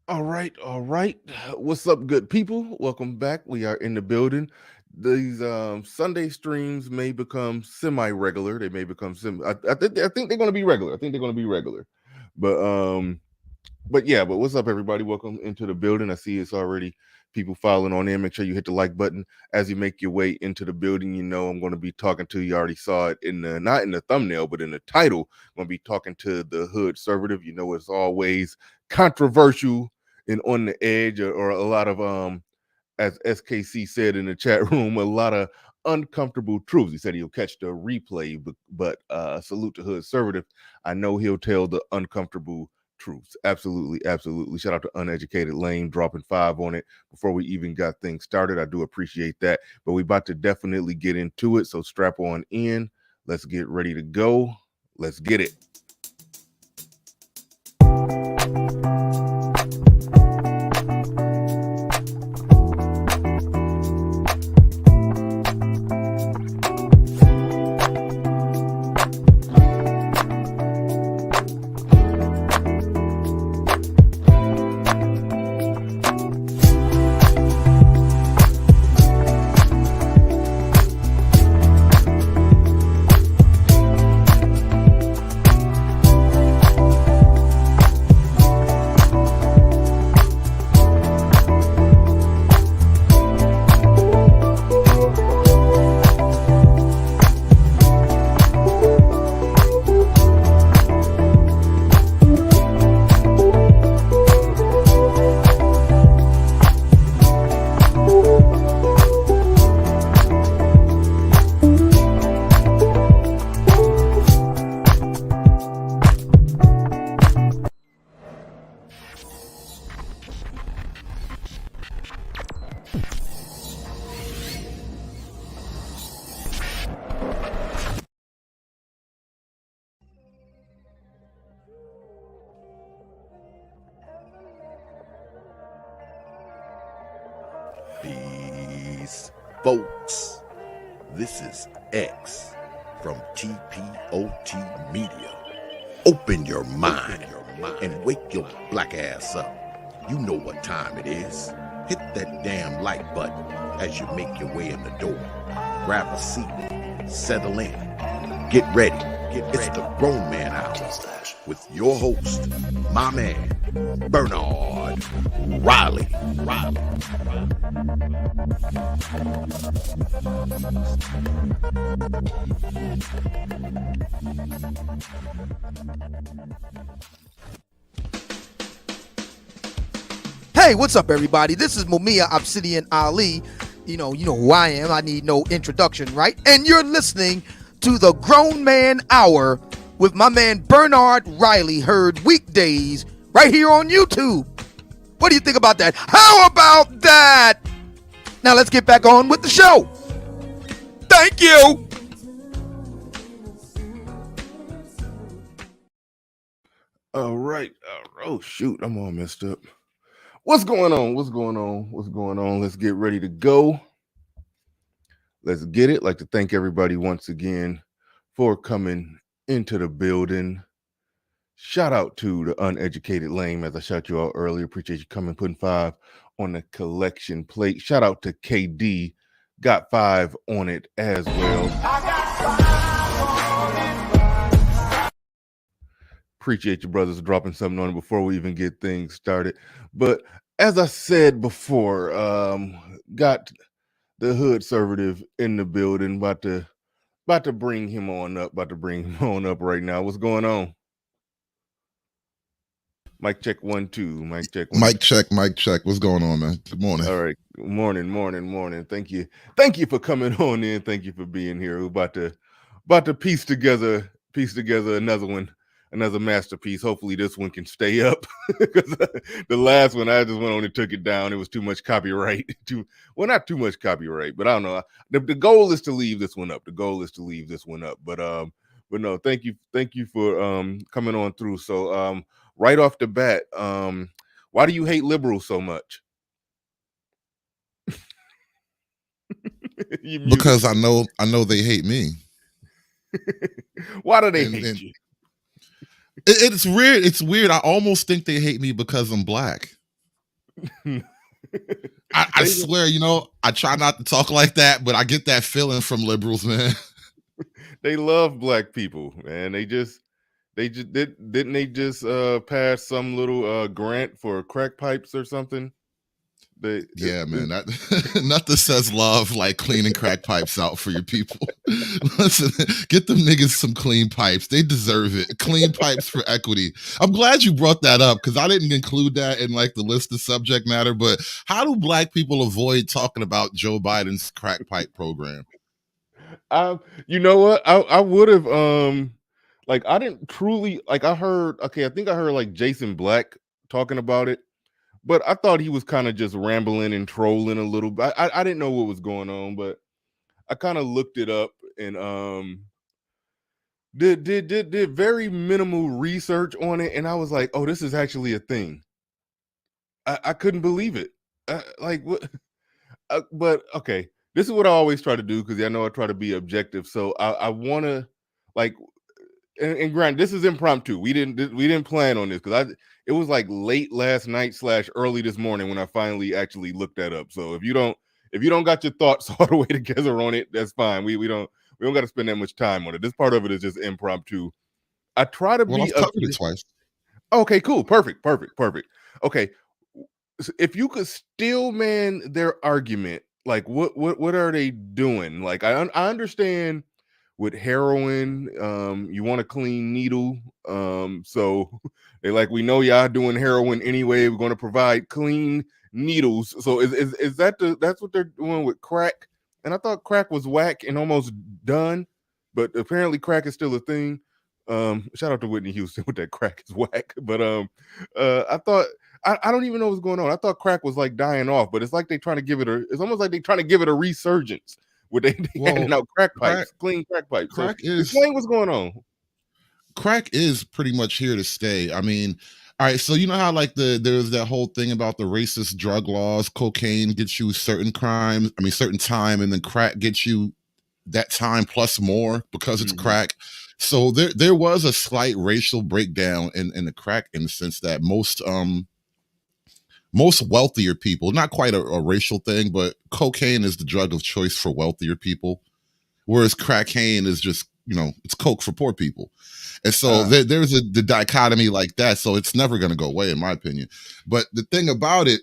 All right, all right. What's up, good people? Welcome back. We are in the building. These Sunday streams may become semi-regular. They may become I think they're going to be regular. I think they're going to be regular. But yeah. But what's up, everybody? Welcome into the building. I see it's already people filing on in. Make sure you hit the like button as you make your way into the building. You know I'm going to be talking to you. Already saw it in the not in the thumbnail, but in the title. I'm going to be talking to the hood conservative. You know it's always controversial and on the edge, or a lot of as SKC said in the chat room, a lot of uncomfortable truths. He said he'll catch the replay, but salute to hood conservative. I know he'll tell the uncomfortable truths. Absolutely, absolutely. Shout out to Uneducated Lane dropping 5 on it before we even got things started. I do appreciate that. But we about to definitely get into it. So strap on in. Let's get ready to go. Let's get it. Peace, folks. This is X from TPOT Media. Open your mind and wake your black ass up. You know what time it is. Hit that damn like button as you make your way in the door. Grab a seat, settle in, get ready. It's the Grown Man Hour with your host, my man, Bernard Riley. Hey, what's up, everybody? This is Mumia Obsidian Ali. You know who I am. I need no introduction, right? And you're listening to the Grown Man Hour with my man Bernard Riley, heard weekdays right here on YouTube. What do you think about that? How about that? Now let's get back on with the show. Thank you. All right. Oh shoot, I'm all messed up. What's going on? What's going on? Let's get ready to go. Let's get it. Like to thank everybody once again for coming into the building. Shout out to the Uneducated Lame, as I shot you out earlier. Appreciate you coming, putting 5 on the collection plate. Shout out to KD, got 5 on it as well. Appreciate you brothers dropping something on it before we even get things started. But as I said before, got the hood conservative in the building, about to bring him on up, right now. What's going on? Mic check 1 2. Mic check 1. Mic check. What's going on, man? Good morning. All right. Morning. Thank you for coming on in. Thank you for being here. We're about to piece together another masterpiece. Hopefully this one can stay up, because the last one I just went on and took it down. It was too much copyright. Not too much copyright, but I don't know. The goal is to leave this one up. But no, thank you for coming on through. So right off the bat, why do you hate liberals so much? Because I know they hate me. Why do they hate you? It's weird. I almost think they hate me because I'm black. I they swear, you know, I try not to talk like that, but I get that feeling from liberals, man. they love black people, man. They just didn't they just pass some little grant for crack pipes or something? They Yeah, man. That nothing says love like cleaning crack pipes out for your people. Listen, get them niggas some clean pipes. They deserve it. Clean pipes for equity. I'm glad you brought that up because I didn't include that in like the list of subject matter. But how do black people avoid talking about Joe Biden's crack pipe program? you know what? I would have like I didn't truly like I heard okay, I think I heard like Jason Black talking about it, but I thought he was kind of just rambling and trolling a little bit. I didn't know what was going on, but I kind of looked it up and did very minimal research on it, and I was like, oh, this is actually a thing. I couldn't believe it. Like what? But okay, this is what I always try to do because I know I try to be objective. So I want to like, and granted, this is impromptu. We didn't plan on this because I it was like late last night / early this morning when I finally actually looked that up. So if you don't got your thoughts all the way together on it, that's fine. We don't got to spend that much time on it. This part of it is just impromptu. I try to Well, be I've covered it twice. okay, cool, perfect. Okay, if you could still man their argument, like what are they doing? Like I understand with heroin, you want a clean needle. So they like we know y'all doing heroin anyway. We're going to provide clean needles. So is that that's what they're doing with crack? And I thought crack was whack and almost done, but apparently crack is still a thing. Shout out to Whitney Houston with that crack is whack. But I thought I don't even know what's going on. I thought crack was like dying off, but it's like they trying to give it a. It's almost like they trying to give it a resurgence. Where they Well, handing out crack crack pipes, clean crack pipes. So crack is explain what's going on. crack is pretty much here to stay. I mean, all right, so you know how like there's that whole thing about the racist drug laws, cocaine gets you certain crimes, I mean certain time, and then crack gets you that time plus more because it's Mhm. crack. So there was a slight racial breakdown in the crack in the sense that most wealthier people, not quite a racial thing, but cocaine is the drug of choice for wealthier people, whereas crackheroin is just, you know, it's coke for poor people. And so Uh, there's the dichotomy like that. So it's never going to go away, in my opinion. But the thing about it,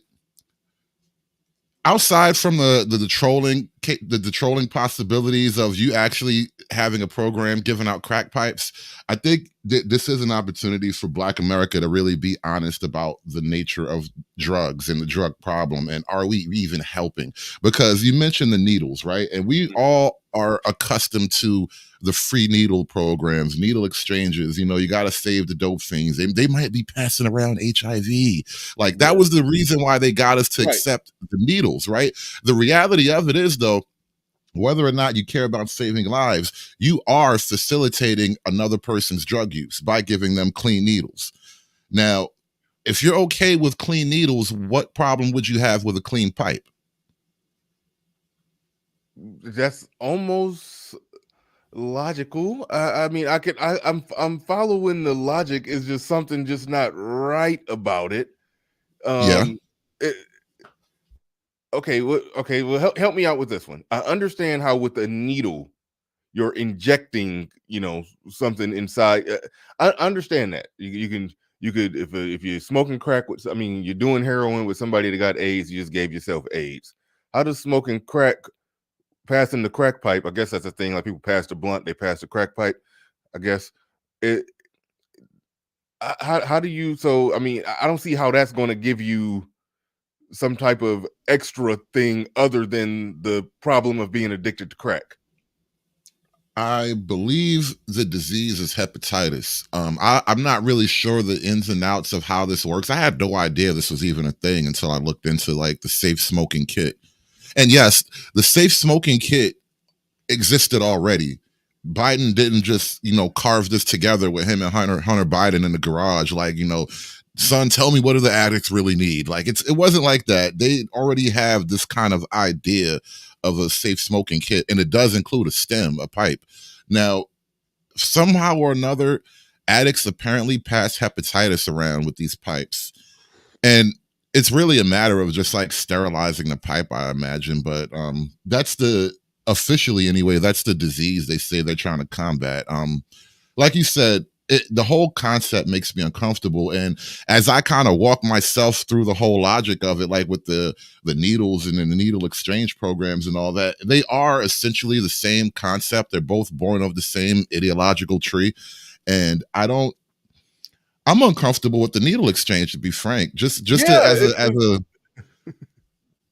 outside from the trolling possibilities of you actually having a program giving out crack pipes, I think this is an opportunity for Black America to really be honest about the nature of drugs and the drug problem, and are we even helping? Because you mentioned the needles, right? And we all are accustomed to the free needle programs, needle exchanges. You know, you got to save the dope fiends. They might be passing around HIV. Like that yeah, was the reason why they got us to right. accept the needles, right? The reality of it is, though, whether or not you care about saving lives, you are facilitating another person's drug use by giving them clean needles. Now, if you're okay with clean needles, what problem would you have with a clean pipe? That's almost logical. I mean, I could. I'm following the logic. Is just something just not right about it. Yeah. Um, it, okay. Okay. Well, help me out with this one. I understand how with a needle you're injecting, something inside. I understand that you could if you're smoking crack with, I mean, you're doing heroin with somebody that got AIDS, you just gave yourself AIDS. How does smoking crack passing the crack pipe? I guess that's a thing. Like people pass the blunt, they pass the crack pipe. I guess it. How do you? So I mean, I don't see how that's going to give you some type of extra thing other than the problem of being addicted to crack. I believe the disease is hepatitis. I'm not really sure the ins and outs of how this works. I had no idea this was even a thing until I looked into like the safe smoking kit. And yes, the safe smoking kit existed already. Biden didn't just, carve this together with him and Hunter Biden in the garage. Like, son, tell me what do the addicts really need? Like it wasn't like that. They already have this kind of idea of a safe smoking kit, and it does include a stem, a pipe. Now, somehow or another, addicts apparently pass hepatitis around with these pipes. And it's really a matter of just like sterilizing the pipe, I imagine. But that's the officially anyway, that's the disease they say they're trying to combat. Like you said, the whole concept makes me uncomfortable, and as I kind of walk myself through the whole logic of it, like with the needles and then the needle exchange programs and all that, they are essentially the same concept. They're both born of the same ideological tree, and I'm uncomfortable with the needle exchange, to be frank. Yeah,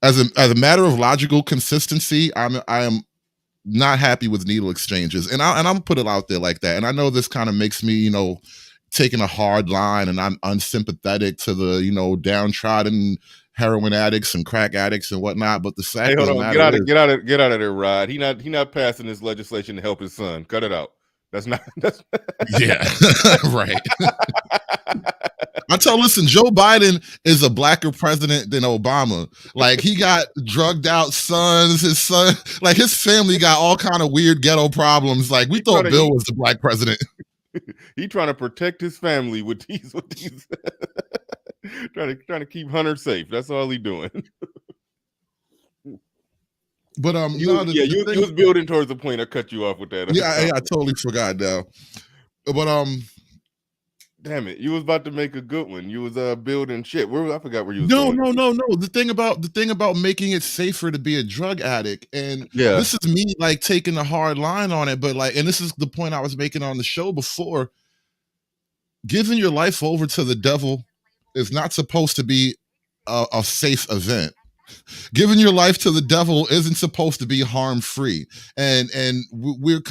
As a matter of logical consistency, I am not happy with needle exchanges, and I'm put it out there like that. And I know this kind of makes me, taking a hard line, and I'm unsympathetic to the, downtrodden heroin addicts and crack addicts and whatnot. But the hey, fact of hold the on, matter is, get out of there, Rod. He not passing this legislation to help his son. Cut it out. That's not. That's yeah, right. Listen, Joe Biden is a blacker president than Obama. Like, he got drugged out sons, like his family got all kind of weird ghetto problems. Like, we thought Bill was the black president. He trying to protect his family with these trying to keep Hunter safe. That's all he doing. But you was building towards the point. I cut you off with that. Yeah, I totally forgot now. But damn it, you was about to make a good one. You was building shit. I forgot where you was going. No. The thing about making it safer to be a drug addict, and yeah, this is me like taking a hard line on it, but like, and this is the point I was making on the show before. Giving your life over to the devil is not supposed to be a safe event. Giving your life to the devil isn't supposed to be harm-free, and we're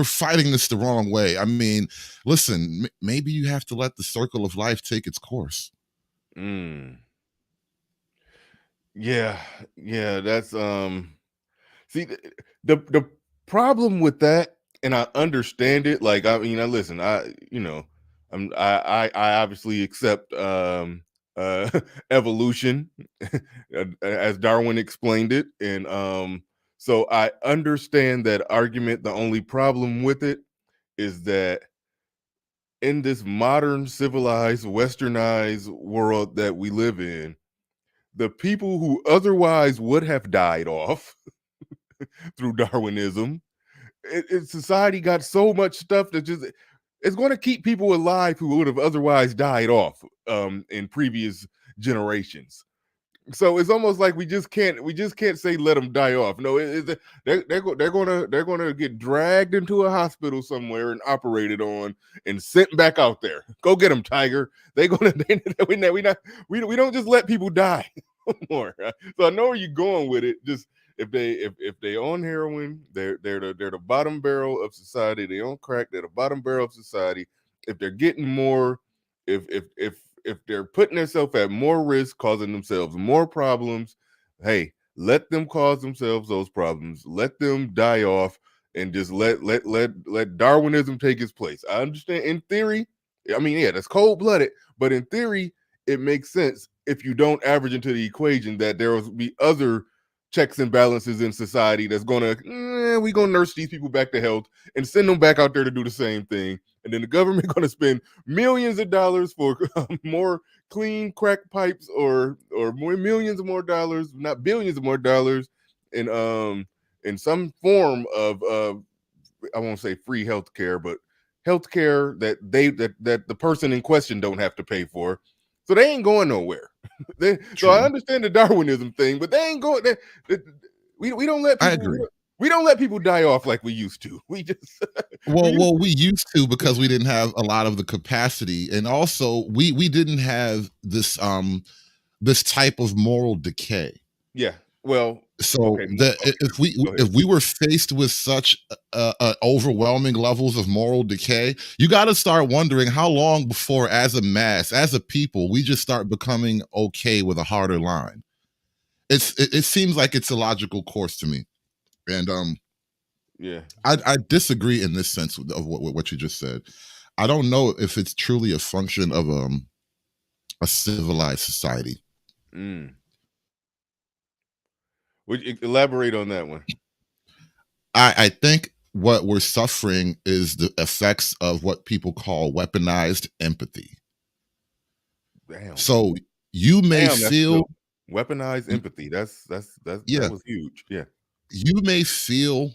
fighting this the wrong way. I mean, listen, maybe you have to let the circle of life take its course. Yeah, that's see, the problem with that, and I understand it. Like, I mean, listen, I obviously accept evolution as Darwin explained it, and so I understand that argument. The only problem with it is that in this modern, civilized, westernized world that we live in, the people who otherwise would have died off through Darwinism, society got so much stuff that just it's going to keep people alive who would have otherwise died off in previous generations. So it's almost like we just can't say let them die off. No, they're gonna get dragged into a hospital somewhere and operated on and sent back out there. Go get them, Tiger. We don't just let people die more. So I know where you're going with it. Just if they on heroin, they're the bottom barrel of society. They on crack, they're the bottom barrel of society. If they're getting more, if they're putting themselves at more risk, causing themselves more problems, hey, let them cause themselves those problems. Let them die off, and just let Darwinism take its place. I understand in theory. I mean, yeah, that's cold blooded, but in theory, it makes sense if you don't average into the equation that there will be other checks and balances in society that's gonna we're gonna nurse these people back to health and send them back out there to do the same thing, and then the government gonna spend millions of dollars for more clean crack pipes or more millions of more dollars, not billions of more dollars, in some form of I won't say free healthcare, but healthcare that the person in question don't have to pay for. So they ain't going nowhere. So I understand the Darwinism thing, but they ain't going. We don't let people. I agree. We don't let people die off like we used to. We just we used to, because we didn't have a lot of the capacity, and also we didn't have this this type of moral decay. Yeah. Well, so if we were faced with such overwhelming levels of moral decay, you got to start wondering how long before, as a mass, as a people, we just start becoming okay with a harder line. It seems like it's a logical course to me, and yeah, I disagree in this sense of what you just said. I don't know if it's truly a function of a civilized society. Would you elaborate on that one? I think what we're suffering is the effects of what people call weaponized empathy. Damn. So You may Damn, that's feel, dope. Weaponized empathy. That yeah, was huge. Yeah. you may feel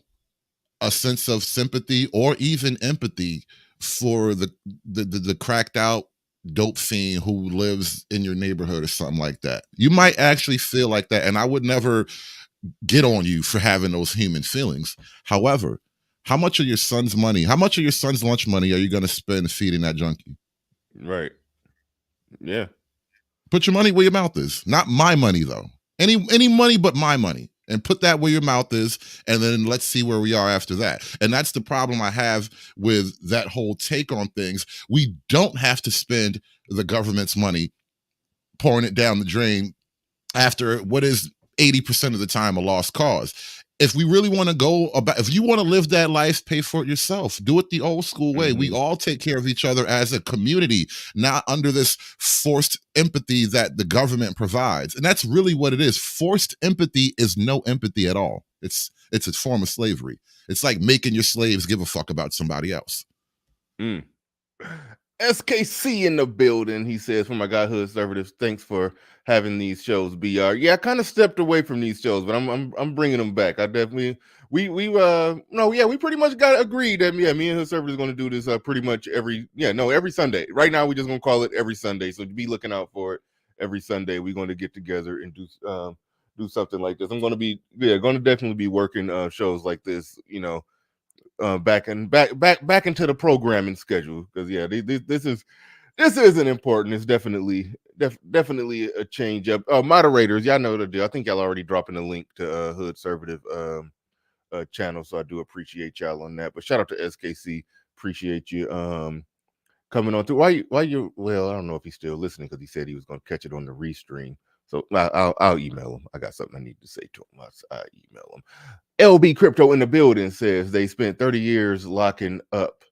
a sense of sympathy or even empathy for the cracked out dope fiend who lives in your neighborhood or something like that. You might actually feel like that, and I would never get on you for having those human feelings. However, how much of your son's money, how much of your son's lunch money are you going to spend feeding that junkie? Right. Yeah. Put your money where your mouth is. Not my money though. Any money but my money. And put that where your mouth is, and then let's see where we are after that. And that's the problem I have with that whole take on things. We don't have to spend the government's money pouring it down the drain after what is 80% of the time a lost cause. If we really want to go about, if you want to live that life, pay for it yourself. Do it the old school way. We all take care of each other as a community, not under this forced empathy that the government provides. And that's really what it is. Forced empathy is no empathy at all. It's a form of slavery. It's like making your slaves give a fuck about somebody else. Mm. SKC in the building. He says, "For my guy Hood Conservatives, thanks for having these shows." BR, yeah, I kind of stepped away from these shows, but I'm bringing them back. I definitely we pretty much got agreed that me and Hood Conservatives going to do this pretty much every Sunday. Right now, we're just going to call it every Sunday. So be looking out for it every Sunday. We're going to get together and do something like this. I'm going to definitely be working shows like this. Back into the programming schedule, because this isn't important. It's definitely a change up. Moderators, y'all know the deal. I think y'all already dropping a link to Hood Conservative channel, so I do appreciate y'all on that. But shout out to SKC, appreciate you coming on through. Well, I don't know if he's still listening, because he said he was going to catch it on the restream. So I'll email him. I got something I need to say to him. I email him. LB Crypto in the building says they spent 30 years locking up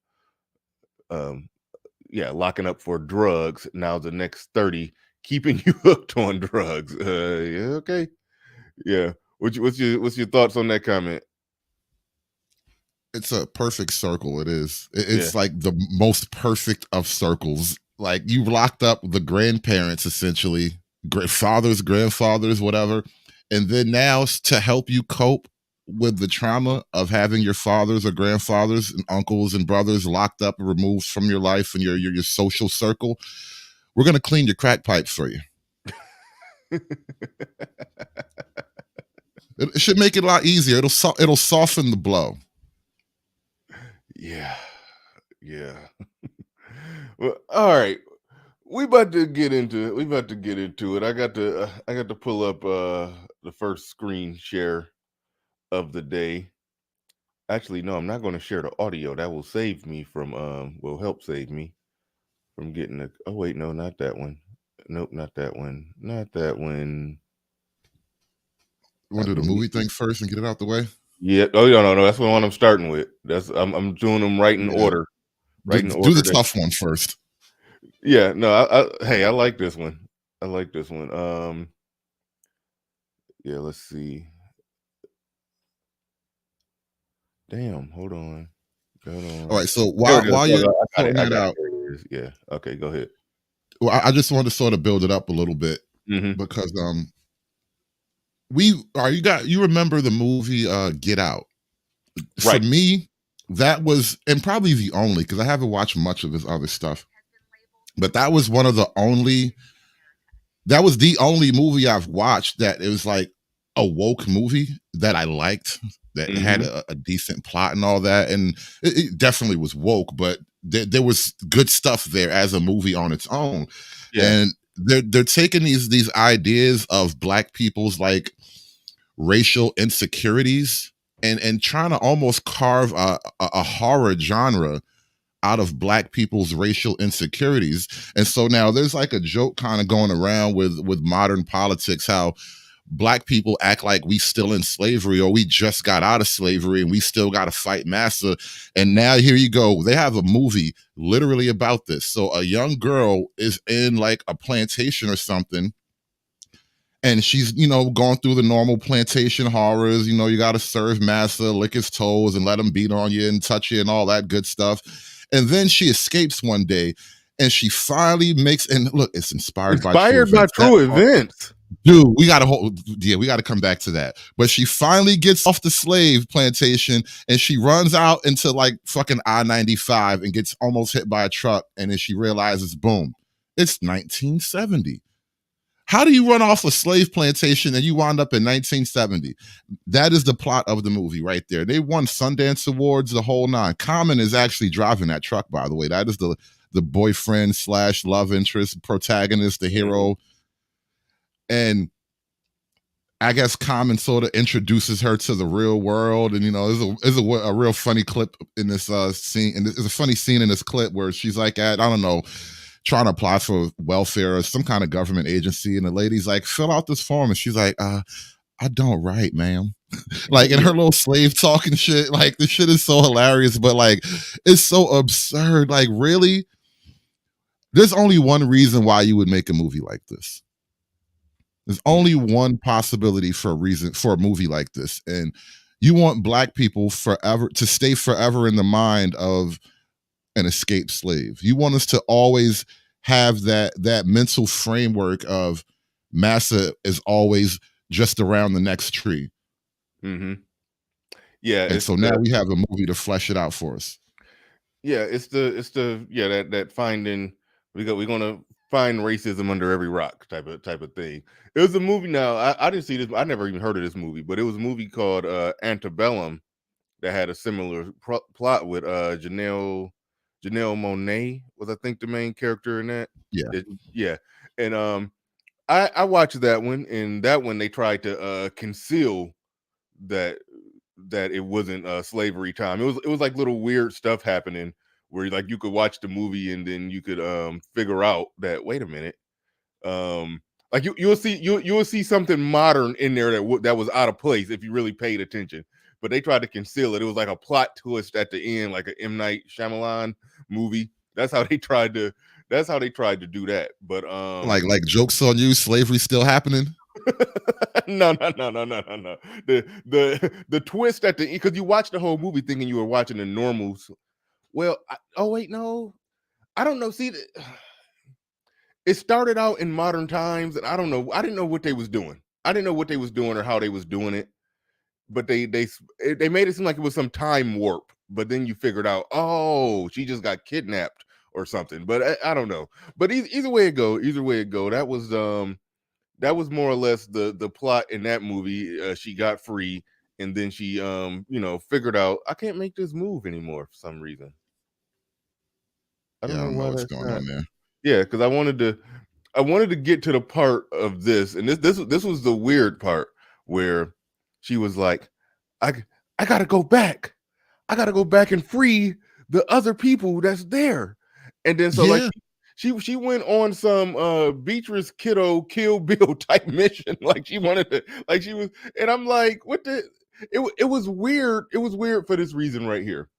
for drugs. Now the next 30 keeping you hooked on drugs. Yeah, okay. Yeah. What's your thoughts on that comment? It's a perfect circle. It is. It's like the most perfect of circles. Like, you locked up the grandparents, essentially, fathers, grandfathers, whatever. And then now, to help you cope with the trauma of having your fathers or grandfathers and uncles and brothers locked up and removed from your life and your social circle, we're going to clean your crack pipes for you. It should make it a lot easier. It'll soften the blow. Yeah. Well, all right. We about to get into it. I got to pull up the first screen share of the day. Actually, no, I'm not going to share the audio. That will save me from will help save me from getting oh wait, no, not that one. Nope, not that one. Not that one. You want to do the movie thing first and get it out the way? Yeah. Oh no. That's the one I'm starting with. I'm doing them right in order. Right in order. Do the tough one first. Yeah. No. I like this one. Yeah. Let's see. Damn. Hold on. All right. So while you're putting that out, yeah. Okay. Go ahead. Well, I just wanted to sort of build it up a little bit because you remember the movie Get Out? Right. For me, that was, and probably the only, because I haven't watched much of his other stuff, but that was the only movie I've watched that it was like a woke movie that I liked, that had a decent plot and all that. And it definitely was woke, but there was good stuff there as a movie on its own. Yeah. And they're taking these ideas of Black people's like racial insecurities and trying to almost carve a horror genre out of Black people's racial insecurities. And so now there's like a joke kind of going around with modern politics, how Black people act like we still in slavery, or we just got out of slavery and we still got to fight massa. And now here you go. They have a movie literally about this. So a young girl is in like a plantation or something, and she's, going through the normal plantation horrors. You got to serve massa, lick his toes and let him beat on you and touch you and all that good stuff. And then she escapes one day, and she finally makes, and look, it's inspired by true Inspired by events. true events. Dude, we gotta come back to that. But she finally gets off the slave plantation and she runs out into like fucking I-95 and gets almost hit by a truck. And then she realizes, boom, it's 1970. How do you run off a slave plantation and you wind up in 1970? That is the plot of the movie right there. They won Sundance Awards, the whole nine. Common is actually driving that truck, by the way. That is the boyfriend / love interest, protagonist, the hero. And I guess Common sort of introduces her to the real world. And, you know, there's a real funny clip in this scene. And there's a funny scene in this clip where she's like I don't know, trying to apply for welfare or some kind of government agency. And the lady's like, fill out this form. And she's like, I don't write, ma'am. Like in her little slave talking shit. Like this shit is so hilarious, but like it's so absurd. Like really? There's only one reason why you would make a movie like this. There's only one possibility for a movie like this. And you want Black people to stay forever in the mind of an escaped slave. You want us to always have that mental framework of massa is always just around the next tree. Mm-hmm. Yeah. And so now we have a movie to flesh it out for us. Yeah, it's that finding we're gonna find racism under every rock type of thing. It was a movie. Now I didn't see this. I never even heard of this movie, but it was a movie called Antebellum that had a similar plot with Janelle Monáe was I think the main character in that. Yeah. And I watched that one. And that one they tried to conceal that it wasn't slavery time. It was like little weird stuff happening where like you could watch the movie and then you could figure out that wait a minute, like you'll see something modern in there that was out of place if you really paid attention. But they tried to conceal it. It was like a plot twist at the end, like an M. Night Shyamalan movie. That's how they tried to do that. But like jokes on you, slavery still happening. No. The twist at the end, because you watched the whole movie thinking you were watching the normals. Well, no, I don't know. See, it started out in modern times, and I don't know. I didn't know what they was doing. I didn't know what they was doing or how they was doing it. But they made it seem like it was some time warp. But then you figured out, oh, she just got kidnapped or something. But I don't know. But either way it go, that was more or less the plot in that movie. She got free, and then she figured out I can't make this move anymore for some reason. I don't know what's going on there. Yeah, because I wanted to get to the part of this, and this was the weird part where she was like, I gotta go back. I gotta go back and free the other people that's there. And then like she went on some Beatrice Kiddo Kill Bill type mission. Like she wanted to, like she was, and I'm like, what the it was weird. It was weird for this reason right here.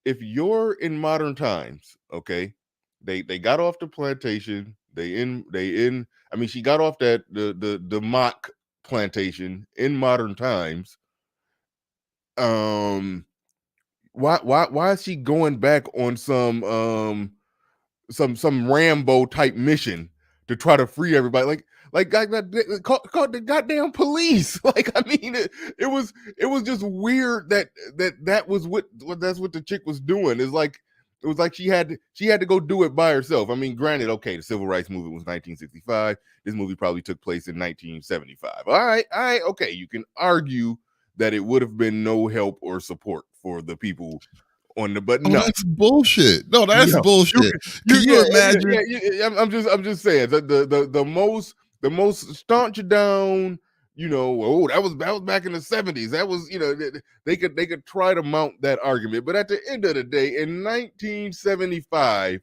If you're in modern times, okay, they got off the plantation, I mean, she got off that the mock plantation in modern times. Why is she going back on some Rambo type mission to try to free everybody? Like call the goddamn police. Like, I mean, it was just weird that was that's what the chick was doing. It was like she had to go do it by herself. I mean, granted, okay, the civil rights movement was 1965. This movie probably took place in 1975. All right, okay. You can argue that it would have been no help or support for the people on the, but no, that's bullshit. No, that's bullshit. Can you imagine? I'm just saying that the most staunch down. That was back in the 70s. That was, they could try to mount that argument, but at the end of the day, in 1975,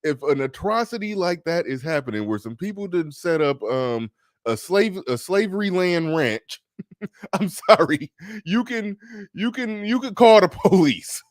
if an atrocity like that is happening, where some people didn't set up a slavery land ranch, I'm sorry, you can call the police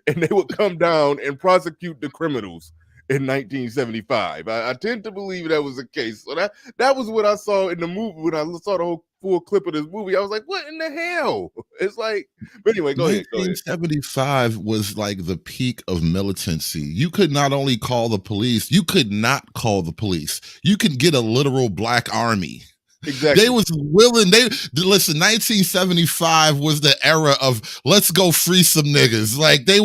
and they would come down and prosecute the criminals in 1975. I tend to believe that was the case. So that was what I saw in the movie. When I saw the whole full clip of this movie, I was like, what in the hell? It's like, but anyway, go ahead. 1975 was like the peak of militancy. You could not only call the police, you could not call the police. You could get a literal black army. Exactly. They was willing. They listen. 1975 was the era of let's go free some niggas. Like they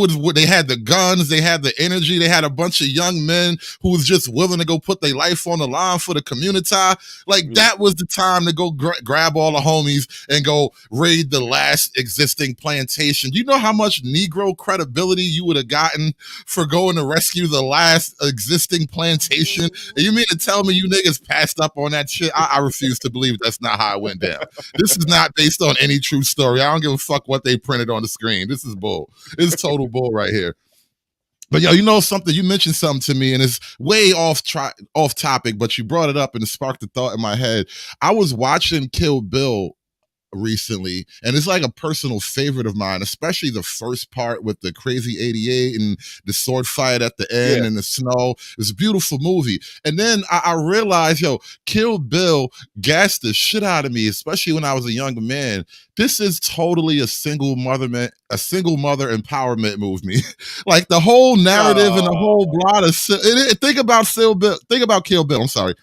had the guns, they had the energy, they had a bunch of young men who was just willing to go put their life on the line for the community. Like that was the time to go grab all the homies and go raid the last existing plantation. You know how much Negro credibility you would have gotten for going to rescue the last existing plantation? And you mean to tell me you niggas passed up on that shit? I refuse to believe that's not how it went down. This is not based on any true story. I don't give a fuck what they printed on the screen. This is bull. It's total bull right here. But yo, you know something? You mentioned something to me, and it's way off topic, but you brought it up and it sparked a thought in my head. I was watching Kill Bill recently, and it's like a personal favorite of mine, especially the first part with the crazy 88 and the sword fight at the end and the snow. It's a beautiful movie. And then I realized, yo, Kill Bill gassed the shit out of me, especially when I was a young man. This is totally a single mother empowerment movie. Like the whole narrative and the whole plot of think about Kill Bill. I'm sorry.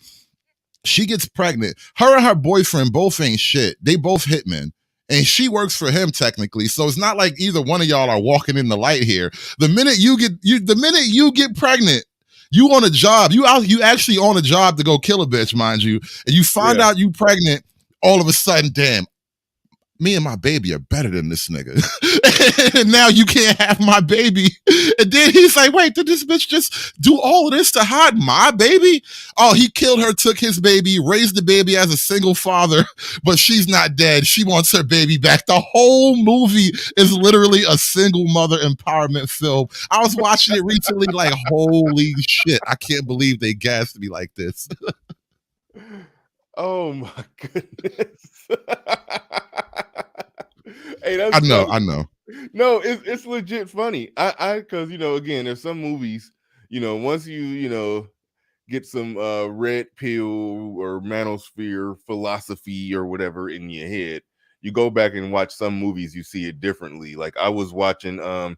She gets pregnant. Her and her boyfriend both ain't shit. They both hitmen. And she works for him technically. So it's not like either one of y'all are walking in the light here. The minute you get pregnant, you on a job. You actually on a job to go kill a bitch, mind you. And you find out you pregnant, all of a sudden, damn, me and my baby are better than this nigga. And now you can't have my baby. And then he's like, wait, did this bitch just do all of this to hide my baby? Oh, he killed her, took his baby, raised the baby as a single father, but she's not dead. She wants her baby back. The whole movie is literally a single mother empowerment film. I was watching it recently like, holy shit, I can't believe they gassed me like this. Oh my goodness. Hey, that's I know. No, it's legit funny. Because again, there's some movies, once you get some red pill or manosphere philosophy or whatever in your head, you go back and watch some movies, you see it differently. Like I was watching, I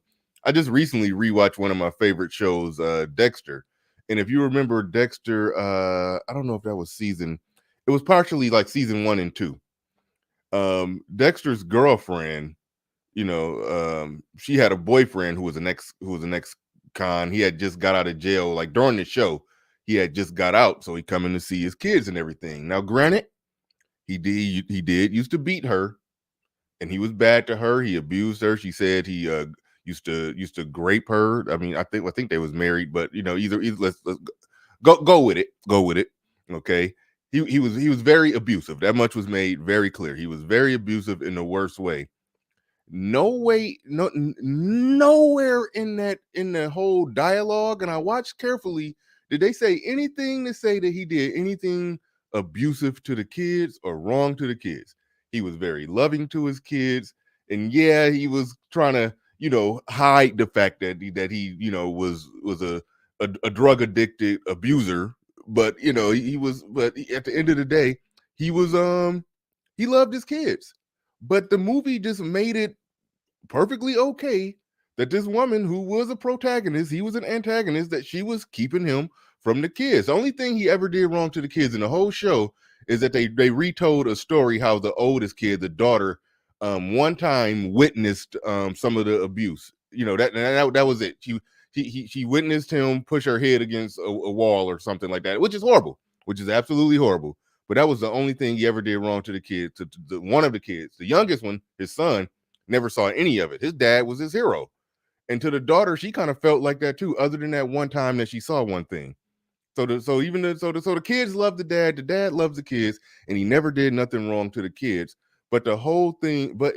just recently rewatched one of my favorite shows, Dexter. And if you remember Dexter, I don't know if that was it was partially like season 1 and 2. Dexter's girlfriend, she had a boyfriend who was an ex-con. He had just got out of jail. Like during the show, he had just got out, so he coming to see his kids and everything. Now, granted, he did used to beat her, and he was bad to her. He abused her. She said he used to grape her. I mean, I think they was married, but either let's go with it. Go with it. Okay. He was very abusive. That much was made very clear. He was very abusive in the worst way. Nowhere in the whole dialogue, and I watched carefully, did they say anything to say that he did anything abusive to the kids or wrong to the kids. He was very loving to his kids, and yeah, he was trying to hide the fact that he was a drug addicted abuser. But but at the end of the day, he loved his kids. But the movie just made it perfectly okay that this woman who was a protagonist, he was an antagonist, that she was keeping him from the kids. The only thing he ever did wrong to the kids in the whole show is that they retold a story how the oldest kid, the daughter, one time witnessed some of the abuse. That was it. She witnessed him push her head against a wall or something like that, which is horrible, which is absolutely horrible. But that was the only thing he ever did wrong to the kid. To one of the kids, the youngest one, his son, never saw any of it. His dad was his hero. And to the daughter, she kind of felt like that too, other than that one time that she saw one thing. So the kids love the dad loves the kids, and he never did nothing wrong to the kids. But the whole thing, but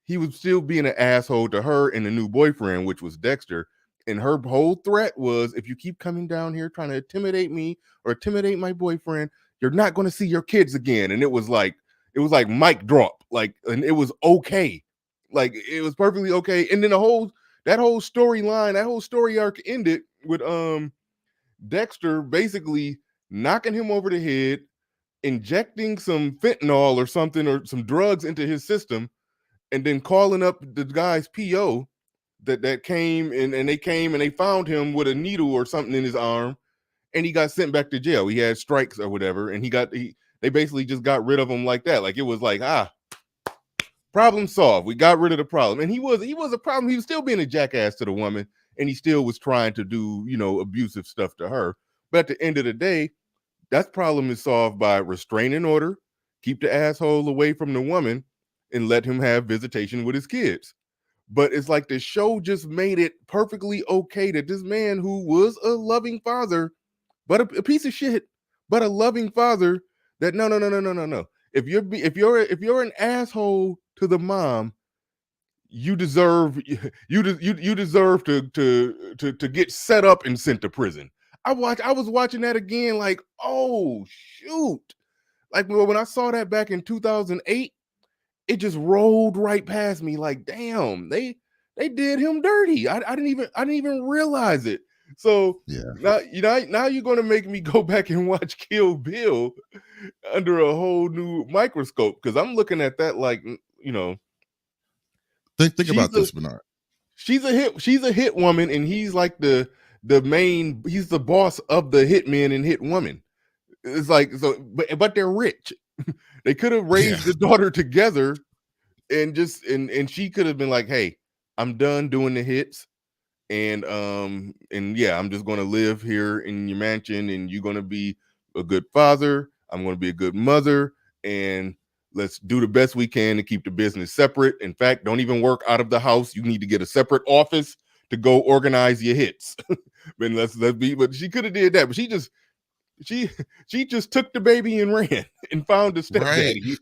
he was still being an asshole to her and the new boyfriend, which was Dexter. And her whole threat was, if you keep coming down here trying to intimidate me or intimidate my boyfriend, you're not going to see your kids again. And it was like mic drop, and it was okay. Like it was perfectly okay. And then that whole storyline, that whole story arc ended with Dexter basically knocking him over the head, injecting some fentanyl or something or some drugs into his system, and then calling up the guy's PO that came and they came and they found him with a needle or something in his arm, and he got sent back to jail. He had strikes or whatever, and they basically just got rid of him like that. Like it was like, problem solved. We got rid of the problem. And he was a problem. He was still being a jackass to the woman, and he still was trying to do, abusive stuff to her. But at the end of the day, that problem is solved by restraining order, keep the asshole away from the woman, and let him have visitation with his kids. But it's like the show just made it perfectly okay that this man who was a loving father, but a piece of shit, but a loving father, that no. If you're an asshole to the mom, you deserve you deserve to get set up and sent to prison. I was watching that again, like, oh shoot. Like when I saw that back in 2008, it just rolled right past me. Like, damn, they did him dirty. I didn't even realize it. So Yeah. now you're gonna make me go back and watch Kill Bill under a whole new microscope, because I'm looking at that like, Think about this, Bernard. she's a hit woman, and he's like the main, he's the boss of the hitmen and hit woman. It's like, so but they're rich. They could have raised the daughter together and she could have been like, hey, I'm done doing the hits, and yeah, I'm just gonna live here in your mansion, and you're gonna be a good father, I'm gonna be a good mother, and let's do the best we can to keep the business separate. In fact, don't even work out of the house. You need to get a separate office to go organize your hits. But but she could have did that, but she just took the baby and ran and found the stepdaddy.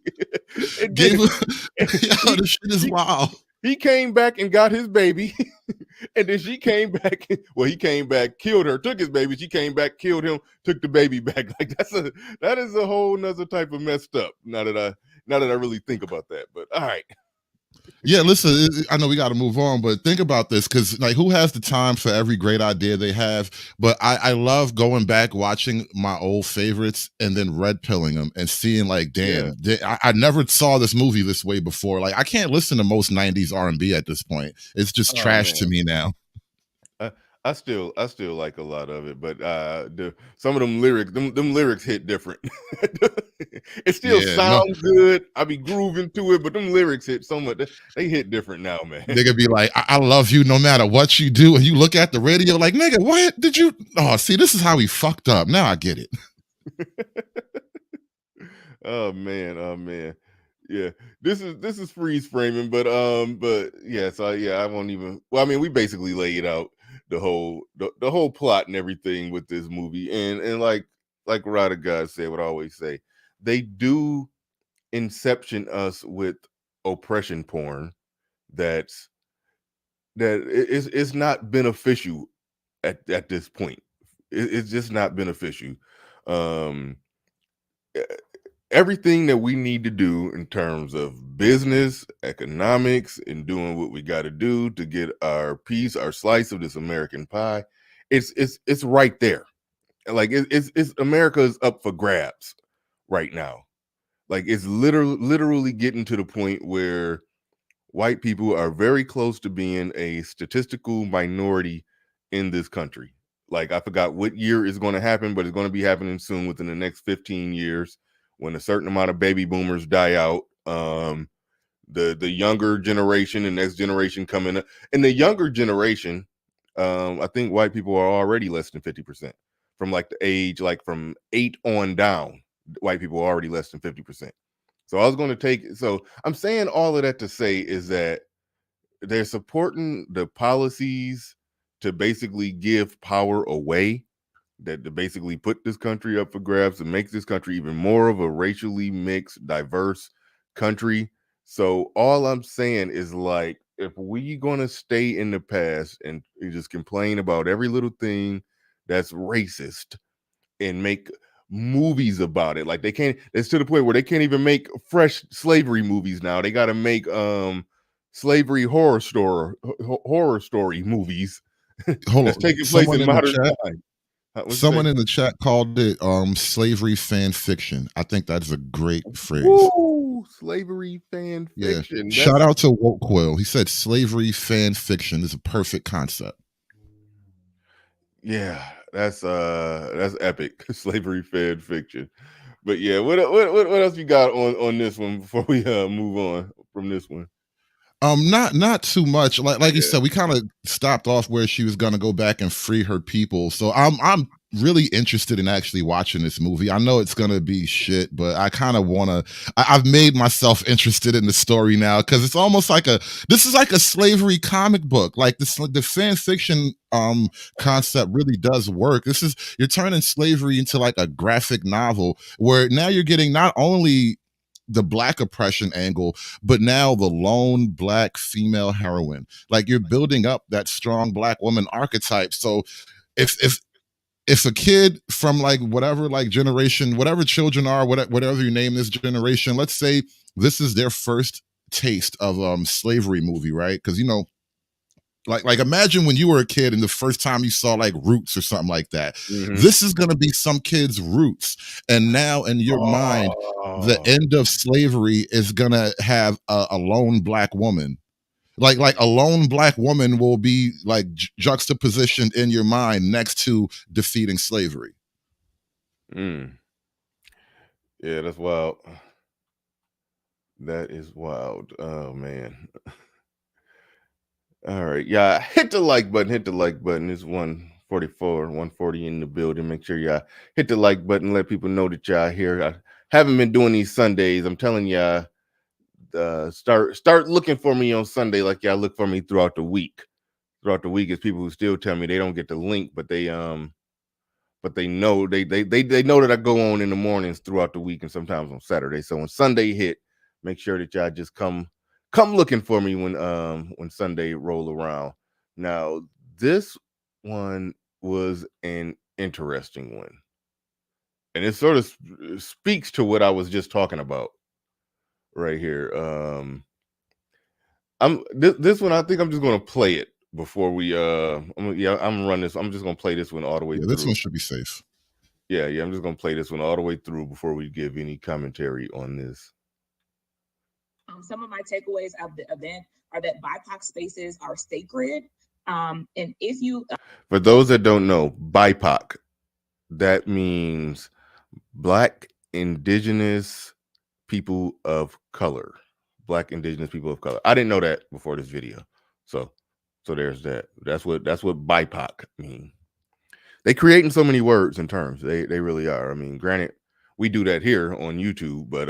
Right. This shit is wild. He came back and got his baby, and then she came back. Well, he came back, killed her, took his baby. She came back, killed him, took the baby back. Like that is a whole nother type of messed up. Now that I really think about that, but all right. Yeah, listen, I know we got to move on, but think about this, because like, who has the time for every great idea they have? But I love going back, watching my old favorites, and then red pilling them and seeing like, damn, I never saw this movie this way before. Like, I can't listen to most 90s R&B at this point. It's just trash to me now. I still like a lot of it, but some of them lyrics hit different. It still sounds good. I be grooving to it, but them lyrics hit so much. They hit different now, man. They could be like, I love you no matter what you do, and you look at the radio like, nigga, what did you? Oh, see, this is how he fucked up. Now I get it. Oh man. Yeah, this is freeze framing, but yeah, so yeah, I won't even. Well, I mean, we basically laid out the whole plot and everything with this movie, and like Ryder God said, what I always say, they do inception us with oppression porn that is not beneficial at this point. It's just not beneficial. Everything that we need to do in terms of business, economics, and doing what we got to do to get our piece, our slice of this American pie, it's right there. Like it's America's up for grabs right now. Like it's literally getting to the point where white people are very close to being a statistical minority in this country. Like, I forgot what year is going to happen, but it's going to be happening soon, within the next 15 years, when a certain amount of baby boomers die out. The younger generation and next generation coming up. And the younger generation, I think white people are already less than 50%. From like the age, like from 8 on down, white people are already less than 50%. So I'm saying all of that to say is that they're supporting the policies to basically give power away, that to basically put this country up for grabs and make this country even more of a racially mixed, diverse country. So all I'm saying is, like, if we gonna stay in the past and just complain about every little thing that's racist and make movies about it, like it's to the point where they can't even make fresh slavery movies now. They got to make slavery horror story movies Hold that's on, taking place someone in in the modern chat. time. What'd you Someone say? in the chat called it slavery fan fiction. I think that's a great phrase. Woo! Slavery fan Yeah. fiction. Shout That's out to Woke Quill. He said slavery fan fiction is a perfect concept. yeah, that's epic. Slavery fan fiction. But yeah, what else you got on this one before we move on from this one? Not too much. Like you Yeah. said, we kind of stopped off where she was gonna go back and free her people. So I'm really interested in actually watching this movie. I know it's gonna be shit, but I kind of wanna. I've made myself interested in the story now because it's almost like this is like a slavery comic book. Like the fan fiction concept really does work. You're turning slavery into like a graphic novel where now you're getting not only the black oppression angle, but now the lone black female heroine. Like you're building up that strong black woman archetype. So if a kid from like whatever like generation, whatever children are, whatever you name this generation, let's say this is their first taste of slavery movie, right? Because like imagine when you were a kid and the first time you saw like Roots or something like that. Mm-hmm. This is going to be some kid's Roots, and now in your mind the end of slavery is going to have a lone black woman. Like a lone black woman will be like juxtapositioned in your mind next to defeating slavery. Yeah, that's wild. That is wild. Oh man. All right. Yeah, hit the like button. Hit the like button. It's 144, 140 in the building. Make sure y'all hit the like button. Let people know that y'all here. I haven't been doing these Sundays. I'm telling y'all, start looking for me on Sunday like y'all look for me throughout the week. Throughout the week is people who still tell me they don't get the link, but they know they know that I go on in the mornings throughout the week and sometimes on Saturday. So when Sunday hit, make sure that y'all just come looking for me when Sunday roll around. Now, this one was an interesting one. And it sort of speaks to what I was just talking about right here. This one I think I'm just going to play it before we I'm gonna run this. I'm just going to play this one all the way through. This one should be safe. Yeah, I'm just going to play this one all the way through before we give any commentary on this. Some of my takeaways of the event are that BIPOC spaces are sacred. And if you... For those that don't know, BIPOC, that means Black, Indigenous people of color. Black, Indigenous people of color. I didn't know that before this video. So there's that. That's what BIPOC mean. They creating so many words and terms. They really are. I mean, granted, we do that here on YouTube, but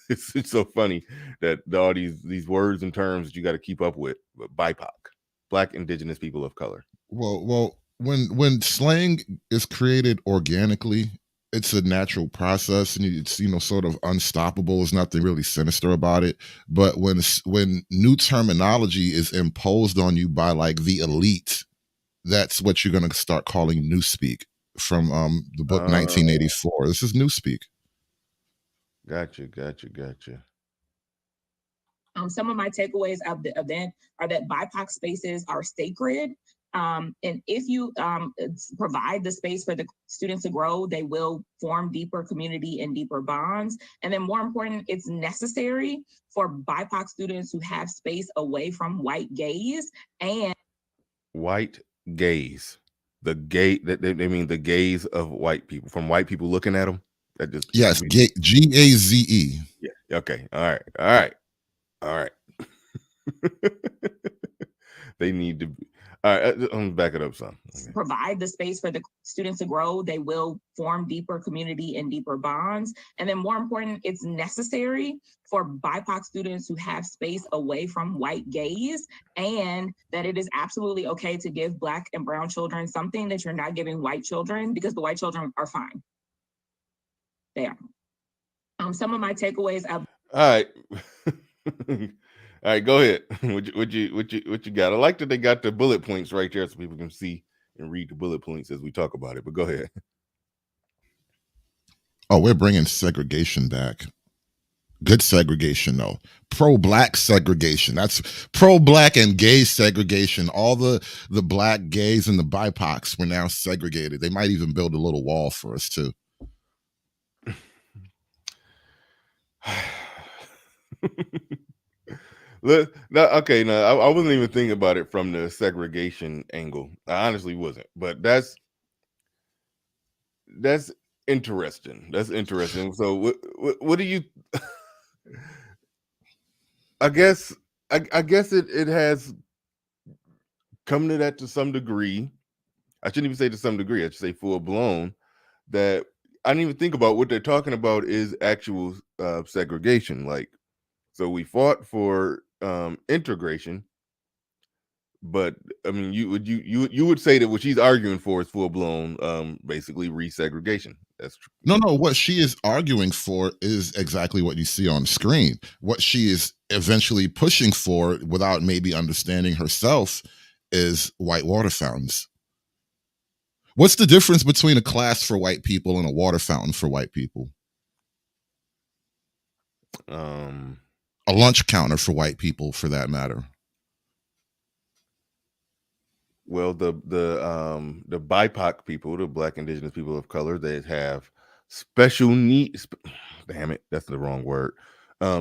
it's so funny that all these words and terms that you got to keep up with. But BIPOC, Black, Indigenous people of color. Well, when slang is created organically, it's a natural process, and it's sort of unstoppable. There's nothing really sinister about it. But when new terminology is imposed on you by like the elite, that's what you're going to start calling newspeak from the book 1984. This is newspeak. Gotcha. Some of my takeaways of the event are that BIPOC spaces are sacred. And if you provide the space for the students to grow, they will form deeper community and deeper bonds. And then more important, it's necessary for BIPOC students to have space away from white gaze and... White gaze. The gay, they mean the gaze of white people, from white people looking at them. That just... Yes, GAZE. Yeah. Okay. All right. They need to be... All right, I'm gonna back it up some. Okay. Provide the space for the students to grow, they will form deeper community and deeper bonds. And then more important, it's necessary for BIPOC students to have space away from white gaze, and that it is absolutely okay to give Black and brown children something that you're not giving white children, because the white children are fine. They are. Some of my takeaways of... All right. All right, go ahead. What you got? I like that they got the bullet points right there so people can see and read the bullet points as we talk about it. But go ahead. Oh, we're bringing segregation back. Good segregation, though. Pro-black segregation. That's pro-black and gay segregation. All the black gays and the BIPOCs were now segregated. They might even build a little wall for us too. Okay, no, I wasn't even thinking about it from the segregation angle. I honestly wasn't, but that's interesting. That's interesting. So, what do you? I guess I guess it has come to that to some degree. I shouldn't even say to some degree. I should say full blown. That I didn't even think about what they're talking about is actual segregation. Like, so we fought for integration, but I mean, you would say that what she's arguing for is full blown, basically resegregation. That's true. No. What she is arguing for is exactly what you see on the screen. What she is eventually pushing for, without maybe understanding herself, is white water fountains. What's the difference between a class for white people and a water fountain for white people? A lunch counter for white people, for that matter. Well, the BIPOC people, the Black Indigenous people of color, they have special needs. Damn it, that's the wrong word.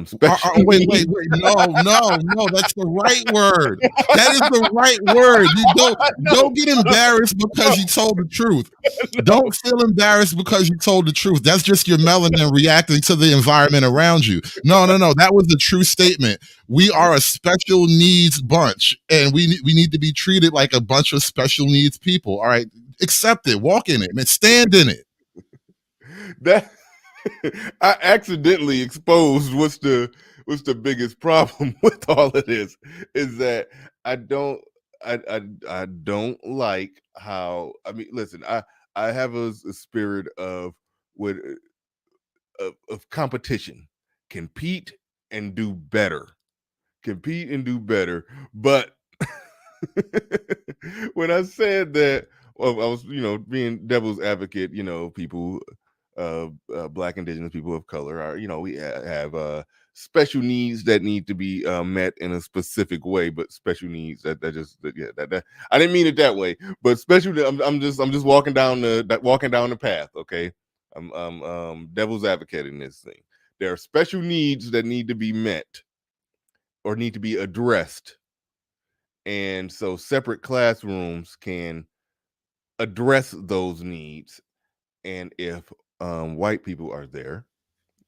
Special Wait. needs. No. That's the right word. That is the right word. You don't get embarrassed because you told the truth. Don't feel embarrassed because you told the truth. That's just your melanin reacting to the environment around you. No. That was a true statement. We are a special needs bunch, and we need to be treated like a bunch of special needs people. All right, accept it, walk in it, and stand in it. That I accidentally exposed what's the biggest problem with all of this is that I don't like how, I mean, listen, I have a spirit of what of competition, compete and do better, but when I said that, well, I was, being devil's advocate, people, Black Indigenous people of color are, we have special needs that need to be met in a specific way, but special needs that I didn't mean it that way, but special. I'm just walking down the path. Okay, I'm devil's advocate in this thing. There are special needs that need to be met or need to be addressed, and so separate classrooms can address those needs. And if white people are there,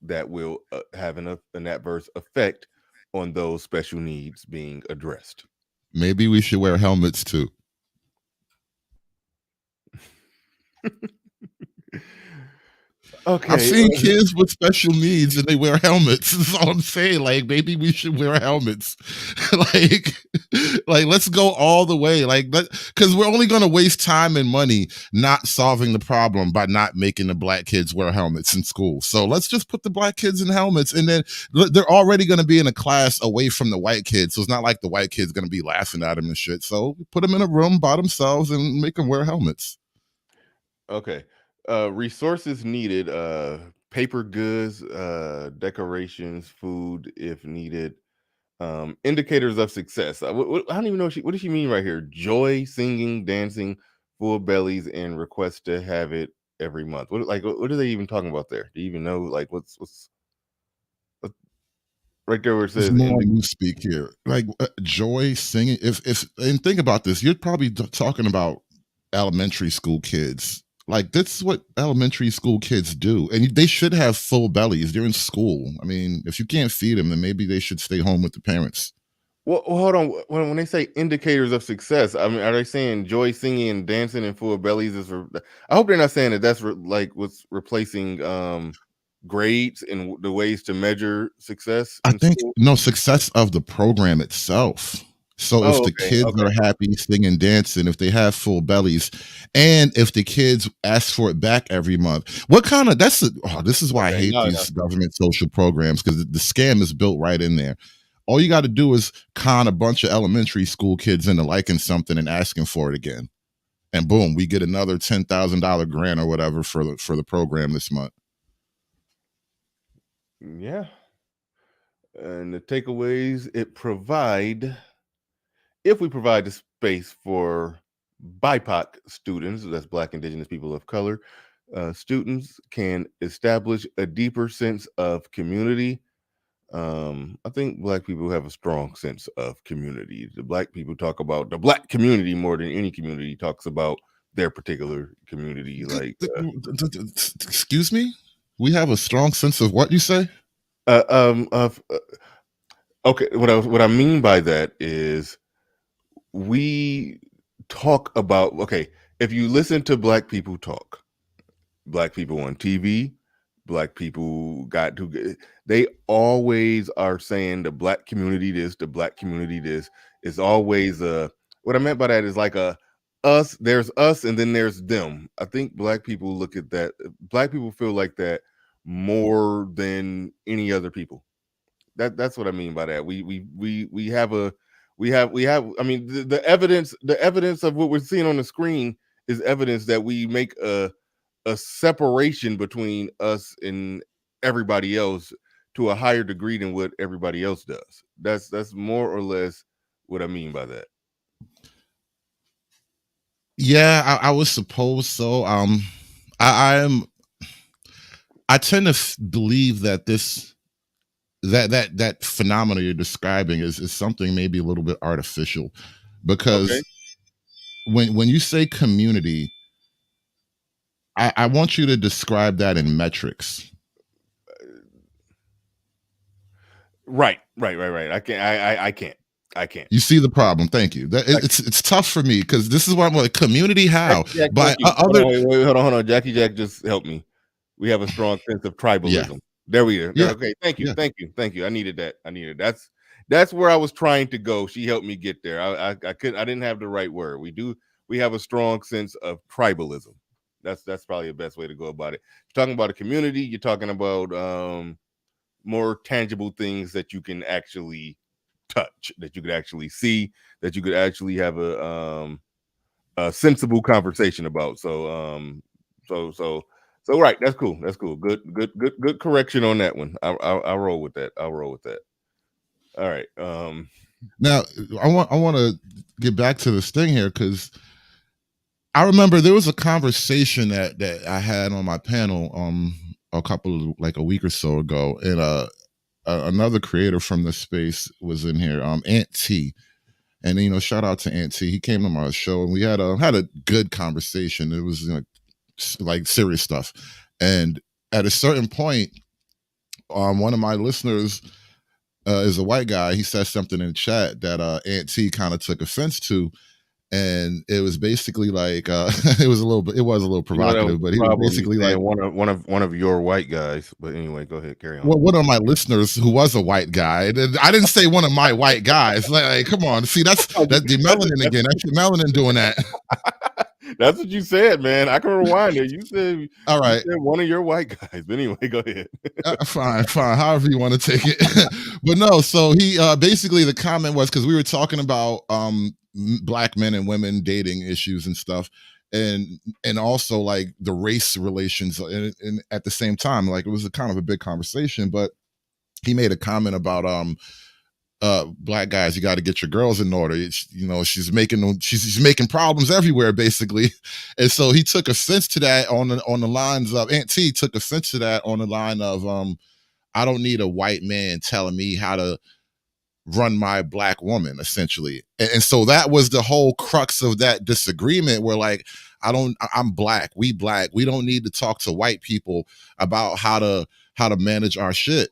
that will have an adverse effect on those special needs being addressed. Maybe we should wear helmets too. Okay, I've seen kids with special needs and they wear helmets. That's all I'm saying. Like, maybe we should wear helmets. like, let's go all the way. Like, because we're only going to waste time and money not solving the problem by not making the Black kids wear helmets in school. So let's just put the Black kids in helmets, and then they're already going to be in a class away from the white kids. So it's not like the white kids going to be laughing at them and shit. So put them in a room by themselves and make them wear helmets. Okay. Resources needed, paper goods, decorations, food if needed, indicators of success. I don't even know what does she mean right here. Joy, singing, dancing, full bellies, and request to have it every month. What are they even talking about there? Do you even know like what's right there where it says There's more you speak here, like joy, singing. If and think about this, you're probably talking about elementary school kids. Like, this is what elementary school kids do, and they should have full bellies. They're in school. I mean, if you can't feed them, then maybe they should stay home with the parents. Well, hold on. When they say indicators of success, I mean, are they saying joy, singing, and dancing and full bellies is? I hope they're not saying that that's like what's replacing grades and the ways to measure success. I think success of the program itself. So if the kids are happy, singing, dancing, if they have full bellies, and if the kids ask for it back every month, this is why I hate these government social programs, because the scam is built right in there. All you got to do is con a bunch of elementary school kids into liking something and asking for it again, and boom, we get another $10,000 grant or whatever for the program this month. Yeah. And the takeaways if we provide the space for BIPOC students, that's Black, Indigenous, people of color, students can establish a deeper sense of community. I think Black people have a strong sense of community. The Black people talk about the Black community more than any community talks about their particular community. Excuse me? We have a strong sense of what you say? Of okay, what I mean by that is we talk about, okay, if you listen to Black people talk, Black people on TV, Black people they always are saying the Black community this, the Black community this. It's always what I meant by that is like there's us and then there's them. I think Black people look at that, Black people feel like that more than any other people. That's what I mean by that. We have I mean the evidence of what we're seeing on the screen is evidence that we make a separation between us and everybody else to a higher degree than what everybody else does. That's more or less what I mean by that. Yeah, I would suppose so. I tend to believe that that phenomena you're describing is something maybe a little bit artificial, because Okay. when you say community, I want you to describe that in metrics. Right. I can't. You see the problem. Thank you. It's tough for me because this is what I'm like. Community, how? Jack, But hold on. Jackie Jack just helped me. We have a strong sense of tribalism. Yeah. There we are. Yeah. Okay. Thank you. Yeah. Thank you. I needed that. That's where I was trying to go. She helped me get there. I didn't have the right word. We have a strong sense of tribalism. That's probably the best way to go about it. You're talking about a community, you're talking about more tangible things that you can actually touch, that you could actually see, that you could actually have a sensible conversation about. So right, that's cool. Good correction on that one. I'll roll with that. All right. Now I want to get back to this thing here, because I remember there was a conversation that I had on my panel a week or so ago, and another creator from the space was in here, Ant T. And shout out to Ant T. He came to my show and we had a good conversation. It was like serious stuff. And at a certain point, one of my listeners is a white guy. He said something in the chat that Ant T kind of took offense to. And it was basically like it was a little provocative, but he was basically like one of your white guys. But anyway, go ahead, carry on. Well, one of my listeners who was a white guy. I didn't say one of my white guys. Like come on, see that's the melanin again. That's your melanin doing that. That's what you said, man. I can rewind it. You said all right. You said one of your white guys. But anyway, go ahead. Fine. However you want to take it. But no. So he basically the comment was, because we were talking about Black men and women dating issues and stuff, and also like the race relations, and at the same time, like it was a kind of a big conversation. But he made a comment about Black guys, you got to get your girls in order. She's making problems everywhere, basically. And so he took offense to that on the lines of, Aunt T took offense to that on the line of I don't need a white man telling me how to run my Black woman, essentially. And so that was the whole crux of that disagreement, where like I'm Black, we don't need to talk to white people about how to manage our shit.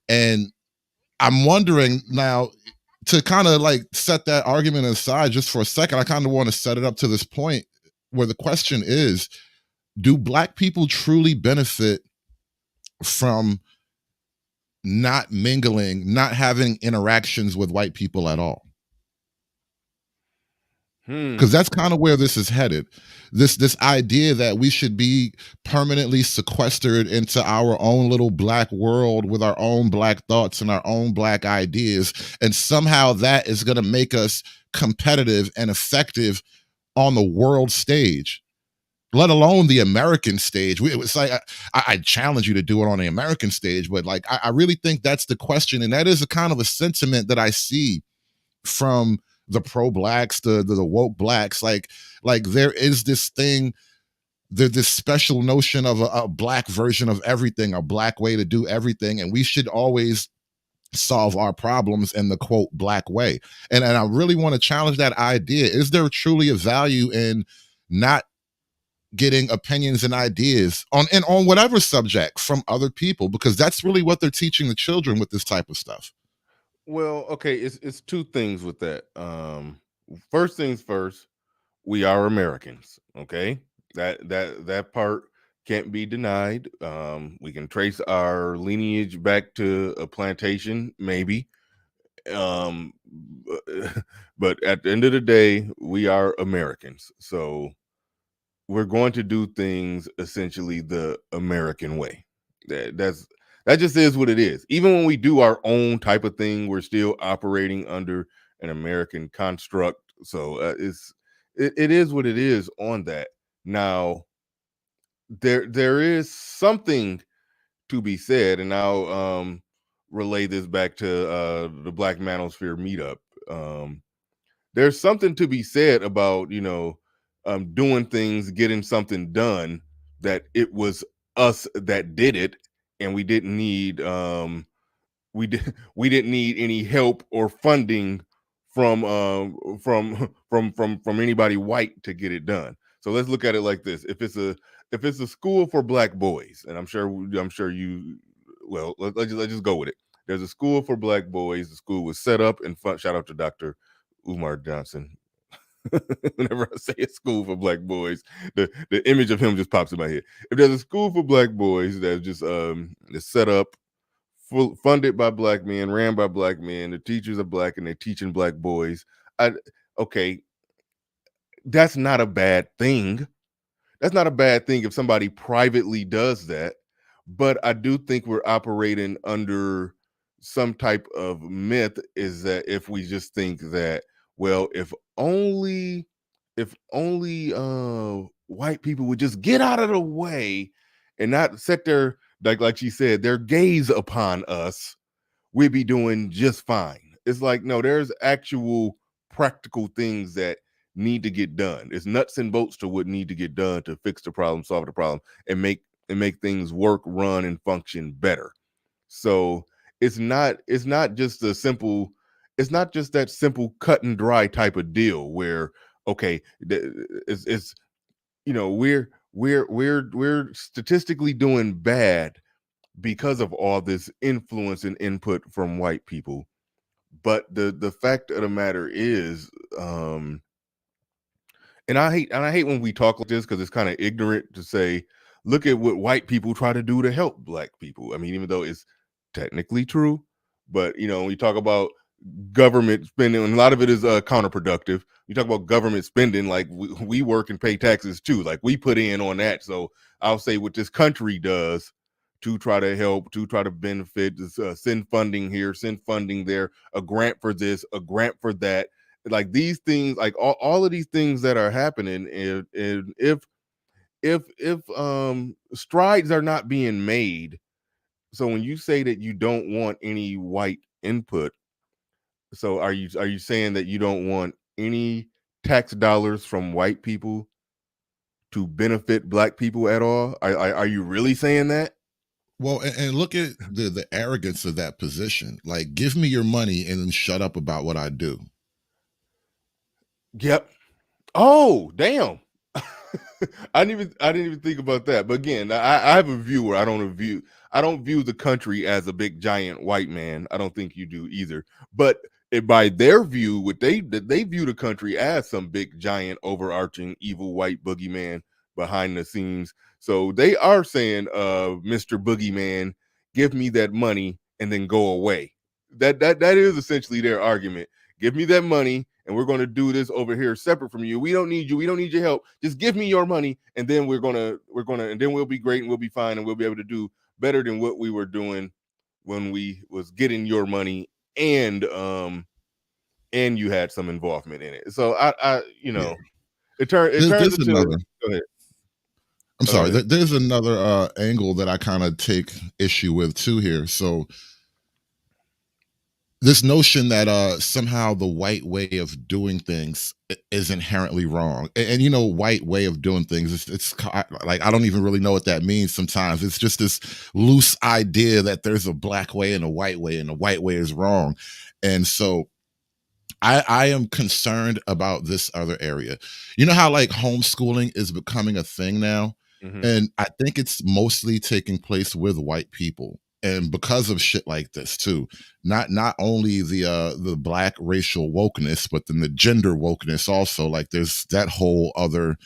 And I'm wondering now, to kind of like set that argument aside just for a second, I kind of want to set it up to this point where the question is, do Black people truly benefit from not mingling, not having interactions with white people at all? Because that's kind of where this is headed. This idea that we should be permanently sequestered into our own little Black world with our own Black thoughts and our own Black ideas, and somehow that is going to make us competitive and effective on the world stage. let alone the American stage. It's like I challenge you to do it on the American stage, but like I really think that's the question, and that is a kind of a sentiment that I see from the pro blacks, the woke blacks. Like there is this thing, this special notion of a black version of everything, a black way to do everything, and we should always solve our problems in the quote black way. And I really want to challenge that idea. Is there truly a value in not getting opinions and ideas on whatever subject from other people, because that's really what they're teaching the children with this type of stuff? Well, okay, it's two things with that. First things first, we are Americans, okay? That part can't be denied. We can trace our lineage back to a plantation, maybe. Um, but at the end of the day, we are Americans. So we're going to do things essentially the American way. That just is what it is. Even when we do our own type of thing, we're still operating under an American construct. So it is what it is on that. Now there is something to be said, and I'll relay this back to the Black Manosphere meetup. There's something to be said about doing things, getting something done, that it was us that did it, and we didn't need any help or funding from from anybody white to get it done. So let's look at it like this: if it's a school for black boys, and I'm sure you, well, let's just go with it. There's a school for black boys. The school was set up and shout out to Dr. Umar Johnson. Whenever I say a school for black boys, the image of him just pops in my head. If there's a school for black boys that's just is set up, funded by black men, ran by black men, the teachers are black and they're teaching black boys, okay, that's not a bad thing. That's not a bad thing if somebody privately does that. But I do think we're operating under some type of myth, is that if we just think that, well, if only white people would just get out of the way and not set their, like she said, their gaze upon us, we'd be doing just fine. It's like, no, there's actual practical things that need to get done. It's nuts and bolts to what need to get done to fix the problem, solve the problem, and make things work, run, and function better. So it's not just a simple, it's not just that simple cut and dry type of deal where, okay, it's we're statistically doing bad because of all this influence and input from white people. But the fact of the matter is, and I hate when we talk like this, because it's kind of ignorant to say, look at what white people try to do to help black people. I mean, even though it's technically true, but when you talk about government spending, and a lot of it is counterproductive. You talk about government spending, like we work and pay taxes too, like we put in on that. So I'll say what this country does to try to help, to try to benefit, send funding here, send funding there, a grant for this, a grant for that, like these things, like all of these things that are happening. And if strides are not being made, so when you say that you don't want any white input, so are you saying that you don't want any tax dollars from white people to benefit black people at all? Are you really saying that? Well, and look at the arrogance of that position. Like, give me your money and then shut up about what I do. Yep. Oh, damn. I didn't even think about that. But again, I have a view where I don't view the country as a big giant white man. I don't think you do either. But by their view, they view the country as some big giant overarching evil white boogeyman behind the scenes. So they are saying, Mr. Boogeyman, give me that money and then go away. That is essentially their argument. Give me that money, and we're going to do this over here separate from you. We don't need you. We don't need your help. Just give me your money, and then and then we'll be great, and we'll be fine, and we'll be able to do better than what we were doing when we was getting your money, and you had some involvement in it. So I Yeah. it turns There's into, another. go ahead. I'm sorry. ahead. There's another angle that I kind of take issue with too here. So this notion that somehow the white way of doing things is inherently wrong, and you know, white way of doing things, like I don't even really know what that means. Sometimes it's just this loose idea that there's a black way and a white way, and the white way is wrong. And so I am concerned about this other area. You know how like homeschooling is becoming a thing now? Mhm. And I think it's mostly taking place with white people. And because of shit like this too. Not only the black racial wokeness, but then the gender wokeness also. Like there's that whole other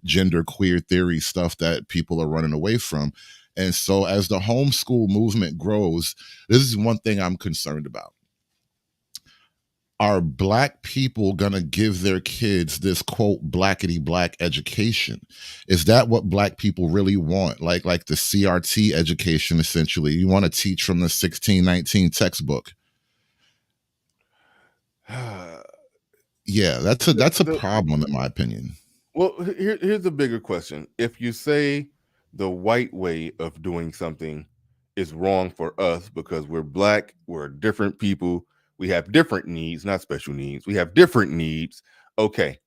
gender queer theory stuff that people are running away from. And so as the homeschool movement grows, this is one thing I'm concerned about. Are black people gonna give their kids this quote blackety black education? Is that what black people really want? Like the CRT education, essentially. You want to teach from the 1619 textbook. Yeah, that's a problem in my opinion. Well, here's a bigger question. If you say the white way of doing something is wrong for us because we're black, we're different people, we have different needs, not special needs, we have different needs. Okay,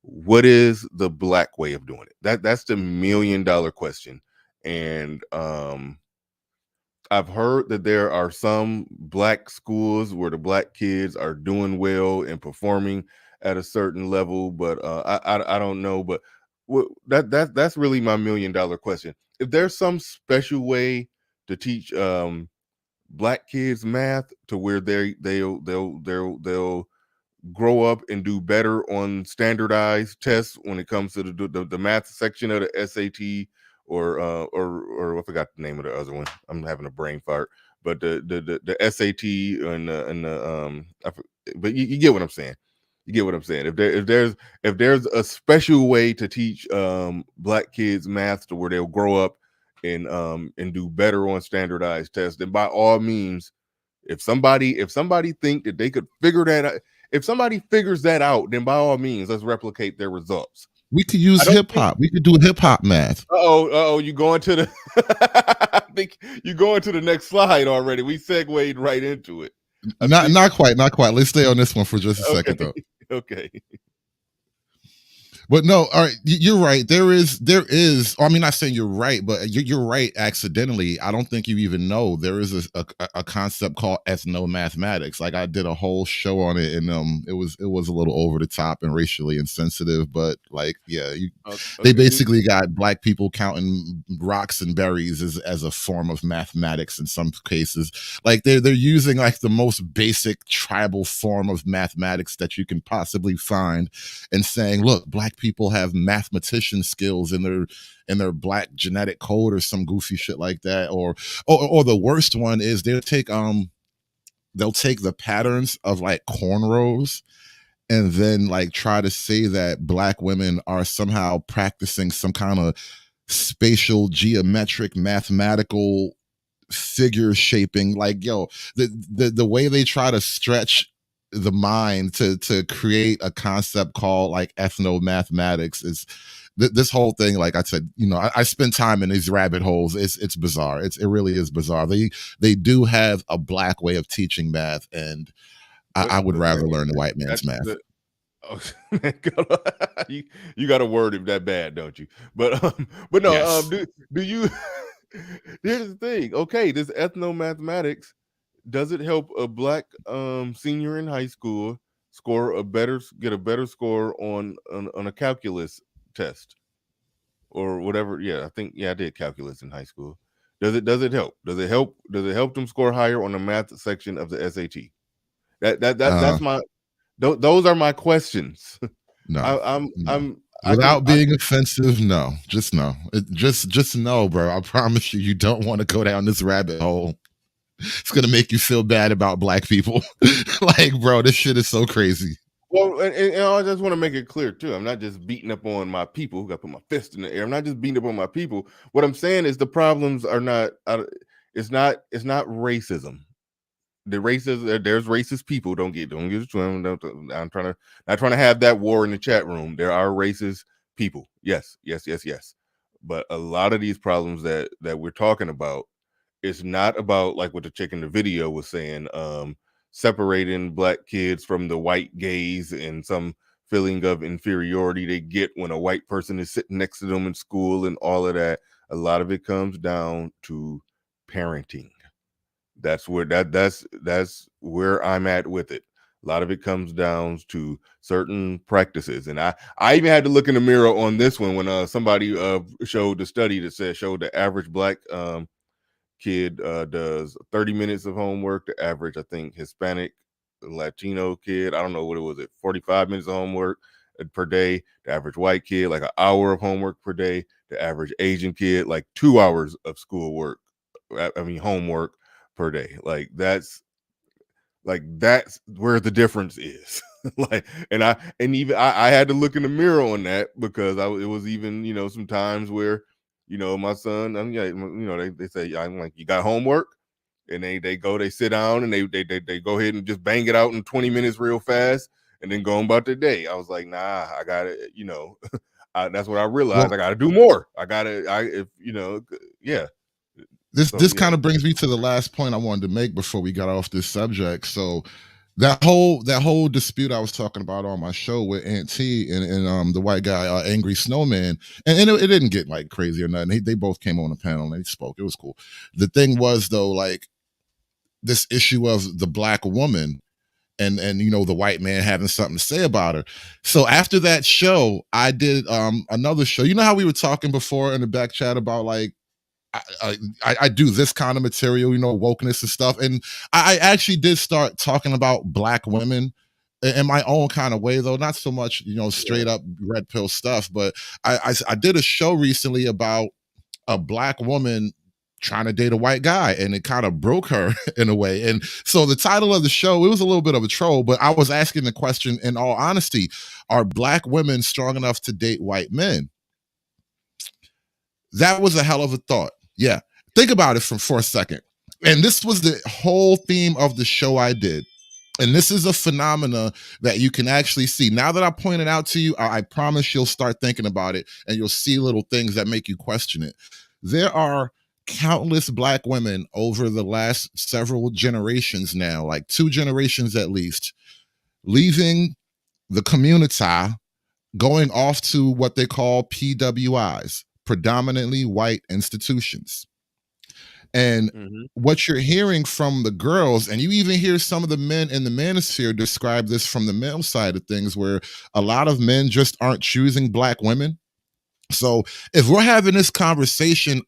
what is the black way of doing it? That's the $1,000,000 question. And I've heard that there are some black schools where the black kids are doing well and performing at a certain level, but I don't know. But that's really my $1,000,000 question. If there's some special way to teach black kids math to where they'll grow up and do better on standardized tests when it comes to the math section of the SAT or I forgot the name of the other one. I'm having a brain fart, but the SAT but you get what I'm saying. You get what I'm saying. If there's a special way to teach black kids math to where they'll grow up and do better on standardized tests, then by all means, if somebody think that they could figure that out, if somebody figures that out, then by all means, let's replicate their results. We could I use don't hip think. hop. We could do hip hop math. You going to the? I think you going to the next slide already. We segued right into it. Not quite. Let's stay on this one for just a second though. Okay. But no, all right, you're right. There is. I mean, not saying you're right, but you're right accidentally. I don't think you even know there is a concept called ethnomathematics. Like I did a whole show on it, and it was a little over the top and racially insensitive. But like, yeah, they basically got black people counting rocks and berries as a form of mathematics in some cases. Like they're using like the most basic tribal form of mathematics that you can possibly find, and saying, look, black people have mathematician skills in their black genetic code or some goofy shit like that. Or the worst one is they'll take the patterns of like cornrows and then like try to say that black women are somehow practicing some kind of spatial geometric mathematical figure shaping. Like, yo, the way they try to stretch the mind to create a concept called like ethnomathematics is this whole thing. Like I said, you know, I spend time in these rabbit holes. It's bizarre. It really is bizarre. They do have a black way of teaching math, and I would rather learn the white man's math. You got to word him that bad, don't you? But no. Yes. Do you? Here's the thing. Okay, this ethnomathematics, does it help a black senior in high school get a better score on a calculus test or whatever? Yeah, I did calculus in high school. Does it help? Does it help them score higher on the math section of the SAT? That's my those are my questions. No. I'm without being offensive, no. Just no. Just no, bro. I promise you don't want to go down this rabbit hole. It's gonna make you feel bad about black people. Like, bro, this shit is so crazy. Well, and I just want to make it clear too. I'm not just beating up on my people. Got to put my fist in the air. I'm not just beating up on my people. What I'm saying is the problems are not. It's not racism. The racism. There's racist people. Don't get it. I'm not trying to have that war in the chat room. There are racist people. Yes. But a lot of these problems that we're talking about, it's not about like what the chick in the video was saying, separating black kids from the white gaze and some feeling of inferiority they get when a white person is sitting next to them in school and all of that. A lot of it comes down to parenting. That's where I'm at with it. A lot of it comes down to certain practices, and I even had to look in the mirror on this one when somebody showed the study that showed the average black kid does 30 minutes of homework. The average, I think, Hispanic Latino kid, I don't know what it was, 45 minutes of homework per day. The average white kid, like an hour of homework per day. The average Asian kid, like 2 hours of schoolwork. I mean, homework per day. That's where the difference is. I had to look in the mirror on that because it was even, some times where, my son, they say, I'm like, you got homework? And they sit down and they go ahead and just bang it out in 20 minutes real fast and then go on about their day. I was like, nah, I got it. That's what I realized. Well, I got to do more. Yeah. This kind of brings me to the last point I wanted to make before we got off this subject. So that whole dispute I was talking about on my show with Aunt T and the white guy, Angry Snowman, and it didn't get like crazy or nothing. They both came on the panel and they spoke. It was cool. The thing was though, like this issue of the black woman and the white man having something to say about her. So after that show, I did another show. You know how we were talking before in the back chat about like I do this kind of material, wokeness and stuff. And I actually did start talking about black women in my own kind of way, though, not so much, straight up red pill stuff. But I did a show recently about a black woman trying to date a white guy, and it kind of broke her in a way. And so the title of the show, it was a little bit of a troll, but I was asking the question, in all honesty, are black women strong enough to date white men? That was a hell of a thought. Yeah. Think about it for a second. And this was the whole theme of the show I did. And this is a phenomena that you can actually see. Now that I pointed out to you, I promise you'll start thinking about it and you'll see little things that make you question it. There are countless black women over the last several generations now, like 2 generations at least, leaving the community, going off to what they call PWIs, predominantly white institutions. And what you're hearing from the girls, and you even hear some of the men in the manosphere describe this from the male side of things, where a lot of men just aren't choosing black women. So if we're having this conversation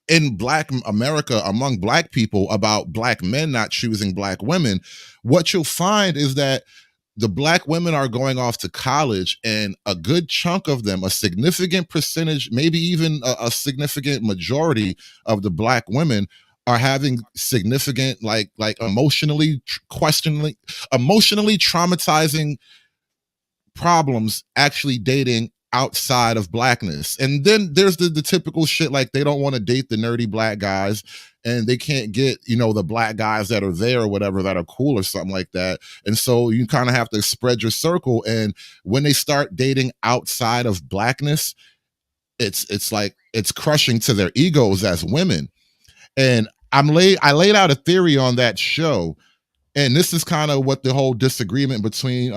in Black America among black people about black men not choosing black women, what you'll find is that the black women are going off to college, and a good chunk of them, a significant percentage, maybe even a significant majority of the black women are having significant, like emotionally traumatizing problems actually dating outside of blackness. And then there's the typical shit, like they don't want to date the nerdy black guys and they can't get, the black guys that are there or whatever that are cool or something like that. And so you kind of have to spread your circle. And when they start dating outside of blackness, it's like it's crushing to their egos as women. And I laid out a theory on that show. And this is kind of what the whole disagreement between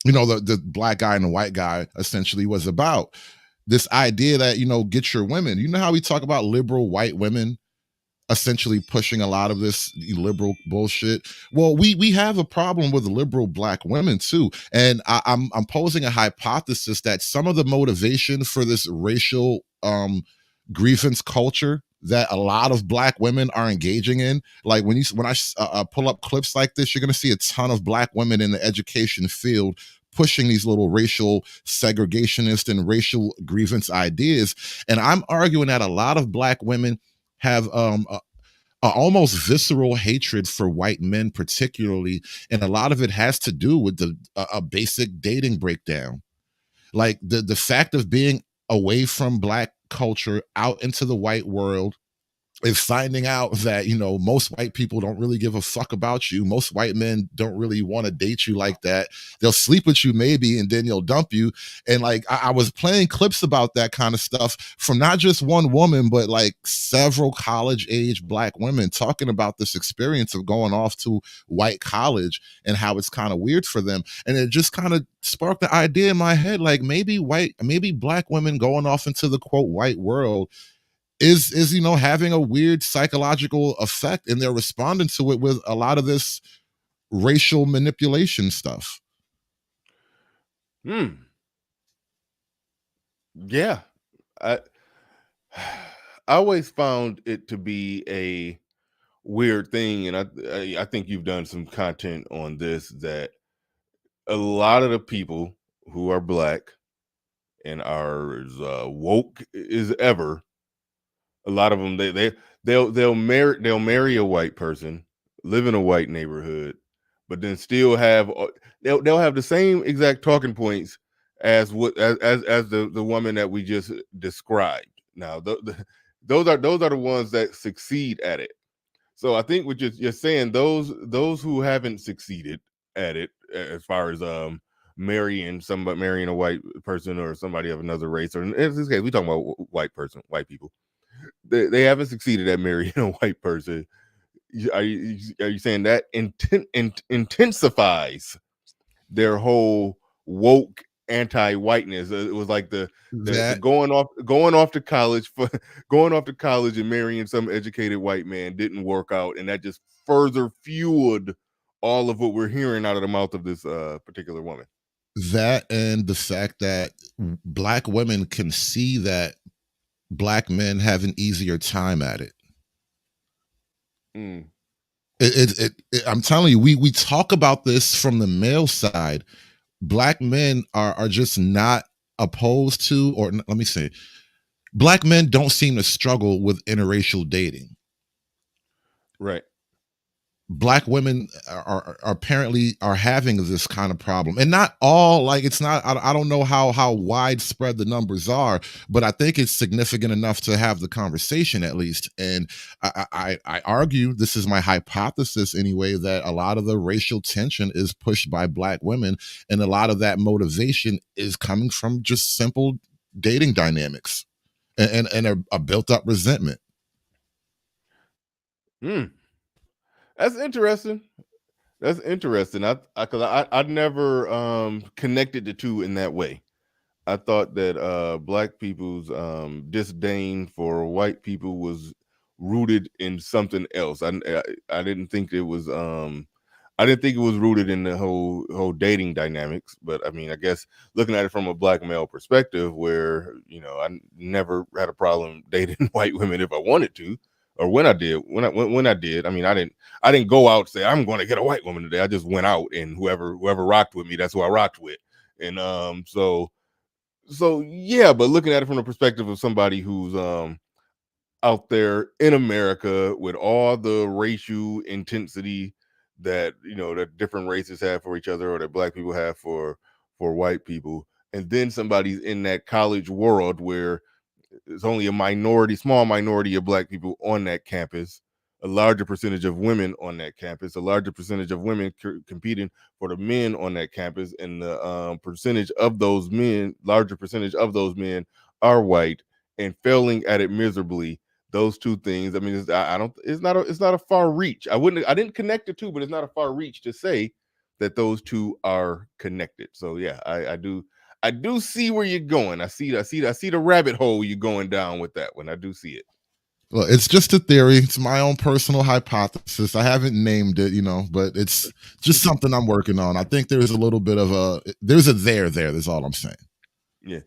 the black guy and the white guy essentially was about. This idea that, get your women. You know how we talk about liberal white women essentially pushing a lot of this liberal bullshit? Well, we have a problem with liberal black women too. And I'm posing a hypothesis that some of the motivation for this racial grievance culture that a lot of black women are engaging in, like when I pull up clips like this, you're going to see a ton of black women in the education field pushing these little racial segregationist and racial grievance ideas. And I'm arguing that a lot of black women have a almost visceral hatred for white men particularly, and a lot of it has to do with a basic dating breakdown. Like the fact of being away from black culture out into the white world, is finding out that, you know, most white people don't really give a fuck about you. Most white men don't really want to date you like that. They'll sleep with you maybe, and then they'll dump you. And like I was playing clips about that kind of stuff from not just one woman, but like several college age black women talking about this experience of going off to white college and how it's kind of weird for them. And it just kind of sparked the idea in my head, like maybe black women going off into the quote white world is you know, having a weird psychological effect, and they're responding to it with a lot of this racial manipulation stuff. Yeah, I I always found it to be a weird thing, and I think you've done some content on this, that a lot of the people who are black and are as woke as ever, a lot of them they'll marry a white person, live in a white neighborhood, but then still have they'll have the same exact talking points as the woman that we just described. Now those are the ones that succeed at it. So I think what you're saying, those who haven't succeeded at it, as far as marrying a white person or somebody of another race, or in this case we talking about white people, they haven't succeeded at marrying a white person. Are you saying that intensifies their whole woke anti-whiteness? It was like the That going off to college for going off to college and marrying some educated white man didn't work out, and that just further fueled all of what we're hearing out of the mouth of this particular woman. that and the fact that black women can see that black men have an easier time at it. Mm. I'm telling you, we talk about this from the male side. Black men are just not opposed to, or let me say, black men don't seem to struggle with interracial dating. Right. Black women are apparently are having this kind of problem, and not all, like, it's not, I don't know how widespread the numbers are, but I think it's significant enough to have the conversation at least. And I argue, this is my hypothesis anyway, that a lot of the racial tension is pushed by black women, and a lot of that motivation is coming from just simple dating dynamics and a built up resentment. Mm. That's interesting. That's interesting. I'd never connected the two in that way. I thought that black people's disdain for white people was rooted in something else. I didn't think it was rooted in the whole dating dynamics. But I mean, I guess looking at it from a black male perspective, where I never had a problem dating white women if I wanted to, or when I did. When I did, I mean, I didn't go out and say I'm going to get a white woman today. I just went out, and whoever rocked with me, that's who I rocked with. And so yeah, but looking at it from the perspective of somebody who's out there in America with all the racial intensity that that different races have for each other, or that black people have for white people, and then somebody's in that college world where there's only small minority of black people on that campus, a larger percentage of women on that campus, a larger percentage of women competing for the men on that campus, and the larger percentage of those men are white and failing at it miserably. Those two things, I mean, it's not a far reach. I didn't connect the two, but it's not a far reach to say that those two are connected. So yeah, I do see where you're going. I see the rabbit hole you're going down with that one. I do see it. Well, it's just a theory. It's my own personal hypothesis. I haven't named it, but it's just something I'm working on. I think there's a little bit of there's a there. That's all I'm saying. Yeah.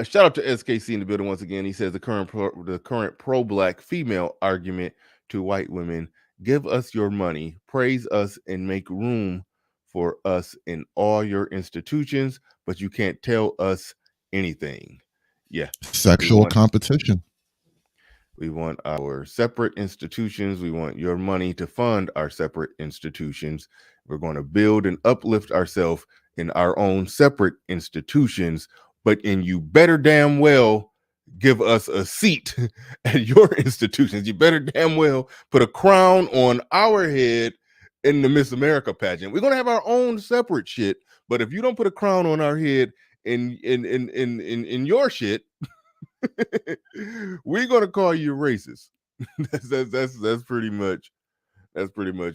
Shout out to SKC in the building once again. He says the current pro-black female argument to white women: give us your money, praise us, and make room for us in all your institutions, but you can't tell us anything. Yeah. Sexual competition. We want our separate institutions. We want your money to fund our separate institutions. We're going to build and uplift ourselves in our own separate institutions, but you better damn well give us a seat at your institutions. You better damn well put a crown on our head in the Miss America pageant. We're gonna have our own separate shit, but if you don't put a crown on our head in your shit, we're gonna call you racist. That's pretty much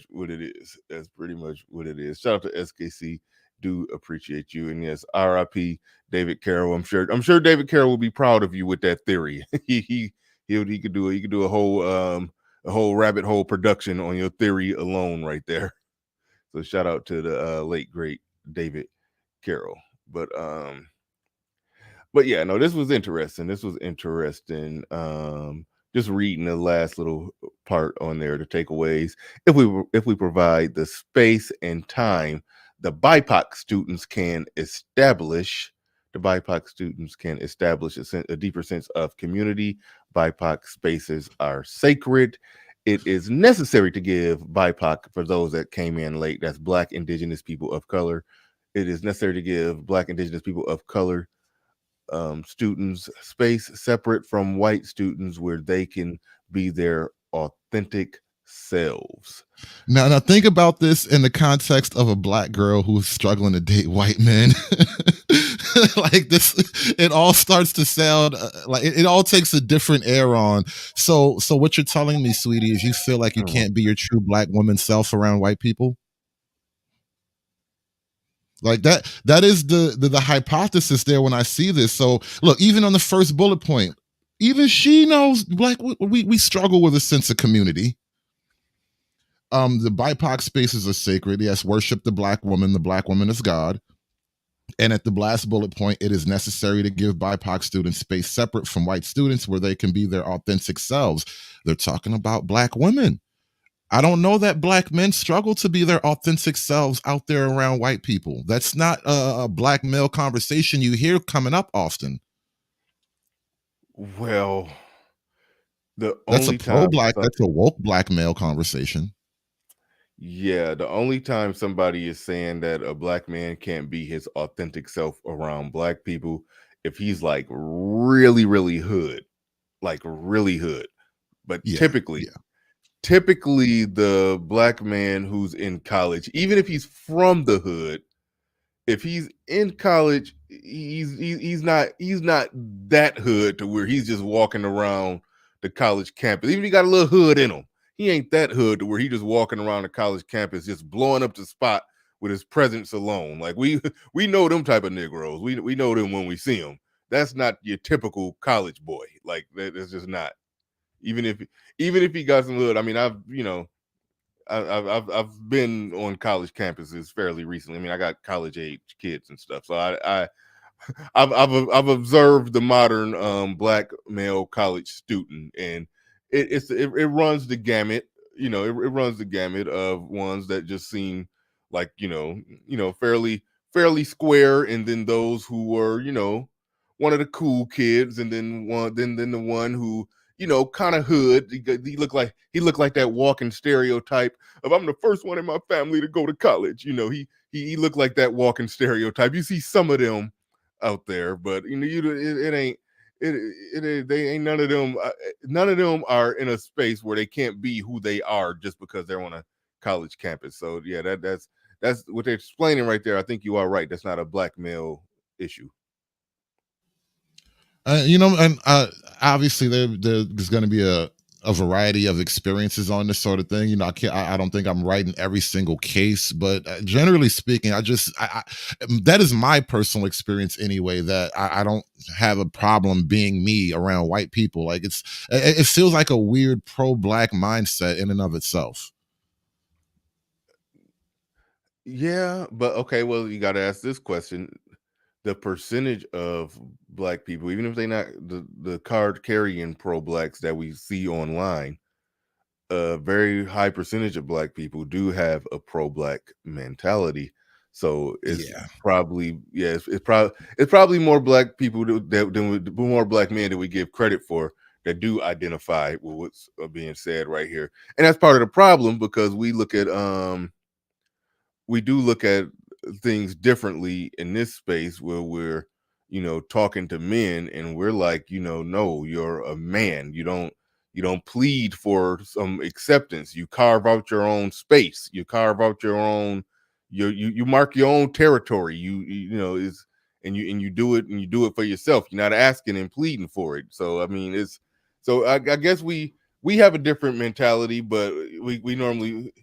what it is. That's pretty much what it is. Shout out to SKC. Do appreciate you. And yes, RIP David Carroll. I'm sure David Carroll will be proud of you with that theory. He could do a whole rabbit hole production on your theory alone right there. So shout out to the late great David Carroll. But yeah, no, this was interesting. Just reading the last little part on there, the takeaways. If we provide the space and time, the BIPOC students can establish a deeper sense of community. BIPOC spaces are sacred. It is necessary to give BIPOC, for those that came in late, that's Black, Indigenous people of color. It is necessary to give Black, Indigenous people of color students space separate from white students where they can be their authentic selves. Now think about this in the context of a Black girl who's struggling to date white men. Like this, it all starts to sound like it all takes a different air on. So what you're telling me, sweetie, is you feel like you can't be your true Black woman self around white people? Like that is the hypothesis there when I see this. So look, even on the first bullet point, even she knows, like, we struggle with a sense of community. The BIPOC spaces are sacred. Yes, worship the Black woman. The Black woman is God. And at the last bullet point, it is necessary to give BIPOC students space separate from white students where they can be their authentic selves. They're talking about Black women. I don't know that Black men struggle to be their authentic selves out there around white people. That's not a Black male conversation you hear coming up often. Well, That's a pro-Black, that's a woke Black male conversation. Yeah, the only time somebody is saying that a Black man can't be his authentic self around Black people, if he's like really, really hood, like really hood. But typically the Black man who's in college, even if he's from the hood, if he's in college, he's not that hood to where he's just walking around the college campus. Even if he got a little hood in him, he ain't that hood to where he just walking around the college campus just blowing up the spot with his presence alone. Like we know them type of Negroes. We know them when we see them. That's not your typical college boy. Like that's just not. Even if he got some hood. I mean, I've been on college campuses fairly recently. I mean, I got college age kids and stuff, so I've observed the modern Black male college student, and it runs the gamut. It runs the gamut of ones that just seem like fairly square, and then those who were one of the cool kids, and then the one who kind of hood. He looked like that walking stereotype of I'm the first one in my family to go to college. He looked like that walking stereotype. You see some of them out there, but it ain't. They ain't none of them. None of them are in a space where they can't be who they are just because they're on a college campus. So yeah, that's what they're explaining right there. I think you are right. That's not a Black male issue. And obviously there's going to be a variety of experiences on this sort of thing. I don't think I'm right in every single case, but generally speaking, I that is my personal experience anyway, that I don't have a problem being me around white people. Like it feels like a weird pro-Black mindset in and of itself. Yeah, but okay, well, you got to ask this question. The percentage of Black people, even if they're not the card carrying pro-Blacks that we see online, a very high percentage of Black people do have a pro-Black mentality. So it's probably it's probably more Black people than more Black men that we give credit for that do identify with what's being said right here, and that's part of the problem because we do look at things differently in this space where we're talking to men, and we're like, no, you're a man. You don't plead for some acceptance. You carve out your own space. You carve out your own, you mark your own territory. Is and you do it, and you do it for yourself. You're not asking and pleading for it. So I mean, I guess we have a different mentality, but we normally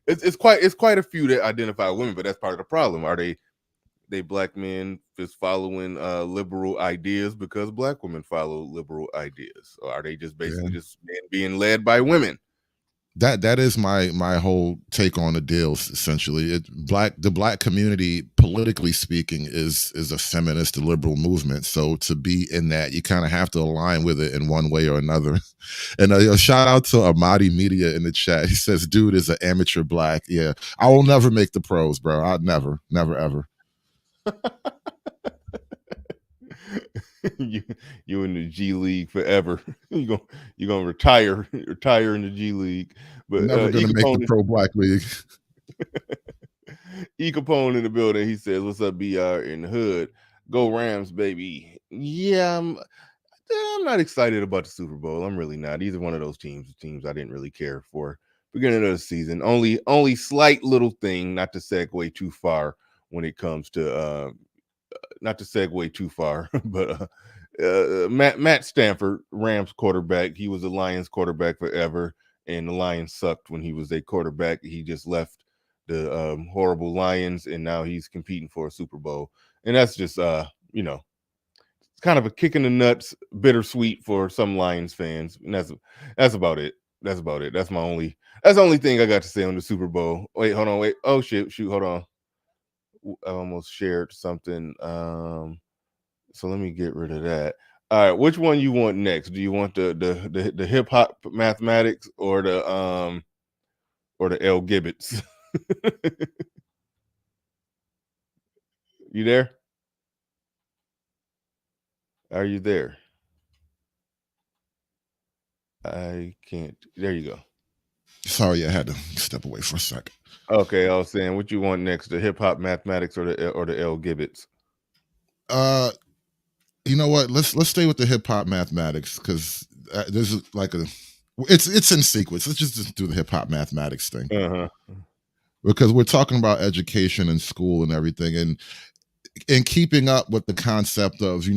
it's quite a few that identify women, but that's part of the problem. Are they black men just following liberal ideas because black women follow liberal ideas, or are they just basically just men being led by women? That is my whole take on the deals. Essentially, the black community, politically speaking, is a feminist liberal movement. So to be in that, you kind of have to align with it in one way or another. And a shout out to Amadi Media in the chat. He says, "Dude is an amateur black." Yeah, I will never make the pros, bro. I'd never, ever. you in the G League forever. You're gonna retire in the G League. But Never gonna make the pro black league. E Capone in the building. He says, "What's up, BR in the hood? Go Rams, baby." Yeah, I'm not excited about the Super Bowl. I'm really not. These are one of those teams I didn't really care for beginning of the season. Only slight little thing, not to segue too far when it comes to not to segue too far, but Matt Stanford, Rams quarterback. He was a Lions quarterback forever, and the Lions sucked when he was a quarterback. He just left the horrible Lions, and now he's competing for a Super Bowl. And that's just it's kind of a kick in the nuts, bittersweet for some Lions fans. And that's about it. That's about it. That's the only thing I got to say on the Super Bowl. Wait, hold on, wait. Oh shoot, hold on. I almost shared something. So let me get rid of that. All right, which one you want next? Do you want the hip hop mathematics or the L Gibbets? You there? Are you there? I can't. There you go. Sorry, I had to step away for a second. Okay, I was saying, what you want next? The hip hop mathematics or the L Gibbets? You know what? Let's stay with the hip hop mathematics, because there's like it's in sequence. Let's just do the hip hop mathematics thing, because we're talking about education and school and everything, and keeping up with the concept of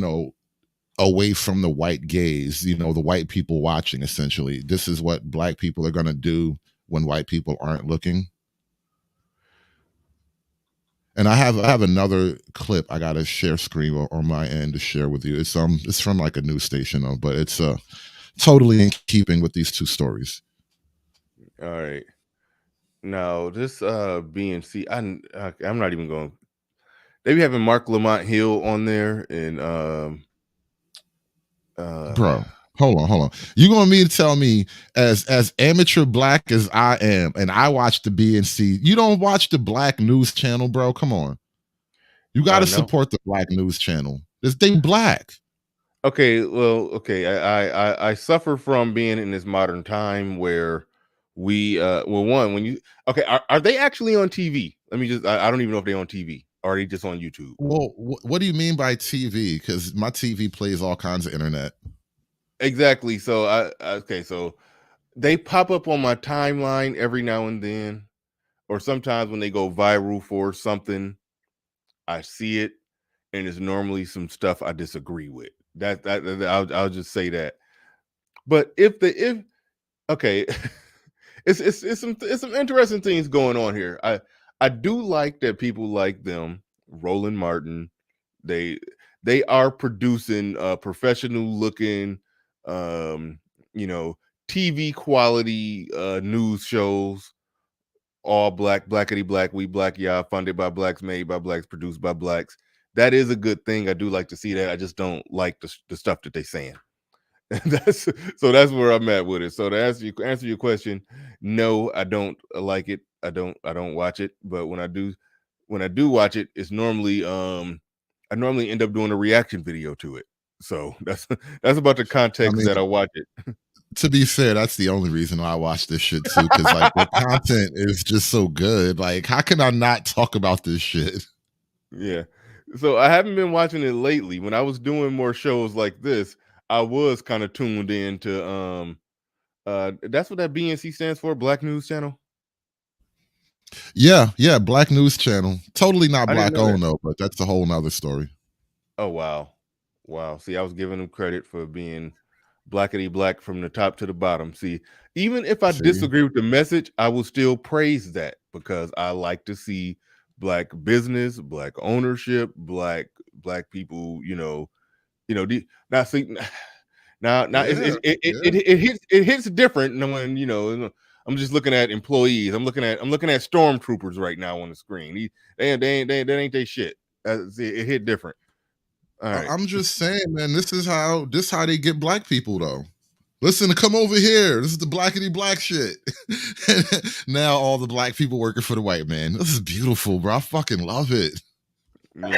away from the white gaze, the white people watching. Essentially, this is what black people are going to do when white people aren't looking. And I have another clip I got to share screen on my end to share with you. It's from like a news station though, but it's totally in keeping with these two stories. All right. Now this BNC, I'm not even going. They be having Mark Lamont Hill on there, and bro, hold on. You want me to tell me, as amateur black as I am, and I watch the BNC, you don't watch the black news channel, bro? Come on. You got to support the black news channel. They black. Okay, well, okay. I suffer from being in this modern time where are they actually on TV? Let me just, I don't even know if they're on TV. Or are they just on YouTube? Well, what do you mean by TV? Because my TV plays all kinds of internet. Exactly. So so they pop up on my timeline every now and then, or sometimes when they go viral for something, I see it, and it's normally some stuff I disagree with. I'll just say that. But if okay, it's some interesting things going on here. I do like that people like them, Roland Martin, they are producing professional looking TV quality news shows, all black, blackety black, we black, yeah, funded by blacks, made by blacks, produced by blacks. That is a good thing. I do like to see that. I just don't like the stuff that they're saying. That's where I'm at with it. So to answer your question, no, I don't like it. I don't watch it. But when I do watch it, it's normally I normally end up doing a reaction video to it. So that's about the context that I watch it. To be fair, that's the only reason why I watch this shit too, because like the content is just so good. Like, how can I not talk about this shit? Yeah. So I haven't been watching it lately. When I was doing more shows like this, I was kind of tuned into that's what that BNC stands for, Black News Channel. Yeah, Black News Channel. Totally not I didn't black know that. owned though, but that's a whole nother story. Oh wow. Wow. See, I was giving them credit for being blackety black from the top to the bottom. See, even if I See? disagree with the message, I will still praise that because I like to see black business, black ownership, black people, now see now Yeah, it hits different when I'm just looking at employees. I'm looking at stormtroopers right now on the screen. They ain't they shit. See, it hit different. All right. I'm just saying, man. This how they get black people though. Listen, come over here. This is the blackety black shit. Now all the black people working for the white man. This is beautiful, bro. I fucking love it. Yeah.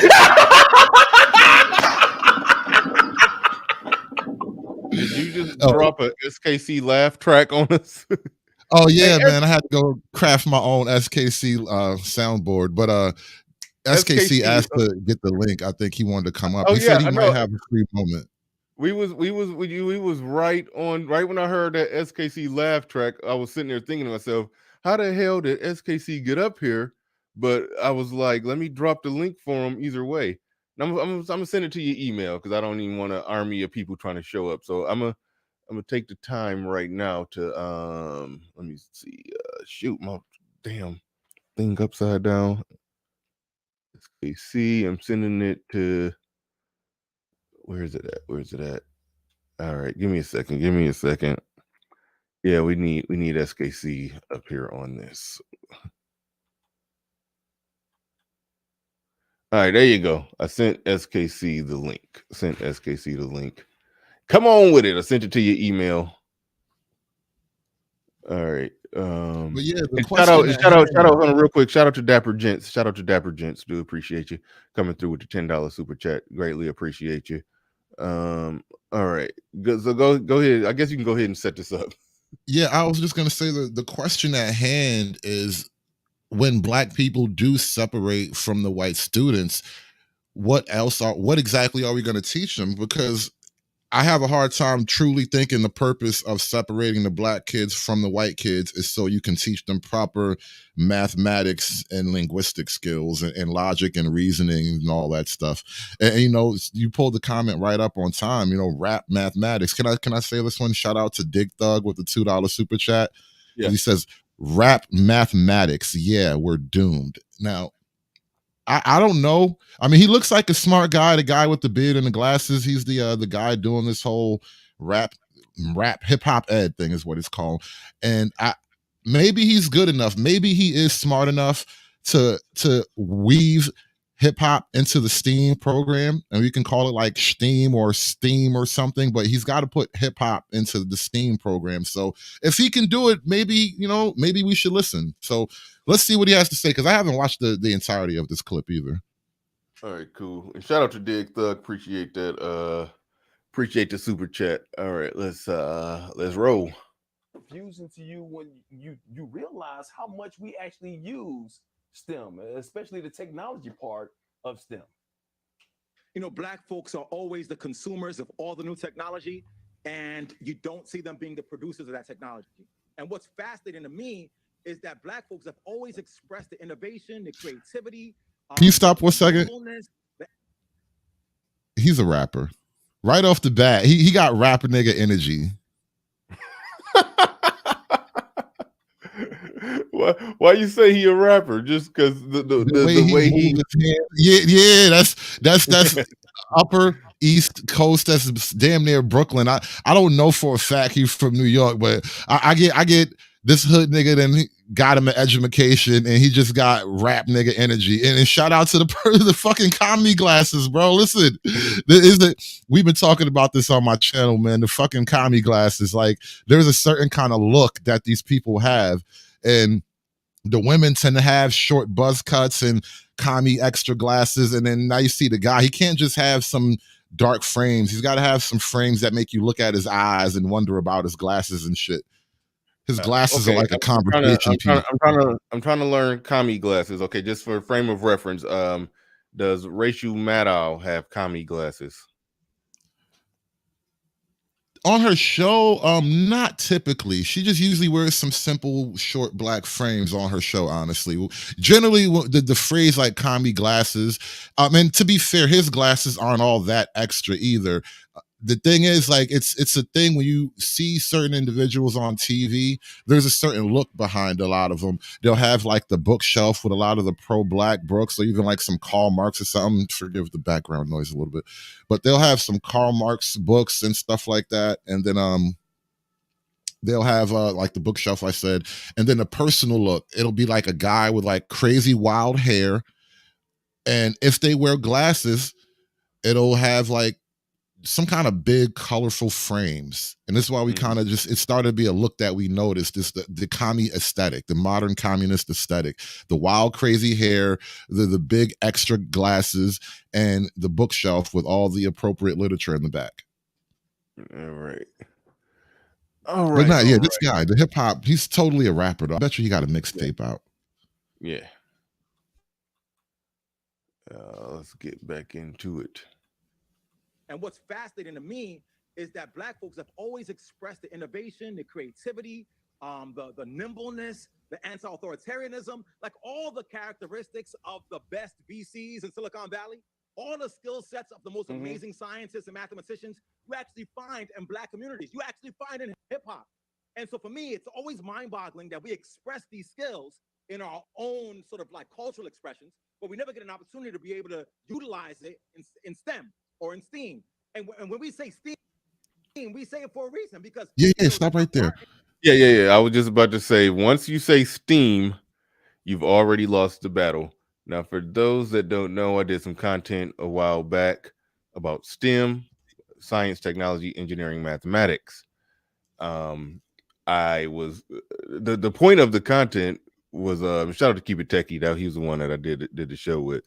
Did you just drop a SKC laugh track on us? Oh yeah, man. I had to go craft my own SKC soundboard, but SKC asked to get the link. I think he wanted to come up. Oh He said yeah, he I might know. have a free moment. We was right when I heard that SKC laugh track. I was sitting there thinking to myself, how the hell did SKC get up here? But I was like, let me drop the link for him either way. And I'm gonna send it to your email because I don't even want an army of people trying to show up. So I'm gonna take the time right now to let me see, shoot my damn thing upside down. SKC, I'm sending it to, where is it at? All right, give me a second. Yeah, we need SKC up here on this. All right, there you go. I sent SKC the link. Come on with it. I sent it to your email. All right. But yeah, the Shout out, hold on real quick. Shout out to Dapper Gents. Do appreciate you coming through with the $10 super chat. Greatly appreciate you. All right. So go ahead. I guess you can go ahead and set this up. Yeah, I was just gonna say the question at hand is, when black people do separate from the white students, what exactly are we going to teach them? Because I have a hard time truly thinking the purpose of separating the black kids from the white kids is so you can teach them proper mathematics and linguistic skills and logic and reasoning and all that stuff. And you pulled the comment right up on time. Rap mathematics. Can I say this one? Shout out to Dig Thug with the $2 super chat. Yeah. He says, rap mathematics. Yeah, we're doomed. Now, I don't know. I mean, he looks like a smart guy, the guy with the beard and the glasses. He's the guy doing this whole rap hip hop ed thing is what it's called. And maybe he's good enough. Maybe he is smart enough to weave hip hop into the STEAM program, and we can call it like STEAM or STEAM or something, but he's got to put hip hop into the STEAM program. So if he can do it, maybe we should listen. So let's see what he has to say, because I haven't watched the entirety of this clip either. All right, cool. And shout out to Dig Thug. Appreciate that. Appreciate the super chat. All right, let's roll. Confusing to you when you realize how much we actually use STEM, especially the technology part of STEM. Black folks are always the consumers of all the new technology, and you don't see them being the producers of that technology. And what's fascinating to me is that Black folks have always expressed the innovation, the creativity. Can you stop for a second? He's a rapper. Right off the bat, he got rapper nigga energy. Why you say he a rapper? Just because the way he that's Upper East Coast. That's damn near Brooklyn. I don't know for a fact he's from New York, but I get this hood nigga then got him an education, and he just got rap nigga energy. And shout out to the fucking comedy glasses, bro. Listen, we've been talking about this on my channel, man. The fucking comedy glasses, like there's a certain kind of look that these people have, and the women tend to have short buzz cuts and commie extra glasses. And then now you see the guy, he can't just have some dark frames. He's got to have some frames that make you look at his eyes and wonder about his glasses and shit. His glasses are like a conversation piece. I'm trying to learn commie glasses. Okay, just for frame of reference. Does Rachel Maddow have commie glasses? On her show, not typically. She just usually wears some simple short black frames on her show, honestly. Generally, the phrase like commie glasses, and to be fair, his glasses aren't all that extra either. The thing is, like, it's a thing when you see certain individuals on TV, there's a certain look behind a lot of them. They'll have like the bookshelf with a lot of the pro-black books, or even like some Karl Marx or something. Forgive the background noise a little bit, but they'll have some Karl Marx books and stuff like that, and then they'll have like the bookshelf I said, and then a personal look. It'll be like a guy with like crazy wild hair, and if they wear glasses, it'll have like some kind of big colorful frames, and this is why we kind of just, it started to be a look that we noticed, is the commie aesthetic, the modern communist aesthetic, the wild crazy hair, the big extra glasses, and the bookshelf with all the appropriate literature in the back. All But right. not, yeah, this guy, the hip hop, he's totally a rapper though. I bet you he got a mixtape out. Yeah. Let's get back into it. And what's fascinating to me is that Black folks have always expressed the innovation, the creativity, the nimbleness, the anti-authoritarianism, like all the characteristics of the best VCs in Silicon Valley, all the skill sets of the most amazing scientists and mathematicians you actually find in Black communities, you actually find in hip hop. And so for me, it's always mind-boggling that we express these skills in our own sort of like cultural expressions, but we never get an opportunity to be able to utilize it in STEM or in STEAM. And when we say STEAM, we say it for a reason, because Stop right there. Yeah. I was just about to say, once you say STEAM, you've already lost the battle. Now, for those that don't know, I did some content a while back about STEM, science, technology, engineering, mathematics. I was the point of the content was shout out to Keep It Techie. That he was the one that I did the show with.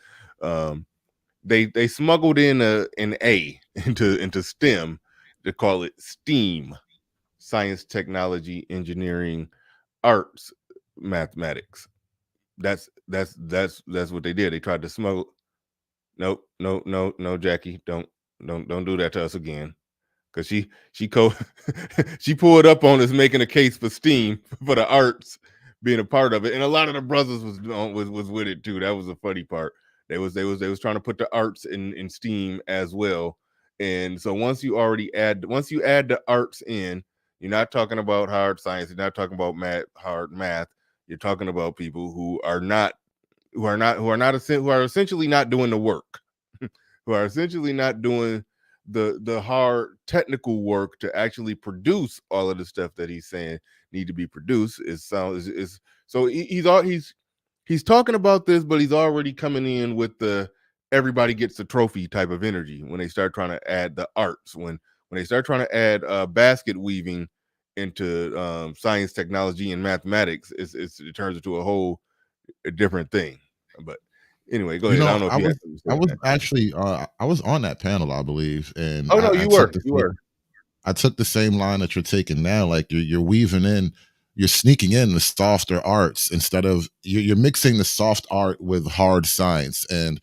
They smuggled in an A into STEM to call it STEAM, science, technology, engineering, arts, mathematics. That's what they did. They tried to smuggle. No, Jackie, don't do that to us again. Because she she pulled up on us making a case for STEAM, for the arts being a part of it, and a lot of the brothers was with it too. That was the funny part. They was trying to put the arts in STEAM as well. And so once you add the arts in, you're not talking about hard science. You're not talking about hard math. You're talking about people who are essentially not doing the work, who are essentially not doing the hard technical work to actually produce all of the stuff that he's saying need to be produced. So he's talking about this, but he's already coming in with the everybody gets the trophy type of energy when they start trying to add the arts, when they start trying to add basket weaving into science, technology, and mathematics. It turns into a whole different thing. But anyway, go ahead. I don't know if I was actually I was on that panel, I believe, and you were. I took the same line that you're taking now. Like you're weaving in, you're sneaking in the softer arts instead of you're mixing the soft art with hard science. And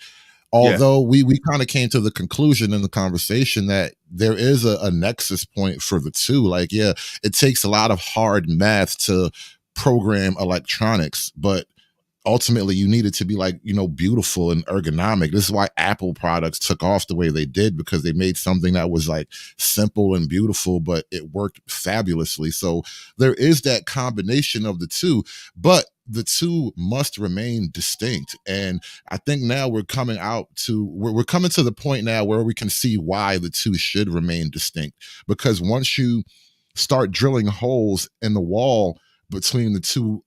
although we kind of came to the conclusion in the conversation that there is a nexus point for the two. Like, yeah, it takes a lot of hard math to program electronics, but ultimately you need it to be like, beautiful and ergonomic. This is why Apple products took off the way they did, because they made something that was like simple and beautiful, but it worked fabulously. So there is that combination of the two, but the two must remain distinct. And I think now we're coming to the point now where we can see why the two should remain distinct, because once you start drilling holes in the wall between the two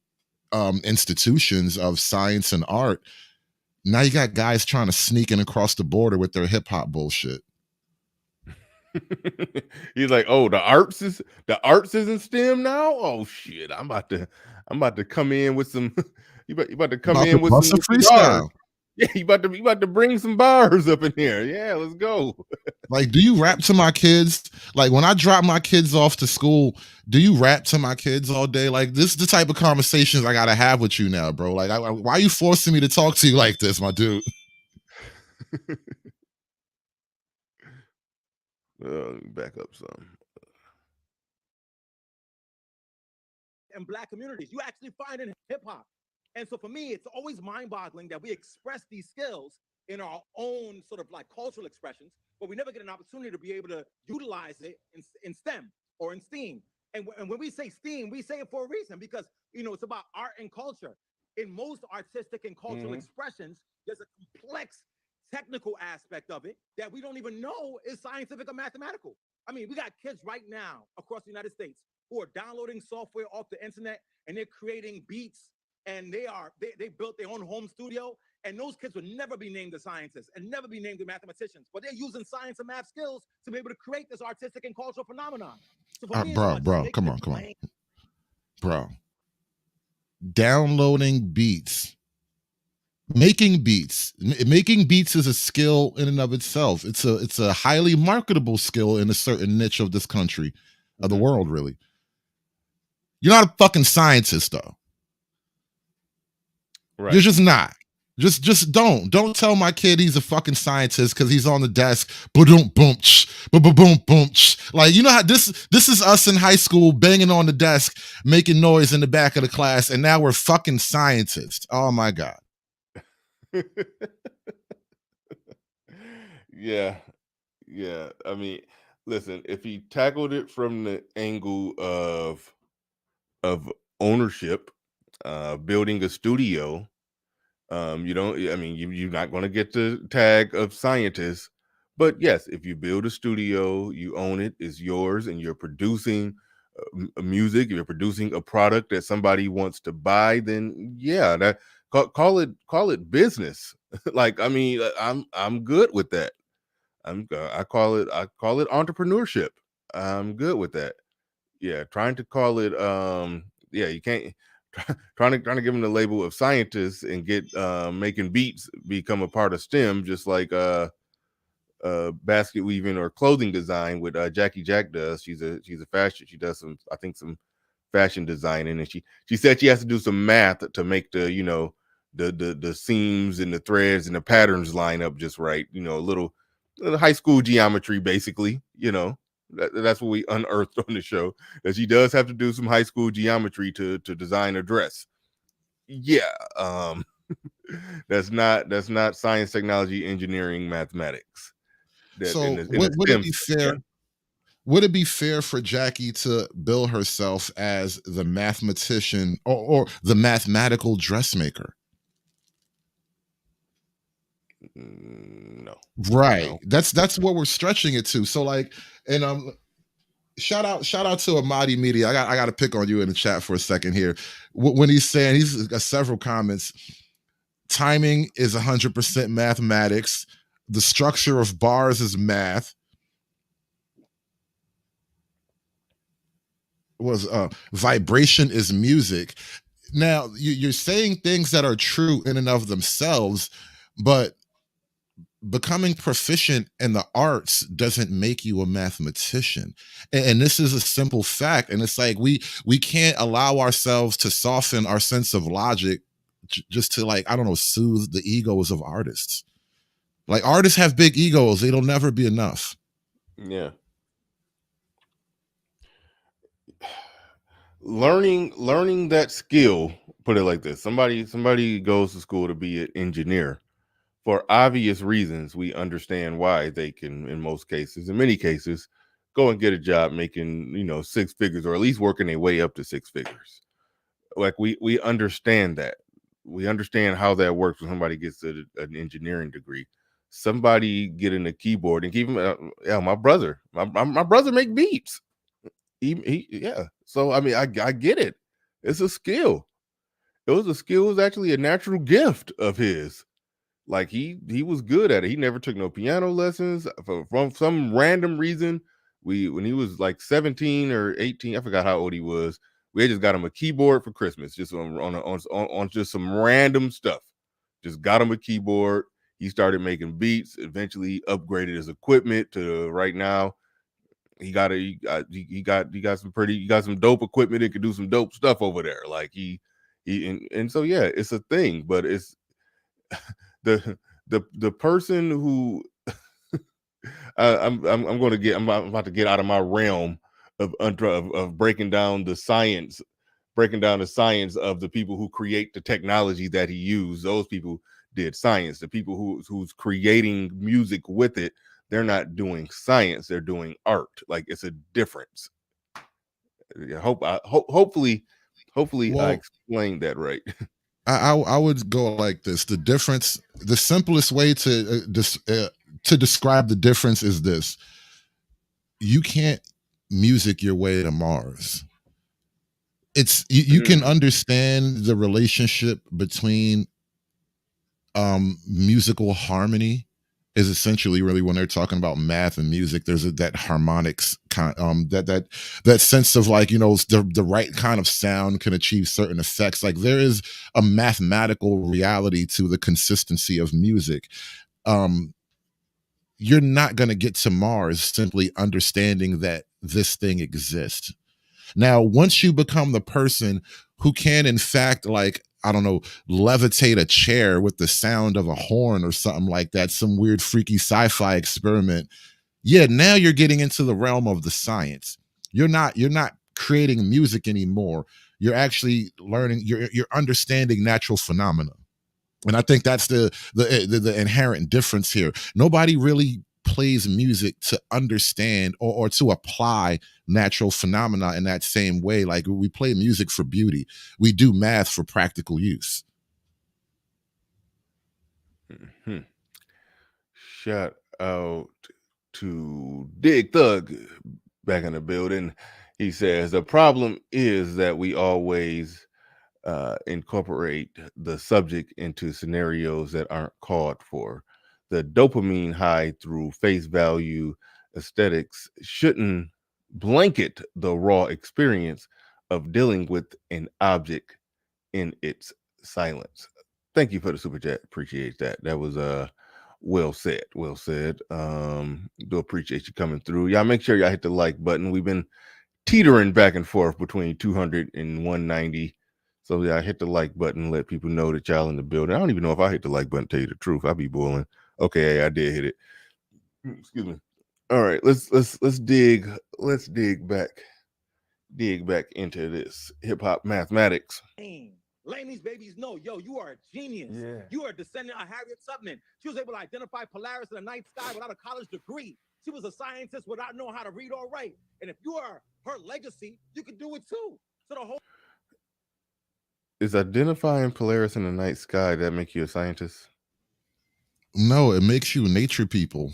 institutions of science and art, now you got guys trying to sneak in across the border with their hip hop bullshit. He's like, oh, the arts is in STEM now. Oh shit, I'm about to come in with some. You about to come in with some freestyle. Yeah, you about to bring some bars up in here. Yeah, let's go. Like, do you rap to my kids? Like, when I drop my kids off to school, do you rap to my kids all day? Like, this is the type of conversations I gotta have with you now, bro. Like, why are you forcing me to talk to you like this, my dude? Let me back up some. in Black communities. You actually find in hip hop. And so for me, it's always mind boggling that we express these skills in our own sort of like cultural expressions, but we never get an opportunity to be able to utilize it in STEM or in STEAM. And when we say STEAM, we say it for a reason because, you know, it's about art and culture. In most artistic and cultural expressions, there's a complex technical aspect of it that we don't even know is scientific or mathematical. I mean, we got kids right now across the United States who are downloading software off the internet and they're creating beats and they built their own home studio. And those kids would never be named as scientists and never be named as mathematicians, but they're using science and math skills to be able to create this artistic and cultural phenomenon. So for me, bro, come on, bro. Downloading beats, making beats is a skill in and of itself. It's a highly marketable skill in a certain niche of this country, of the world, really. You're not a fucking scientist, though. Right. You're just not. Just don't tell my kid he's a fucking scientist because he's on the desk. Boom, boom, boom, boom. Like, you know how this is us in high school banging on the desk, making noise in the back of the class, and now we're fucking scientists. Oh my God. Yeah. I mean, listen, if he tackled it from the angle of ownership, building a studio, you don't, I mean, you're not going to get the tag of scientist, but yes, if you build a studio, you own it, it's yours, and you're producing music, you're producing a product that somebody wants to buy, then yeah, that call it business. Like, I mean, I'm good with that. I call it entrepreneurship. I'm good with that. Yeah, trying to call it yeah, you can't trying to give them the label of scientists and get making beats become a part of STEM, just like basket weaving or clothing design with Jackie Jack does. She's a fashion. She does some, I think, some fashion designing, and she said she has to do some math to make the, you know, the seams and the threads and the patterns line up just right. You know, a little high school geometry, basically. You know, that's what we unearthed on the show, that she does have to do some high school geometry to design a dress. Yeah, that's not science, technology, engineering, mathematics. So would it be fair? Yeah. Would it be fair for Jackie to bill herself as the mathematician or the mathematical dressmaker? No. Right. No. That's what we're stretching it to. So like, and shout out to Amadi Media. I got to pick on you in the chat for a second here. When he's saying, he's got several comments. Timing is 100% mathematics. The structure of bars is math. Vibration is music. Now you're saying things that are true in and of themselves, but becoming proficient in the arts doesn't make you a mathematician. And this is a simple fact. And it's like we can't allow ourselves to soften our sense of logic just to, like, I don't know, soothe the egos of artists. Like, artists have big egos. It'll never be enough. Yeah. Learning that skill, put it like this. Somebody goes to school to be an engineer. For obvious reasons, we understand why they can, in many cases, go and get a job making, you know, six figures, or at least working their way up to six figures. Like, we understand that. We understand how that works when somebody gets an engineering degree. Somebody getting a keyboard and keep my brother make beats. Yeah. So I mean, I get it. It's a skill. It was a skill. It was actually a natural gift of his. Like, he was good at it. He never took no piano lessons from some random reason. When he was like 17 or 18, I forgot how old he was. We just got him a keyboard for Christmas, just on just some random stuff. Just got him a keyboard. He started making beats. Eventually, he upgraded his equipment to right now. He got some dope equipment and can do some dope stuff over there. Like, and so yeah, it's a thing, but it's the the person who I'm about to get out of my realm of breaking down the science, of the people who create the technology that he used. Those people did science. The people who's creating music with it, they're not doing science, they're doing art. Like, it's a difference. Hopefully I Well, explained that right. I would go like this. The difference, the simplest way to describe the difference is this: you can't music your way to Mars. It's you can understand the relationship between musical harmony is essentially really when they're talking about math and music. There's that harmonics kind, that sense of like, the right kind of sound can achieve certain effects. Like, there is a mathematical reality to the consistency of music. You're not going to get to Mars simply understanding that this thing exists. Now, once you become the person who can, in fact, like, I don't know, levitate a chair with the sound of a horn or something like that, some weird, freaky sci-fi experiment. Yeah, now you're getting into the realm of the science. You're not creating music anymore. You're actually learning, you're understanding natural phenomena. And I think that's the inherent difference here. Nobody really plays music to understand or to apply natural phenomena in that same way. Like, we play music for beauty. We do math for practical use. Mm-hmm. Shout out to Dig Thug back in the building. He says the problem is that we always incorporate the subject into scenarios that aren't called for. The dopamine high through face value aesthetics shouldn't blanket the raw experience of dealing with an object in its silence. Thank you for the super chat. Appreciate that. That was well said. Well said. Do appreciate you coming through. Y'all make sure y'all hit the like button. We've been teetering back and forth between 200 and 190. So yeah, hit the like button, let people know that y'all in the building. I don't even know if I hit the like button, tell you the truth. I'll be boiling. Okay, I did hit it. Excuse me. All right, let's dig back into this hip hop mathematics. Letting these babies know, yo, you are a genius. Yeah. You are a descendant of Harriet Tubman. She was able to identify Polaris in the night sky without a college degree. She was a scientist without knowing how to read or write. And if you are her legacy, you can do it too. So the whole Is identifying Polaris in the night sky that make you a scientist? No, it makes you nature people.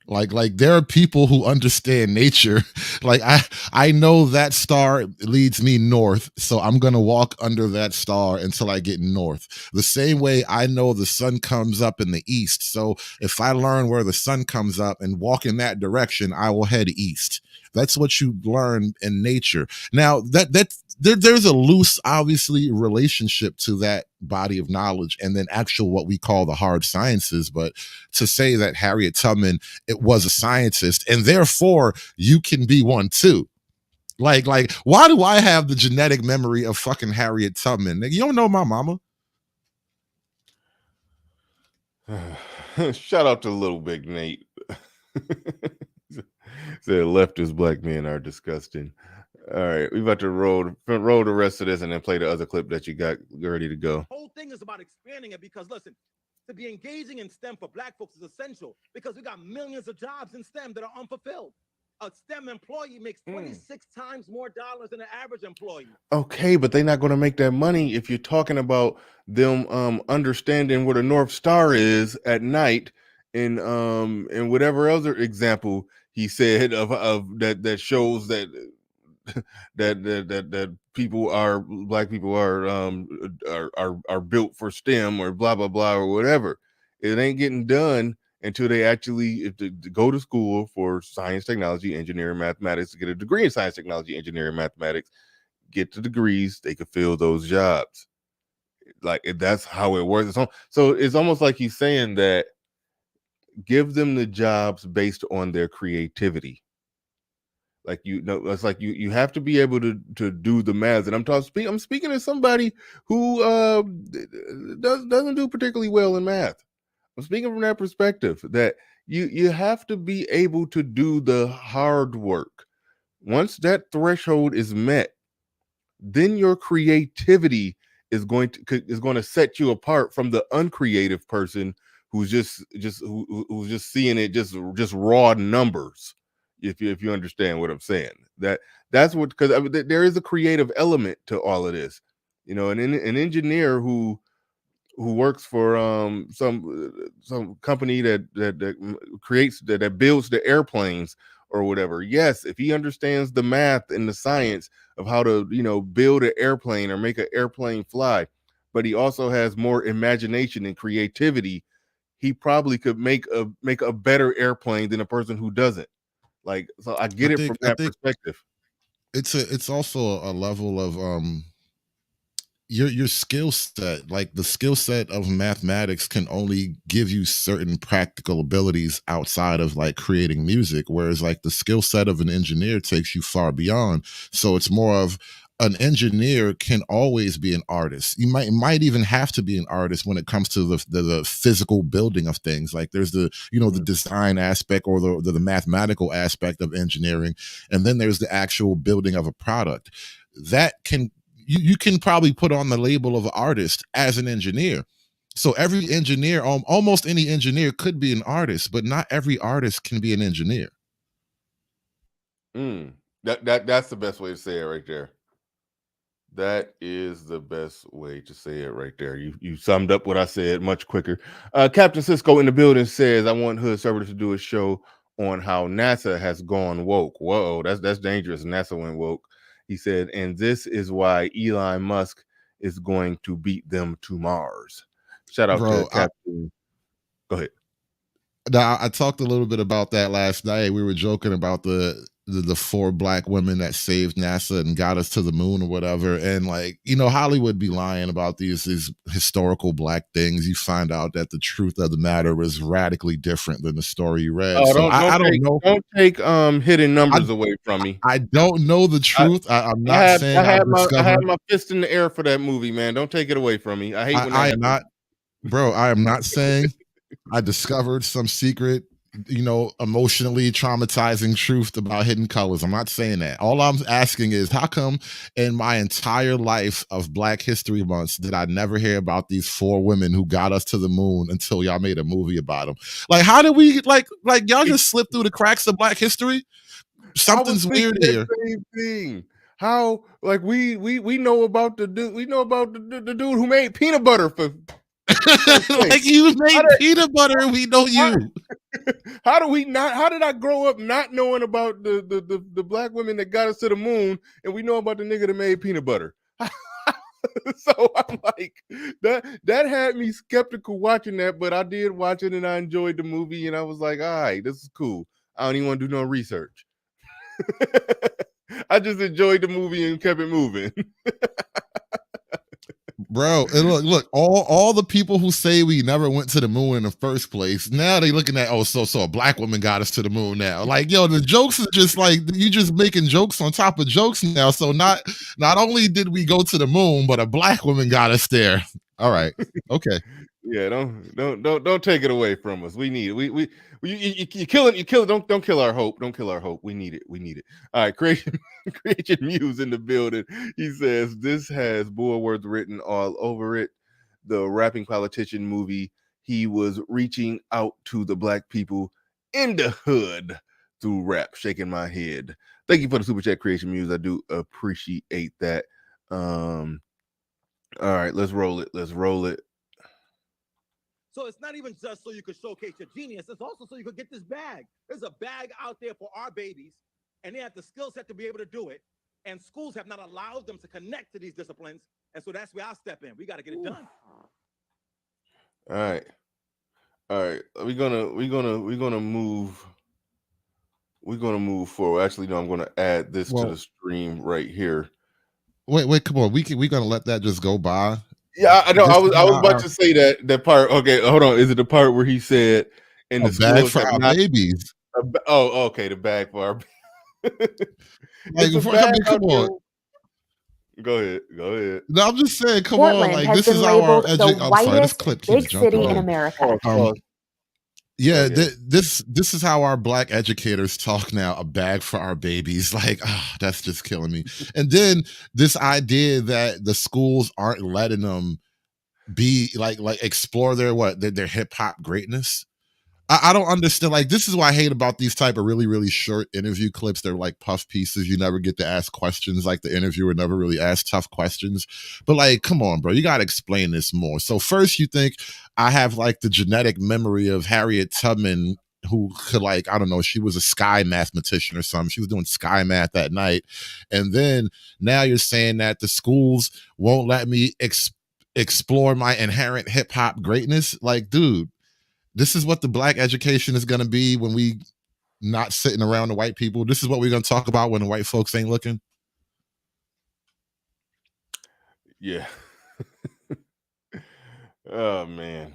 Like there are people who understand nature. Like, I know that star leads me north, so I'm gonna walk under that star until I get north. The same way I know the sun comes up in the east, so if I learn where the sun comes up and walk in that direction, I will head east. That's what you learn in nature. Now, there's a loose, obviously, relationship to that body of knowledge and then actual what we call the hard sciences. But to say that Harriet Tubman, it was a scientist, and therefore you can be one too. Like, why do I have the genetic memory of fucking Harriet Tubman? You don't know my mama. Shout out to Little Big Nate. Said leftist black men are disgusting. All right, we about to roll the rest of this and then play the other clip that you got ready to go. The whole thing is about expanding it because, listen, to be engaging in STEM for Black folks is essential because we got millions of jobs in STEM that are unfulfilled. A STEM employee makes 26 times more dollars than an average employee. Okay, but they're not going to make that money if you're talking about them understanding what a North Star is at night, and whatever other example he said of that shows that that people black people are built for STEM or blah blah blah or whatever. It ain't getting done until they actually go to school for science, technology, engineering, mathematics, to get a degree in science, technology, engineering, mathematics, get the degrees, they could fill those jobs. Like, that's how it works. So it's almost like he's saying that give them the jobs based on their creativity. Like, it's like you have to be able to do the math. And I'm speaking to somebody who doesn't do particularly well in math. I'm speaking from that perspective that you have to be able to do the hard work. Once that threshold is met, then your creativity is going to set you apart from the uncreative person who's who's just seeing it just raw numbers. If you understand what I'm saying, that's what, because I mean, there is a creative element to all of this. An engineer who works for some company that creates that builds the airplanes or whatever. Yes, if he understands the math and the science of how to build an airplane or make an airplane fly, but he also has more imagination and creativity, he probably could make a better airplane than a person who doesn't. Like, so I I get it from think I that think perspective. it's also a level of your skill set. Like the skill set of mathematics can only give you certain practical abilities outside of like creating music, whereas like the skill set of an engineer takes you far beyond. So it's more of an engineer can always be an artist. You might even have to be an artist when it comes to the physical building of things. Like there's the the design aspect or the mathematical aspect of engineering, and then there's the actual building of a product that can you can probably put on the label of an artist as an engineer. So every engineer, almost any engineer could be an artist, but not every artist can be an engineer. That's the best way to say it right there. That is the best way to say it right there. You summed up what I said much quicker. Captain Cisco in the building says, I want Hood Server to do a show on how NASA has gone woke. Whoa, that's dangerous. NASA went woke. He said, and this is why Elon Musk is going to beat them to Mars. Shout out to Bro, Captain. Go ahead. now I talked a little bit about that last night. We were joking about the four black women that saved NASA and got us to the moon or whatever. And like, Hollywood be lying about these historical black things. You find out that the truth of the matter is radically different than the story you read. Oh, So I don't know. don't take hidden I numbers away from me. I don't know the I, truth. I'm I not had saying I've I had discovered. my fist in the air for that movie, man. Don't take it away from me. I hate when I that am happens. not, bro. I am not saying I discovered some secret, emotionally traumatizing truth about Hidden Colors. I'm not saying that. All I'm asking is, how come in my entire life of Black History Months did I never hear about these four women who got us to the moon until y'all made a movie about them? Like, how did we like y'all just slip through the cracks of Black history? I was Something's thinking weird that here. same thing. How, like, we know about the dude, we know about the dude who made peanut butter for Like you made peanut butter, we know you. How do we not? How did I grow up not knowing about the black women that got us to the moon, and we know about the nigga that made peanut butter? So I'm like, that had me skeptical watching that, but I did watch it and I enjoyed the movie, and I was like, all right, this is cool. I don't even want to do no research. I just enjoyed the movie and kept it moving. Bro, and look, all the people who say we never went to the moon in the first place, now they looking at, so a black woman got us to the moon now. Like, yo, the jokes is just like you just making jokes on top of jokes now. So not only did we go to the moon, but a black woman got us there. All right. Okay. Yeah, don't take it away from us. We need it. You kill it. You kill it. Don't kill our hope. Don't kill our hope. We need it. We need it. All right, creation Muse in the building. He says this has Bulworth written all over it. The rapping politician movie. He was reaching out to the black people in the hood through rap. Shaking my head. Thank you for the super chat, Creation Muse. I do appreciate that. All right, let's roll it. Let's roll it. So it's not even just so you could showcase your genius, it's also so you could get this bag. There's a bag out there for our babies, and they have the skill set to be able to do it. And schools have not allowed them to connect to these disciplines. And so that's where I step in. We got to get it done. All right. We're gonna move forward. Actually, no, I'm gonna add this to the stream right here. Wait, come on. We gonna let that just go by? Yeah, I know. I was about to say that part. Okay, hold on. Is it the part where he said in the bag schools for our babies? Oh, okay, the bag for our Like, it's a bag come on. Go ahead. Go ahead. No, I'm just saying, come on, Portland like has this been is how our labeled the I'm sorry, this whitest clip keeps big jumping city in Pause. in. America. Pause. Yeah, Okay. this is how our black educators talk now. A bag for our babies, like that's just killing me. And then this idea that the schools aren't letting them be like explore their hip hop greatness. I don't understand. Like, this is what I hate about these type of really, really short interview clips. They're like puff pieces. You never get to ask questions. Like, the interviewer never really asks tough questions. But like, come on, bro, you got to explain this more. So first, you think I have like the genetic memory of Harriet Tubman, who could, like, I don't know, she was a sky mathematician or something. She was doing sky math at night. And then now you're saying that the schools won't let me explore my inherent hip hop greatness. Like, dude, this is what the black education is going to be when we not sitting around the white people. This is what we're going to talk about when the white folks ain't looking. Yeah. Oh man.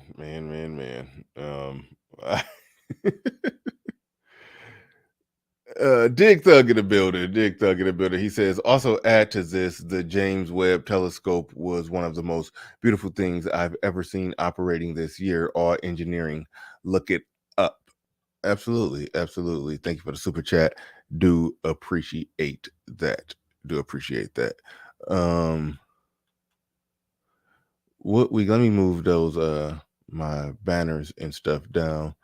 Dig Thug in the building. Dig Thug in the building. He says, also add to this, the James Webb Telescope was one of the most beautiful things I've ever seen operating this year. All engineering. Look it up. Absolutely. Absolutely. Thank you for the super chat. Do appreciate that. Let me move those my banners and stuff down.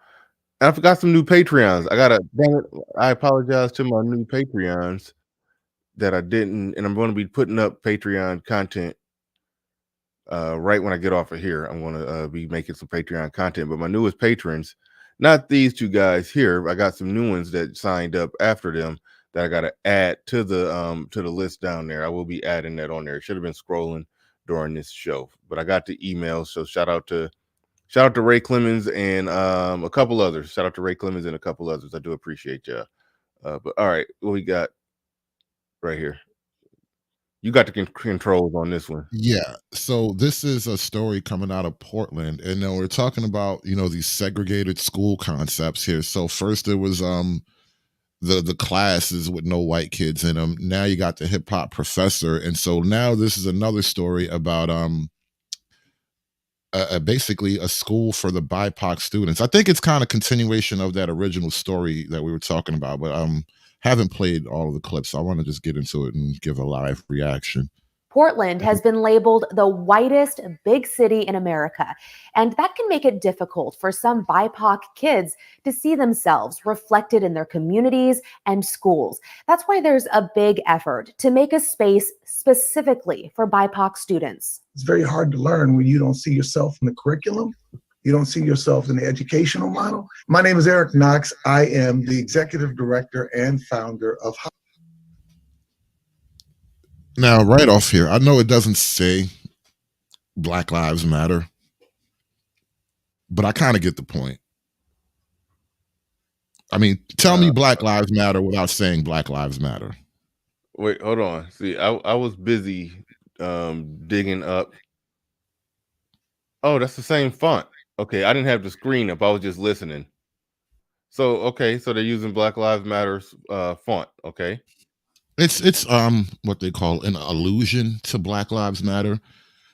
I forgot some new Patreons. I apologize to my new Patreons that I didn't, and I'm going to be putting up Patreon content right when I get off of here. I'm going to be making some Patreon content, but my newest patrons, not these two guys here. I got some new ones that signed up after them that I got to add to the list down there. I will be adding that on there. It should have been scrolling during this show, but I got the email. So shout out to Ray Clemens and a couple others. Shout out to Ray Clemens and a couple others. I do appreciate y'all. But all right, what we got right here? You got the controls on this one. Yeah. So this is a story coming out of Portland, and then we're talking about, you know, these segregated school concepts here. So first there was the classes with no white kids in them. Now you got the hip hop professor, and so now this is another story about basically a school for the BIPOC students. I think it's kind of continuation of that original story that we were talking about, but haven't played all of the clips. So I want to just get into it and give a live reaction. Portland has been labeled the whitest big city in America, and that can make it difficult for some BIPOC kids to see themselves reflected in their communities and schools. That's why there's a big effort to make a space specifically for BIPOC students. It's very hard to learn when you don't see yourself in the curriculum. You don't see yourself in the educational model. My name is Eric Knox. I am the executive director and founder of Now, right off here, I know it doesn't say Black Lives Matter, but I kind of get the point. I mean, tell me Black Lives Matter without saying Black Lives Matter. Wait, hold on. See, I was busy digging up. Oh, that's the same font. Okay, I didn't have the screen up. I was just listening. So, okay, so they're using Black Lives Matter's font. Okay. It's what they call an allusion to Black Lives Matter,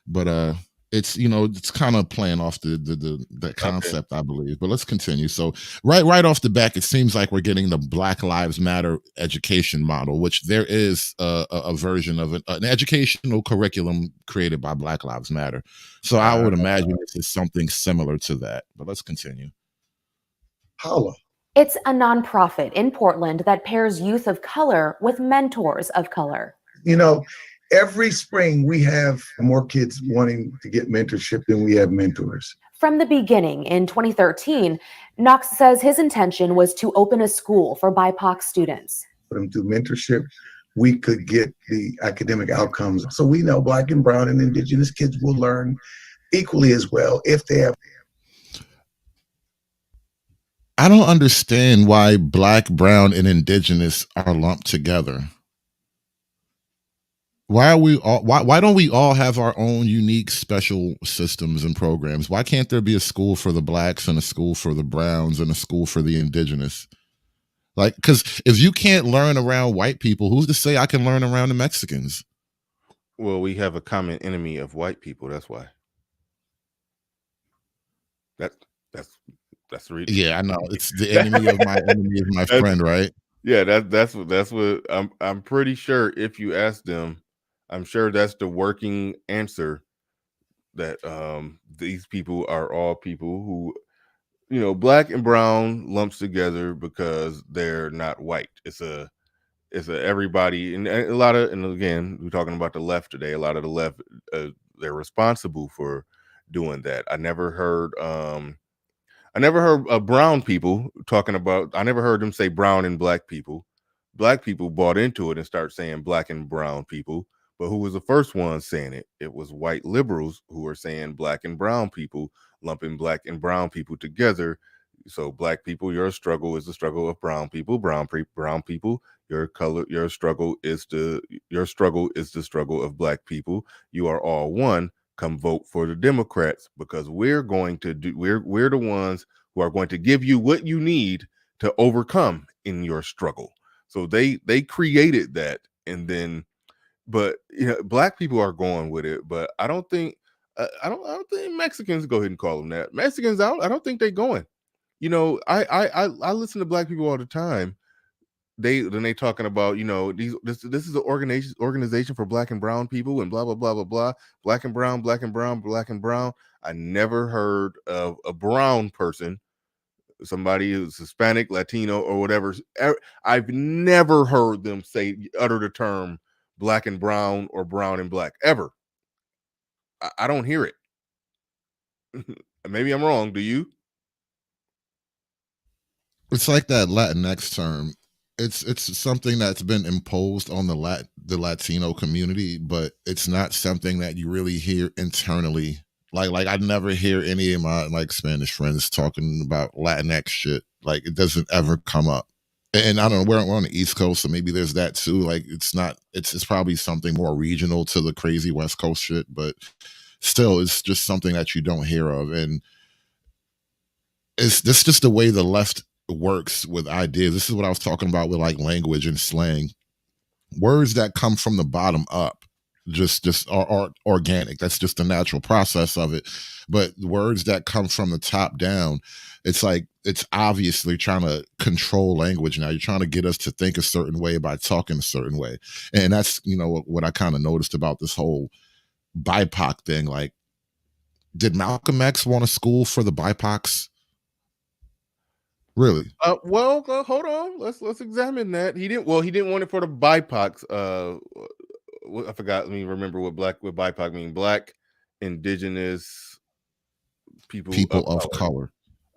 but it's, you know, it's kind of playing off the concept, okay. I believe. But let's continue. So right off the back, it seems like we're getting the Black Lives Matter education model, which there is a version of an educational curriculum created by Black Lives Matter. So I would imagine this is something similar to that. But let's continue. Holla. It's a nonprofit in Portland that pairs youth of color with mentors of color. You know, every spring we have more kids wanting to get mentorship than we have mentors. From the beginning in 2013, Knox says his intention was to open a school for BIPOC students. For them through mentorship, we could get the academic outcomes. So we know Black and Brown and Indigenous kids will learn equally as well if they have. I don't understand why Black, Brown, and Indigenous are lumped together. Why don't we all have our own unique special systems and programs? Why can't there be a school for the Blacks and a school for the Browns and a school for the Indigenous? Like, because if you can't learn around white people, who's to say I can learn around the Mexicans? Well, we have a common enemy of white people. That's why. That that's the reason. Yeah, I know. It's the enemy of my enemy is my friend, right? Yeah, that's what I'm pretty sure if you ask them, I'm sure that's the working answer, that these people are all people who, black and brown lumps together because they're not white. It's a everybody, and a lot of, and again, we're talking about the left today. A lot of the left, they're responsible for doing that. I never heard brown people talking about. I never heard them say brown and black people. Black people bought into it and start saying black and brown people. But who was the first one saying it? It was white liberals who were saying black and brown people, lumping black and brown people together. So black people, your struggle is the struggle of brown people. Brown people, your struggle is the struggle of black people. You are all one. Come vote for the Democrats, because we're the ones who are going to give you what you need to overcome in your struggle. So they created that, and then, but black people are going with it. But I don't think I don't think Mexicans, go ahead and call them that. Mexicans, I don't think they're going. I listen to black people all the time. They talking about, this is an organization for black and brown people and blah blah blah blah blah, black and brown, black and brown, black and brown. I never heard of a brown person, somebody who's Hispanic, Latino, or whatever. I've never heard them utter the term black and brown or brown and black ever. I don't hear it. Maybe I'm wrong. Do you? It's like that Latinx term. It's something that's been imposed on the Latino community, but it's not something that you really hear internally. Like I never hear any of my like Spanish friends talking about Latinx shit. Like it doesn't ever come up. And I don't know, we're on the East Coast, so maybe there's that too. Like it's probably something more regional to the crazy West Coast shit, but still, it's just something that you don't hear of. And this just the way the left works with ideas. This is what I was talking about with like language and slang. Words that come from the bottom up just are organic. That's just the natural process of it. But words that come from the top down, it's like it's obviously trying to control language now. You're trying to get us to think a certain way by talking a certain way. And that's, what I kind of noticed about this whole BIPOC thing. Like, did Malcolm X want a school for the BIPOCs? Really? Well, hold on. Let's examine that. He didn't want it for the BIPOCs. I forgot. Let me remember what BIPOC mean. Black, indigenous people of color.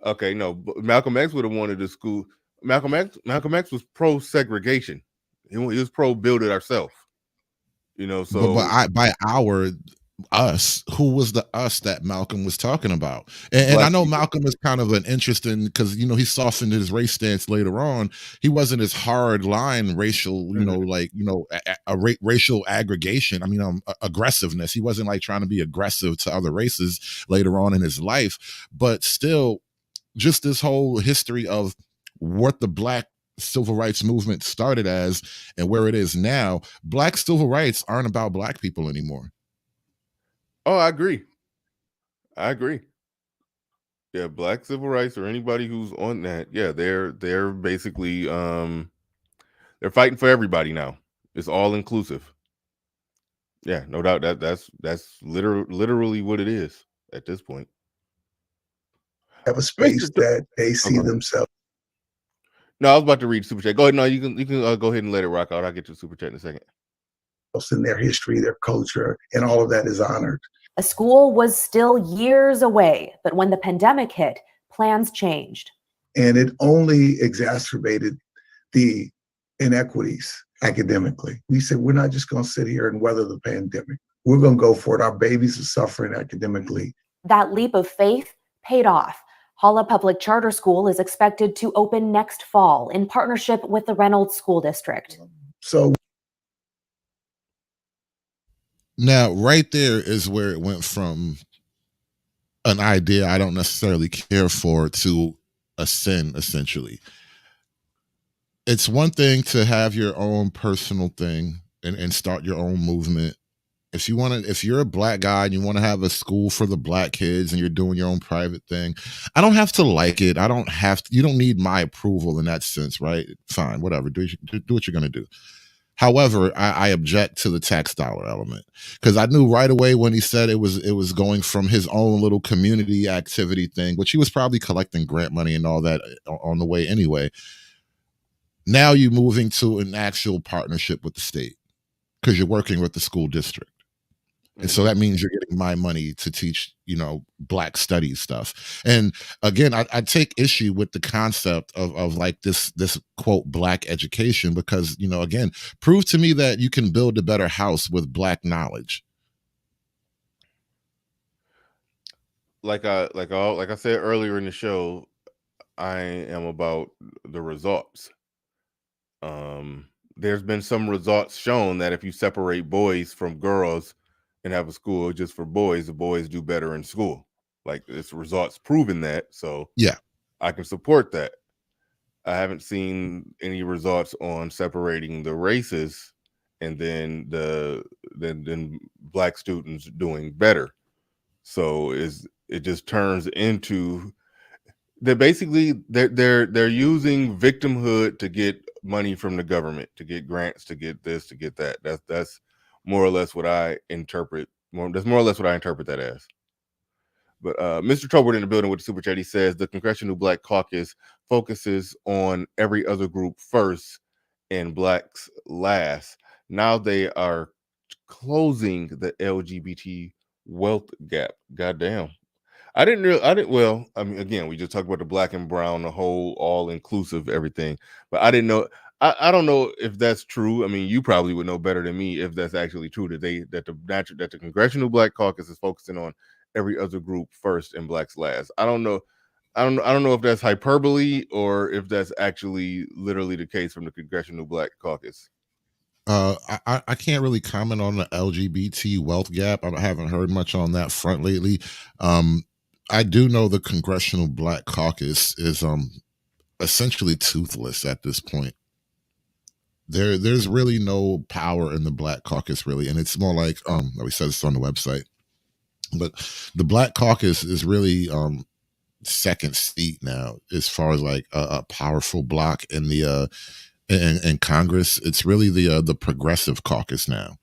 Okay, no. Malcolm X would have wanted a school. Malcolm X was pro segregation. He was pro build it ourselves. So by us, who was the us that Malcolm was talking about? And I know people. Malcolm is kind of an interesting, because he softened his race stance later on. He wasn't as hard line racial, racial aggregation. I mean, aggressiveness. He wasn't like trying to be aggressive to other races later on in his life, but still, just this whole history of what the Black civil rights movement started as and where it is now. Black civil rights aren't about Black people anymore. Oh, I agree. Yeah, Black civil rights, or anybody who's on that, yeah, they're basically they're fighting for everybody now. It's all inclusive. Yeah, no doubt that's literally what it is at this point. Have a space that they see themselves. No, I was about to read super chat. Go ahead. No, you can go ahead and let it rock out. I'll get to super chat in a second. In their history, their culture, and all of that is honored. A school was still years away, but when the pandemic hit, plans changed. And it only exacerbated the inequities academically. We said, we're not just going to sit here and weather the pandemic. We're going to go for it. Our babies are suffering academically. That leap of faith paid off. Hala Public Charter School is expected to open next fall in partnership with the Reynolds School District. So now, right there is where it went from an idea I don't necessarily care for to a sin, essentially. It's one thing to have your own personal thing and start your own movement if you're a black guy and you want to have a school for the black kids and you're doing your own private thing, I don't have to like it. You don't need my approval in that sense, right? Fine, whatever. Do what you're going to do. However, I object to the tax dollar element, because I knew right away when he said it was going from his own little community activity thing, which he was probably collecting grant money and all that on the way anyway. Now you're moving to an actual partnership with the state because you're working with the school district. And so that means you're getting my money to teach, black studies stuff. And again, I take issue with the concept of like this quote black education, because, again, prove to me that you can build a better house with black knowledge. Like I said earlier in the show, I am about the results. There's been some results shown that if you separate boys from girls and have a school just for boys, the boys do better in school. Like, it's results proving that. So yeah, I can support that. I haven't seen any results on separating the races and then then black students doing better. So it just turns into they're using victimhood to get money from the government, to get grants, to get this, to get that. That's more or less what I interpret. That's more or less what I interpret that as. But Mr. Tolbert in the building with the super chat, he says the Congressional Black Caucus focuses on every other group first and blacks last. Now they are closing the LGBT wealth gap. Goddamn. Well, I mean, again, we just talked about the black and brown, the whole all-inclusive everything. But I didn't know. I don't know if that's true. I mean, you probably would know better than me if that's actually true, that the Congressional Black Caucus is focusing on every other group first and blacks last. I don't know if that's hyperbole or if that's actually literally the case from the Congressional Black Caucus. I can't really comment on the LGBT wealth gap. I haven't heard much on that front lately. I do know the Congressional Black Caucus is essentially toothless at this point. There's really no power in the Black Caucus, really, and it's more like we said this on the website, but the Black Caucus is really second seat now as far as like a powerful bloc in the in Congress. It's really the Progressive Caucus now,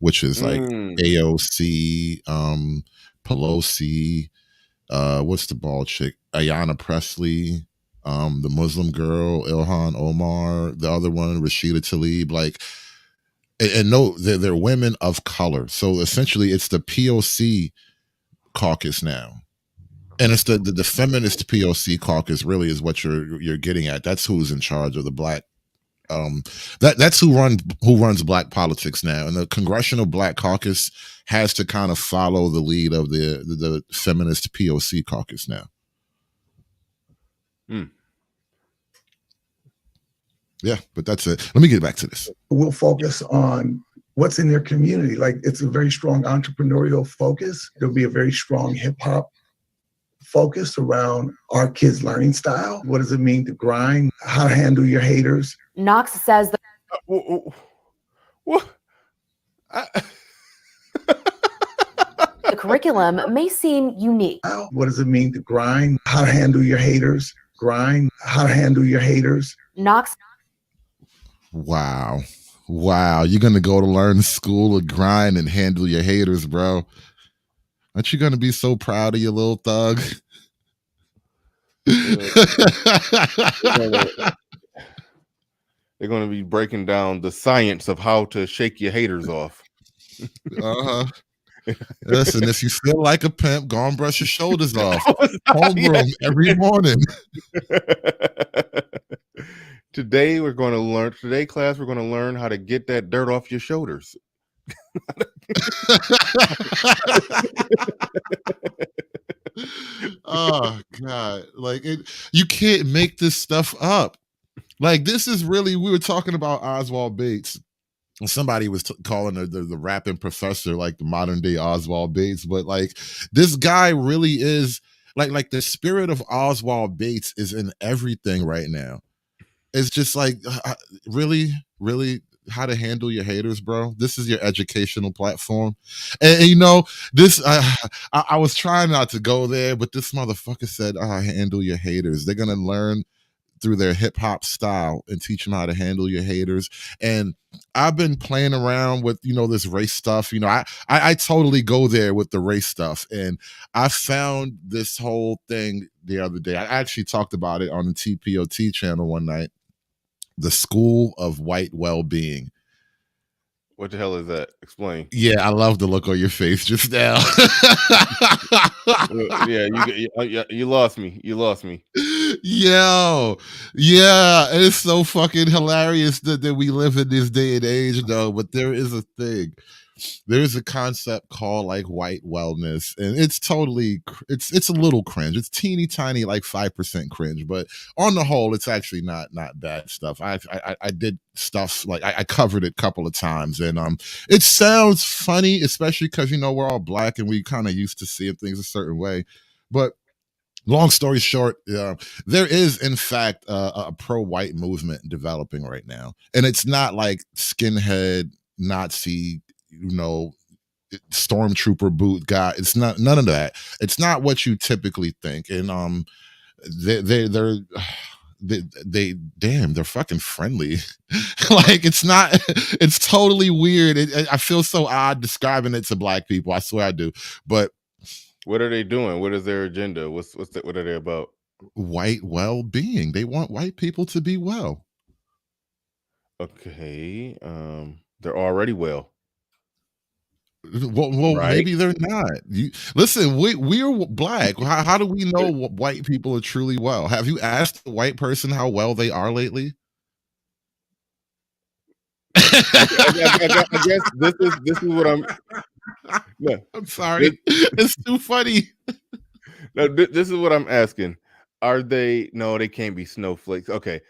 which is like AOC, Pelosi, what's the bald chick, Ayanna Pressley, the Muslim girl Ilhan Omar, the other one Rashida Tlaib, like, and no, they're women of color. So essentially it's the POC caucus now, and it's the feminist POC caucus really is what you're getting at. That's who's in charge of the black that's who runs black politics now, and the Congressional Black Caucus has to kind of follow the lead of the feminist POC caucus now. Yeah, but that's it. Let me get back to this. We'll focus on what's in their community. Like, it's a very strong entrepreneurial focus. There'll be a very strong hip hop focus around our kids' learning style. What does it mean to grind? How to handle your haters? Knox says that what? the curriculum may seem unique. What does it mean to grind? How to handle your haters? Grind. How to handle your haters? Knox. Wow. You're going to go to learn school of grind and handle your haters, bro. Aren't you going to be so proud of your little thug? They're going to be breaking down the science of how to shake your haters off. Listen, if you feel like a pimp, go and brush your shoulders off. Homeroom every morning. Today class, we're going to learn how to get that dirt off your shoulders. Oh God, like you can't make this stuff up. Like, this is really, we were talking about Oswald Bates, and somebody was calling the rapping professor like the modern day Oswald Bates, but like, this guy really is like the spirit of Oswald Bates is in everything right now. It's just like, really how to handle your haters, bro. This is your educational platform. And you know, this I was trying not to go there, but this motherfucker said, handle your haters. They're gonna learn through their hip hop style and teach them how to handle your haters. And I've been playing around with, you know, this race stuff. You know, I totally go there with the race stuff. And I found this whole thing the other day. I actually talked about it on the TPOT channel one night. The School of White Well-Being. What the hell is that? Explain. Yeah, I love the look on your face just now. Yeah, you lost me. You lost me. Yo, yeah, it's so fucking hilarious that we live in this day and age, though. But there is a thing. There's a concept called like white wellness, and it's totally it's a little cringe. It's teeny tiny, like 5% cringe, but on the whole, it's actually not bad stuff. I did stuff like I covered it a couple of times, and it sounds funny, especially because you know we're all black and we kind of used to seeing things a certain way, but long story short, there is in fact a pro-white movement developing right now, and it's not like skinhead Nazi, you know, stormtrooper boot guy. It's not none of that. It's not what you typically think, and they damn, they're fucking friendly. Like it's not. It's totally weird. I feel so odd describing it to black people. I swear I do, but. What are they doing? What is their agenda? What are they about? White well-being. They want white people to be well. Okay. They're already well. Well, right? Maybe they're not. Listen, we're black. How do we know white people are truly well? Have you asked a white person how well they are lately? I guess this is what I'm. No, I'm sorry. It's too funny. No, this is what I'm asking. Are they? No, they can't be snowflakes. Okay,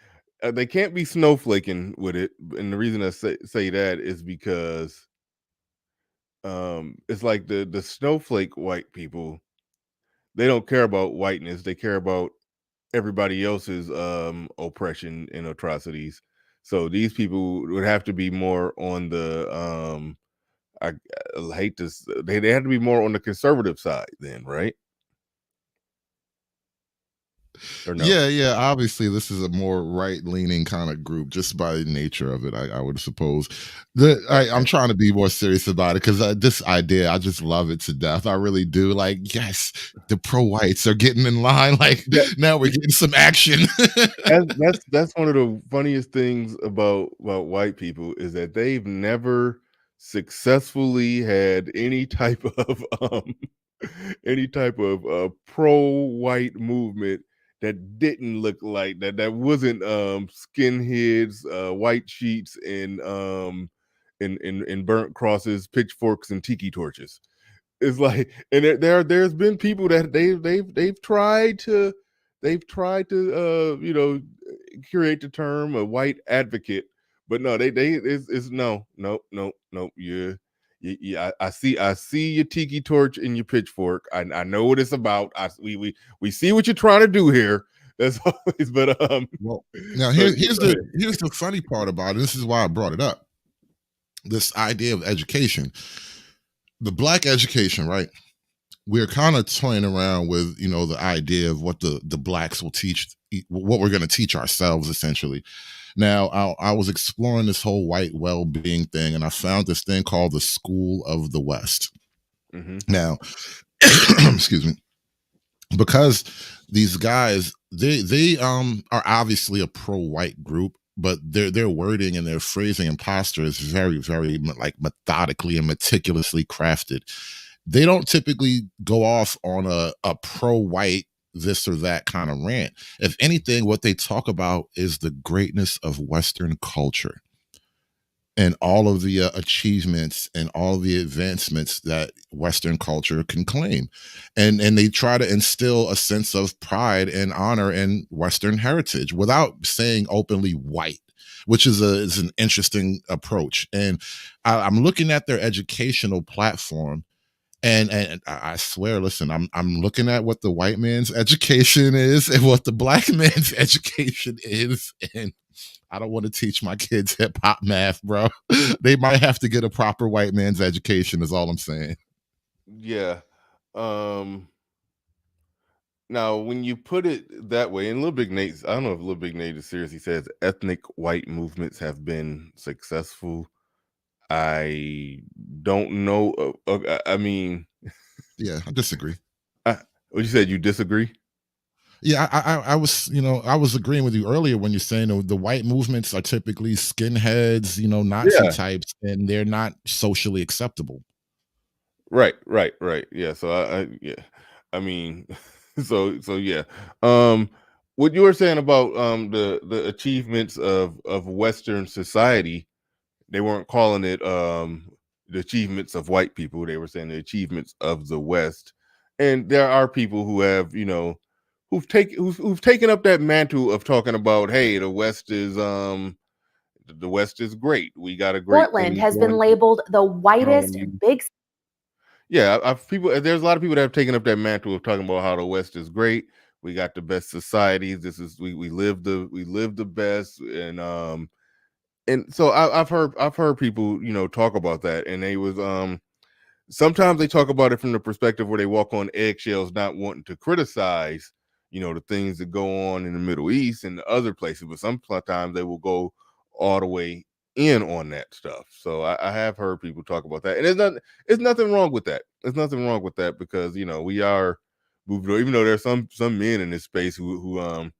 they can't be snowflaking with it. And the reason I say that is because it's like the snowflake white people. They don't care about whiteness. They care about everybody else's oppression and atrocities. So these people would have to be more on the I hate this. They have to be more on the conservative side, then, right? Or no? Yeah. Obviously, this is a more right-leaning kind of group, just by the nature of it. I would suppose. I'm trying to be more serious about it because this idea, I just love it to death. I really do. Like, yes, the pro-whites are getting in line. Like, now we're getting some action. That's one of the funniest things about white people is that they've never successfully had any type of pro-white movement that didn't look like that wasn't skinheads, white sheets, and burnt crosses, pitchforks, and tiki torches. It's like, and there's been people that they've tried to create the term a white advocate, but no, it's no. Yeah, I see your tiki torch and your pitchfork. I know what it's about. We see what you're trying to do here. That's always, but well, now here's the funny part about it. This is why I brought it up. This idea of education, the black education, right? We're kind of toying around with, you know, the idea of what the blacks will teach, what we're going to teach ourselves, essentially. Now, I was exploring this whole white well-being thing, and I found this thing called the School of the West. Mm-hmm. Now, excuse me, because these guys, they are obviously a pro-white group, but their wording and their phrasing and posture is very, very like methodically and meticulously crafted. They don't typically go off on a pro-white this or that kind of rant. If anything, what they talk about is the greatness of Western culture and all of the achievements and all the advancements that Western culture can claim. And they try to instill a sense of pride and honor in Western heritage without saying openly white, which is an interesting approach. And I'm looking at their educational platform, And I swear, listen, I'm looking at what the white man's education is and what the black man's education is, and I don't want to teach my kids hip hop math, bro. They might have to get a proper white man's education. Is all I'm saying. Yeah. Um Now, when you put it that way, and Little Big Nate, I don't know if Little Big Nate is serious. He says ethnic white movements have been successful. I don't know. I mean, Yeah, I disagree. what you said? You disagree? Yeah, I was, I was agreeing with you earlier when you're saying the white movements are typically skinheads, Nazi Yeah. types, and they're not socially acceptable. Right. Yeah. So yeah. I mean, so yeah. Um, what you were saying about the achievements of Western society, they weren't calling it the achievements of white people. They were saying the achievements of the West. And there are people who have, who've taken up that mantle of talking about, hey, the West is great. We got a great Portland thing has been going. labeled the whitest big Yeah, there's a lot of people that have taken up that mantle of talking about how the West is great. We got the best societies. This is we live the best, and so I've heard people talk about that, and they was sometimes they talk about it from the perspective where they walk on eggshells, not wanting to criticize the things that go on in the Middle East and other places, but sometimes they will go all the way in on that stuff. So I have heard people talk about that, and it's nothing wrong with that. There's nothing wrong with that because we are moving on, even though there's some men in this space who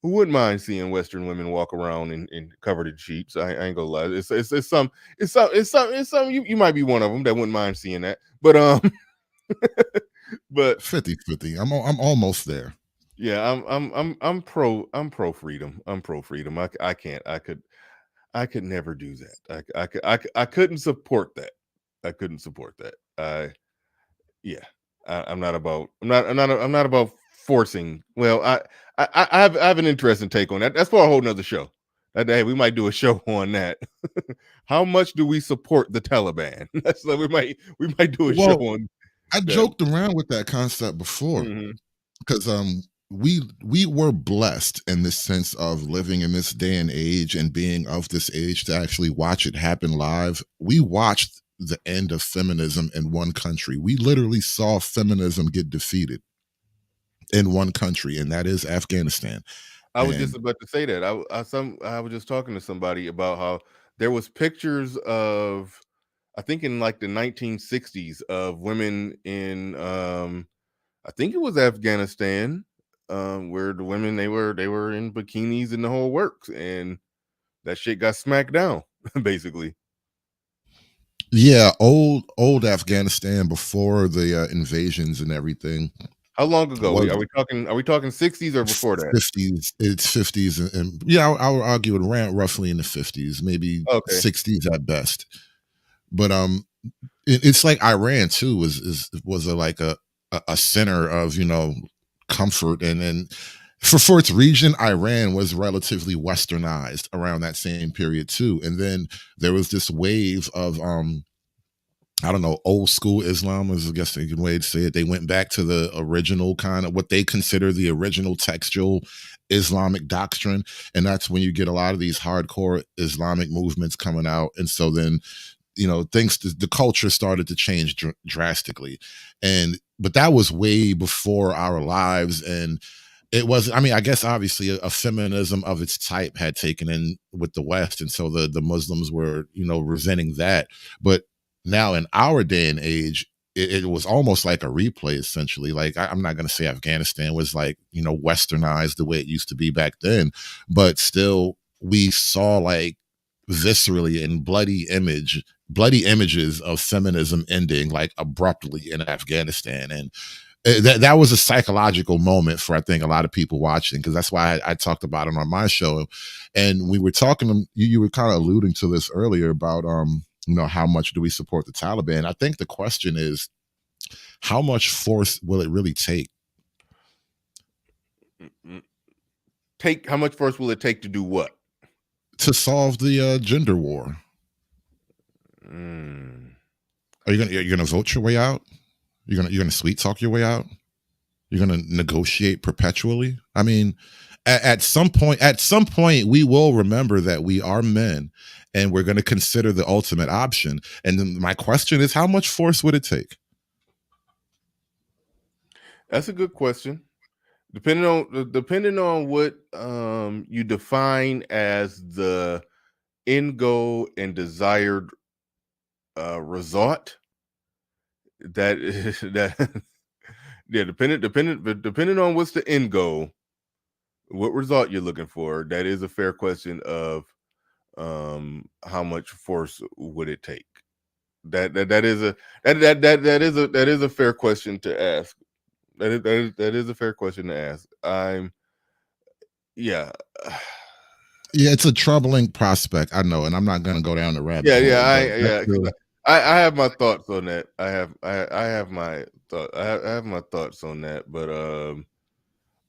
wouldn't mind seeing Western women walk around in covered in sheets. I ain't gonna lie. It's some you might be one of them that wouldn't mind seeing that. But but 50-50. I'm almost there. yeah, I'm pro freedom. I'm pro freedom. I can't. I could never do that. I couldn't support that. I couldn't support that. Yeah. I'm not about forcing. Well, I have an interesting take on that. That's for a whole nother show. Hey, we might do a show on that. How much do we support the Taliban? That's we might do a show Well, on I that. joked around with that concept before because we were blessed in this sense of living in this day and age and being of this age to actually watch it happen live. We watched the end of feminism in one country. We literally saw feminism get defeated in one country, and that is Afghanistan. I was just And about to say that. I was just talking to somebody about how there was pictures of, I think in like the 1960s, of women in I think it was Afghanistan, where the women they were in bikinis and the whole works, and that shit got smacked down basically. yeah, old Afghanistan before the invasions and everything How long ago? was Are we talking 60s or before that? 50s. It's 50s, and yeah, I would argue it ran roughly in the 50s, maybe Okay. 60s at best. But it's like Iran too was like a center of comfort, and for its region, Iran was relatively westernized around that same period too. And then there was this wave of I don't know, old school Islam is, I guess, a good way to say it. They went back to the original kind of what they consider the original textual Islamic doctrine. And that's when you get a lot of these hardcore Islamic movements coming out. And so then, the culture started to change drastically. But that was way before our lives. And it was, I mean, I guess obviously a feminism of its type had taken in with the West. And so the Muslims were, resenting that. But now in our day and age, it was almost like a replay, essentially. Like I'm not going to say Afghanistan was like, westernized the way it used to be back then, but still we saw like viscerally and bloody images of feminism ending like abruptly in Afghanistan. And that was a psychological moment for, I think, a lot of people watching, because that's why I talked about it on my show. And we were talking, you were kind of alluding to this earlier about how much do we support the Taliban? I think the question is, how much force will it really take? How much force will it take to do what? To solve the gender war. Are you gonna vote your way out? You're gonna sweet talk your way out. You're gonna negotiate perpetually. I mean, at some point, we will remember that we are men, and we're gonna consider the ultimate option. And then my question is, how much force would it take? That's a good question. Depending on what you define as the end goal and desired result, that is that yeah, depending on what's the end goal, what result you're looking for, that is a fair question of how much force would it take. That is a fair question to ask. That is a fair question to ask. Yeah. Yeah, it's a troubling prospect. I know, and I'm not going to go down the rabbit hole. Yeah. 'Cause I have my thoughts on that. I have my thoughts on that.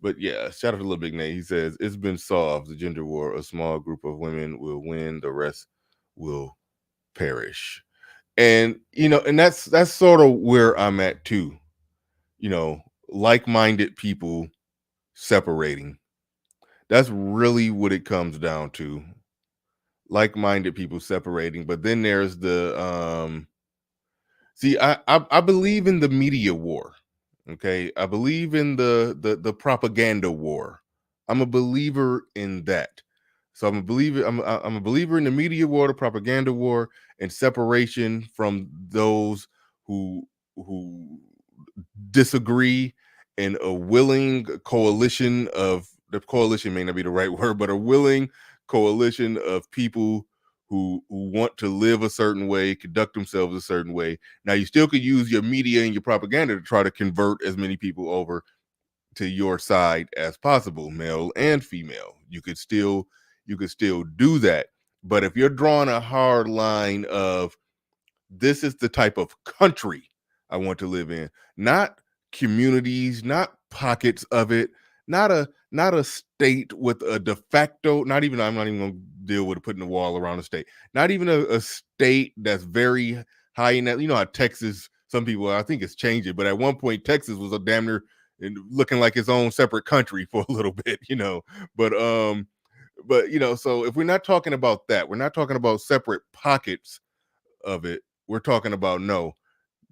But yeah, shout out to Little Big Nate. He says it's been solved. The gender war. A small group of women will win. The rest will perish. And and that's sort of where I'm at too. Like-minded people separating. That's really what it comes down to. Like-minded people separating. But then there's the see, I believe in the media war. Okay. I believe in the propaganda war. I'm a believer in that. So I'm a believer in the media war, the propaganda war, and separation from those who disagree, and a willing coalition of, the coalition may not be the right word, but a willing coalition of people who want to live a certain way, conduct themselves a certain way. Now, you still could use your media and your propaganda to try to convert as many people over to your side as possible, male and female. You could still do that. But if you're drawing a hard line of, this is the type of country I want to live in, not communities, not pockets of it, not a state with a de facto, not even, I'm not even going to deal with putting a wall around a state, not even a state that's very high in that. You know how Texas, some people, I think it's changing, but at one point Texas was a damn near looking like its own separate country for a little bit, but so if we're not talking about that, we're not talking about separate pockets of it. We're talking about, no,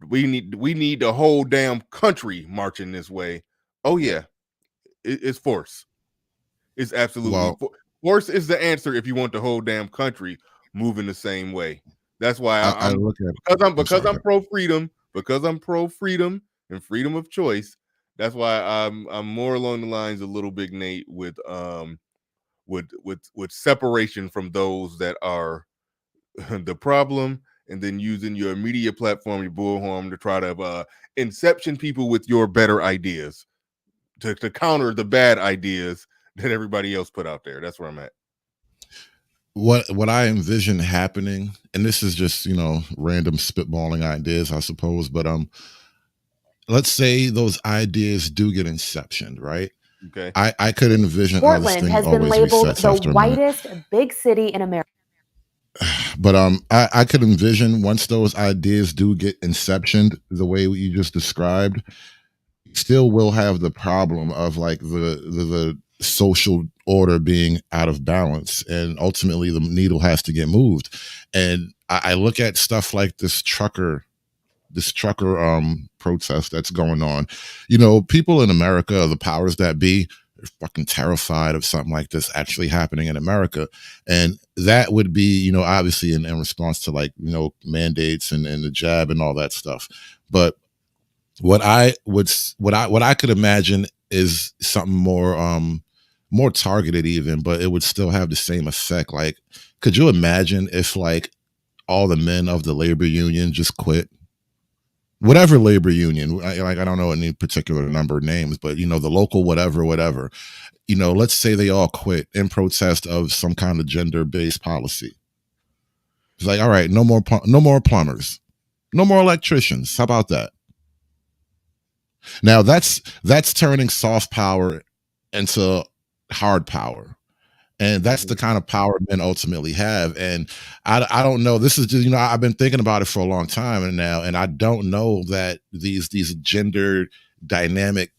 we need the whole damn country marching this way. Oh yeah, it's force. It's absolutely force is the answer if you want the whole damn country moving the same way. That's why I look at because I'm pro freedom and freedom of choice. That's why I'm more along the lines of Little Big Nate with separation from those that are the problem, and then using your media platform, your bullhorn, to try to inception people with your better ideas to counter the bad ideas that everybody else put out there. That's where I'm at. What I envision happening, and this is just random spitballing ideas, I suppose, but let's say those ideas do get inceptioned, right? Okay. I could envision Portland has been labeled the whitest big city in America. But I could envision, once those ideas do get inceptioned the way you just described, still will have the problem of like the social order being out of balance, and ultimately the needle has to get moved. And I look at stuff like this trucker protest that's going on. People in America, the powers that be, are fucking terrified of something like this actually happening in America. And that would be, obviously in response to like, mandates and the jab and all that stuff. But what I could imagine is something more targeted even, but it would still have the same effect. Like, could you imagine if like all the men of the labor union just quit? Whatever labor union, I don't know any particular number of names, but the local whatever, let's say they all quit in protest of some kind of gender-based policy. It's like, all right, no more plumbers, no more electricians. How about that? Now that's turning soft power into hard power. And that's the kind of power men ultimately have. And I don't know. This is just, I've been thinking about it for a long time now, and I don't know that these gender dynamic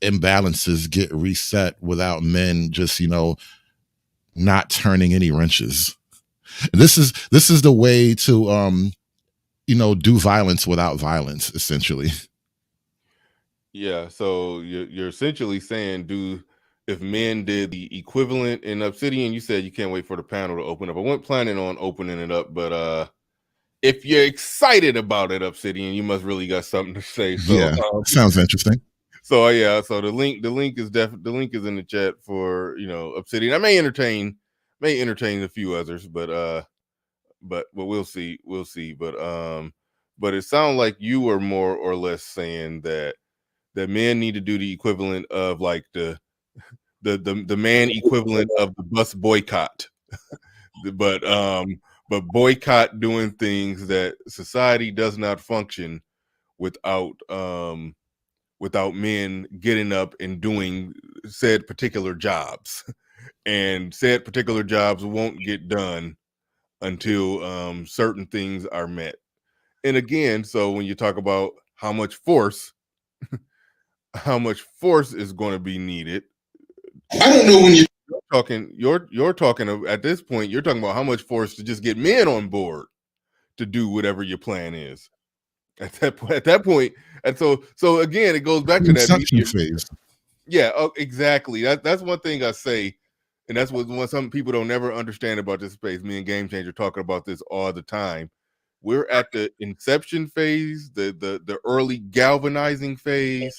imbalances get reset without men just, not turning any wrenches. This is the way to do violence without violence, essentially. Yeah, so you're essentially saying, if men did the equivalent in Obsidian, you said you can't wait for the panel to open up. I wasn't planning on opening it up, but if you're excited about it, Obsidian, you must really got something to say. So Yeah, sounds interesting. So yeah, so the link is the link is in the chat for Obsidian. I may entertain a few others, but we'll see. But it sounds like you were more or less saying that men need to do the equivalent of like the man equivalent of the bus boycott, but boycott doing things that society does not function without men getting up and doing said particular jobs, and said particular jobs won't get done until certain things are met. And again, so when you talk about how much force is going to be needed, I don't know when you're talking at this point, you're talking about how much force to just get men on board to do whatever your plan is at that point. And so again, it goes back to that inception phase. Yeah, exactly. That's one thing I say, and that's what some people don't never understand about this space. Me and Game Changer talking about this all the time. We're at the inception phase, the early galvanizing phase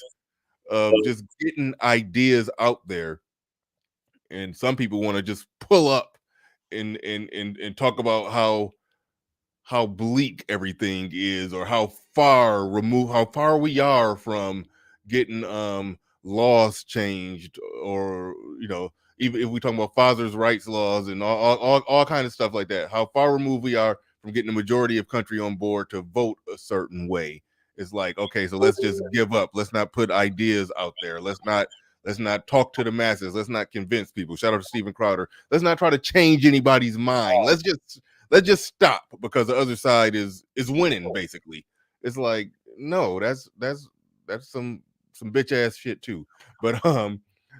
of just getting ideas out there. And some people want to just pull up and talk about how bleak everything is, or how far we are from getting laws changed, or even if we talk about fathers' rights laws and all kind of stuff like that, how far removed we are from getting the majority of country on board to vote a certain way. It's like, okay, so let's just give up. Let's not put ideas out there. Let's not talk to the masses. Let's not convince people. Shout out to Steven Crowder. Let's not try to change anybody's mind. Let's just stop, because the other side is winning, basically. It's like, no, that's some bitch ass shit too. But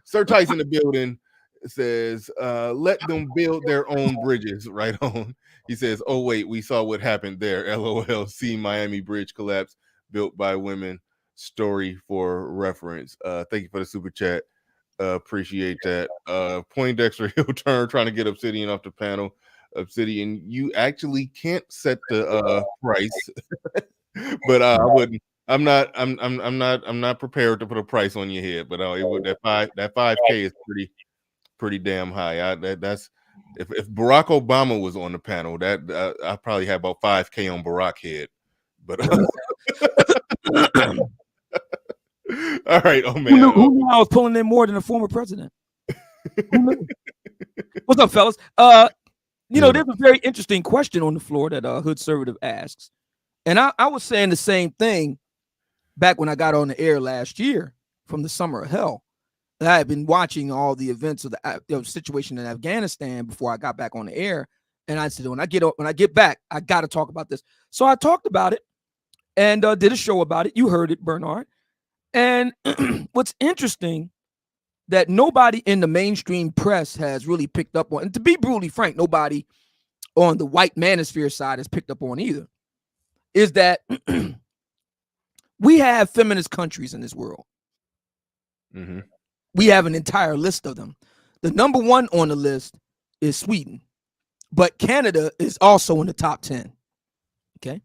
Sir Tyson in the building says, let them build their own bridges. Right on. He says, oh wait, we saw what happened there. LOL. See Miami bridge collapse built by women. Story for reference. Thank you for the super chat. Appreciate that. Poindexter Hill turn trying to get Obsidian off the panel. Obsidian, you actually can't set the price, but I wouldn't. I'm not prepared to put a price on your head, but it would that 5K is pretty damn high. That's if Barack Obama was on the panel, that I probably have about 5K on Barack head, but. All right, oh man, who knew I was pulling in more than a former president? What's up, fellas? There's a very interesting question on the floor that Hood Conservative asks, and I was saying the same thing back when I got on the air last year from the Summer of Hell. I had been watching all the events of the situation in Afghanistan before I got back on the air, and I said, when I get back, I got to talk about this. So I talked about it and did a show about it. You heard it, Bernard. And what's interesting, that nobody in the mainstream press has really picked up on, and to be brutally frank, nobody on the white manosphere side has picked up on either, is that we have feminist countries in this world. Mm-hmm. We have an entire list of them. The number one on the list is Sweden, but Canada is also in the top 10. Okay.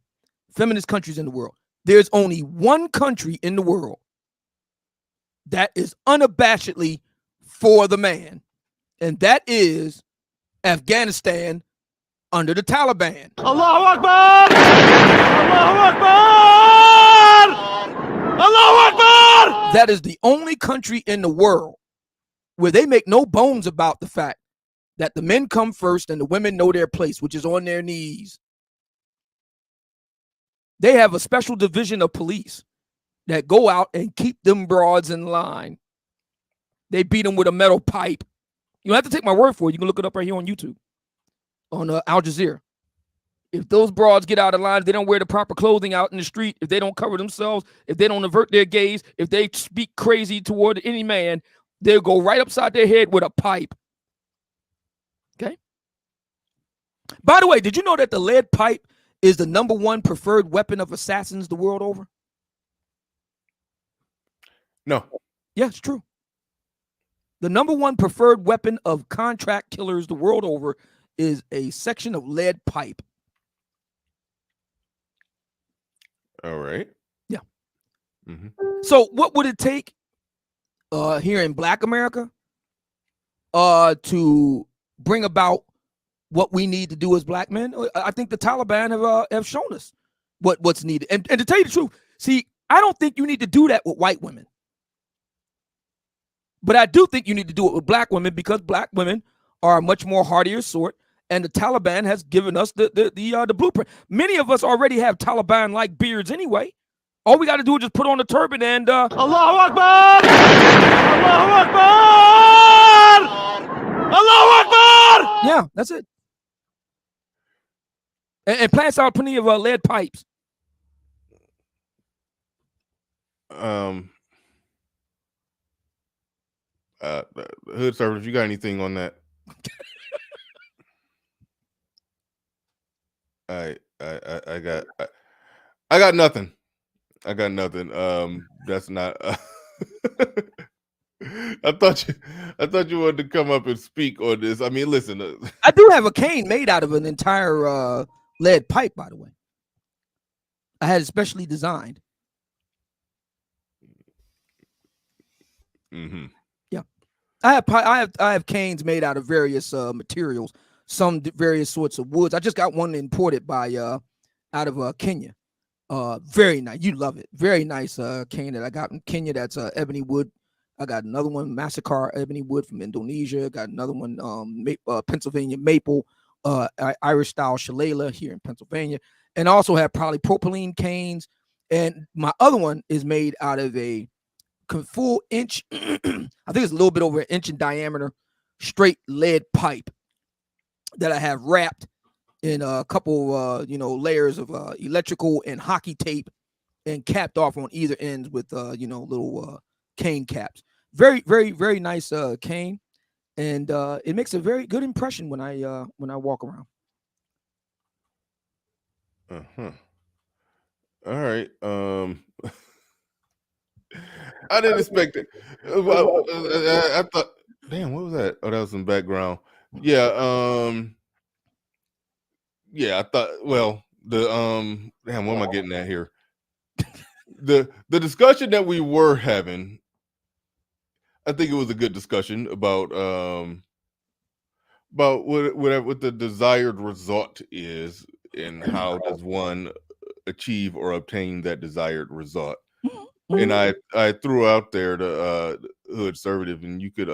Feminist countries in the world. There's only one country in the world that is unabashedly for the man, and that is Afghanistan under the Taliban. Allahu Akbar! Allahu Akbar! Allahu Akbar! That is the only country in the world where they make no bones about the fact that the men come first and the women know their place, which is on their knees. They have a special division of police that go out and keep them broads in line. They beat them with a metal pipe. You don't have to take my word for it. You can look it up right here on YouTube, on Al Jazeera. If those broads get out of line, if they don't wear the proper clothing out in the street, if they don't cover themselves, if they don't avert their gaze, if they speak crazy toward any man, they'll go right upside their head with a pipe. Okay? By the way, did you know that the lead pipe is the #1 preferred weapon of assassins the world over? No. Yeah, it's true. The #1 preferred weapon of contract killers the world over is a section of lead pipe. All right. Yeah. Mm-hmm. So what would it take here in Black America to bring about what we need to do as Black men? I think the Taliban have shown us what's needed. And to tell you the truth, see, I don't think you need to do that with white women. But I do think you need to do it with Black women, because Black women are a much more hardier sort, and the Taliban has given us the blueprint. Many of us already have Taliban-like beards anyway. All we got to do is just put on the turban and Allahu Akbar! Allahu Akbar! Allahu Akbar! Yeah, that's it. And plants out plenty of lead pipes. Hood service, you got anything on that? I got nothing. I got nothing. That's not. I thought you wanted to come up and speak on this. I mean, listen. I do have a cane made out of an entire lead pipe, by the way. I had it specially designed. Mm-hmm. Yeah, I have canes made out of various materials, some various sorts of woods. I just got one imported by out of Kenya. Very nice. You love it. Very nice cane that I got in Kenya. That's ebony wood. I got another one, Massacre ebony wood from Indonesia. Got another one, Pennsylvania maple, Irish style shillelagh here in Pennsylvania, and I also have polypropylene canes. And my other one is made out of a full inch, I think it's a little bit over an inch in diameter, straight lead pipe that I have wrapped in a couple layers of electrical and hockey tape and capped off on either ends with little cane caps. Very, very, very nice cane, and it makes a very good impression when I walk around. All right. I didn't expect it. I thought, damn, what was that? Oh, that was some background. Yeah. Yeah, I thought. Well, damn, what am I getting at here? The discussion that we were having, I think it was a good discussion about what the desired result is, and how does one achieve or obtain that desired result. And I threw out there the hood conservative, and you could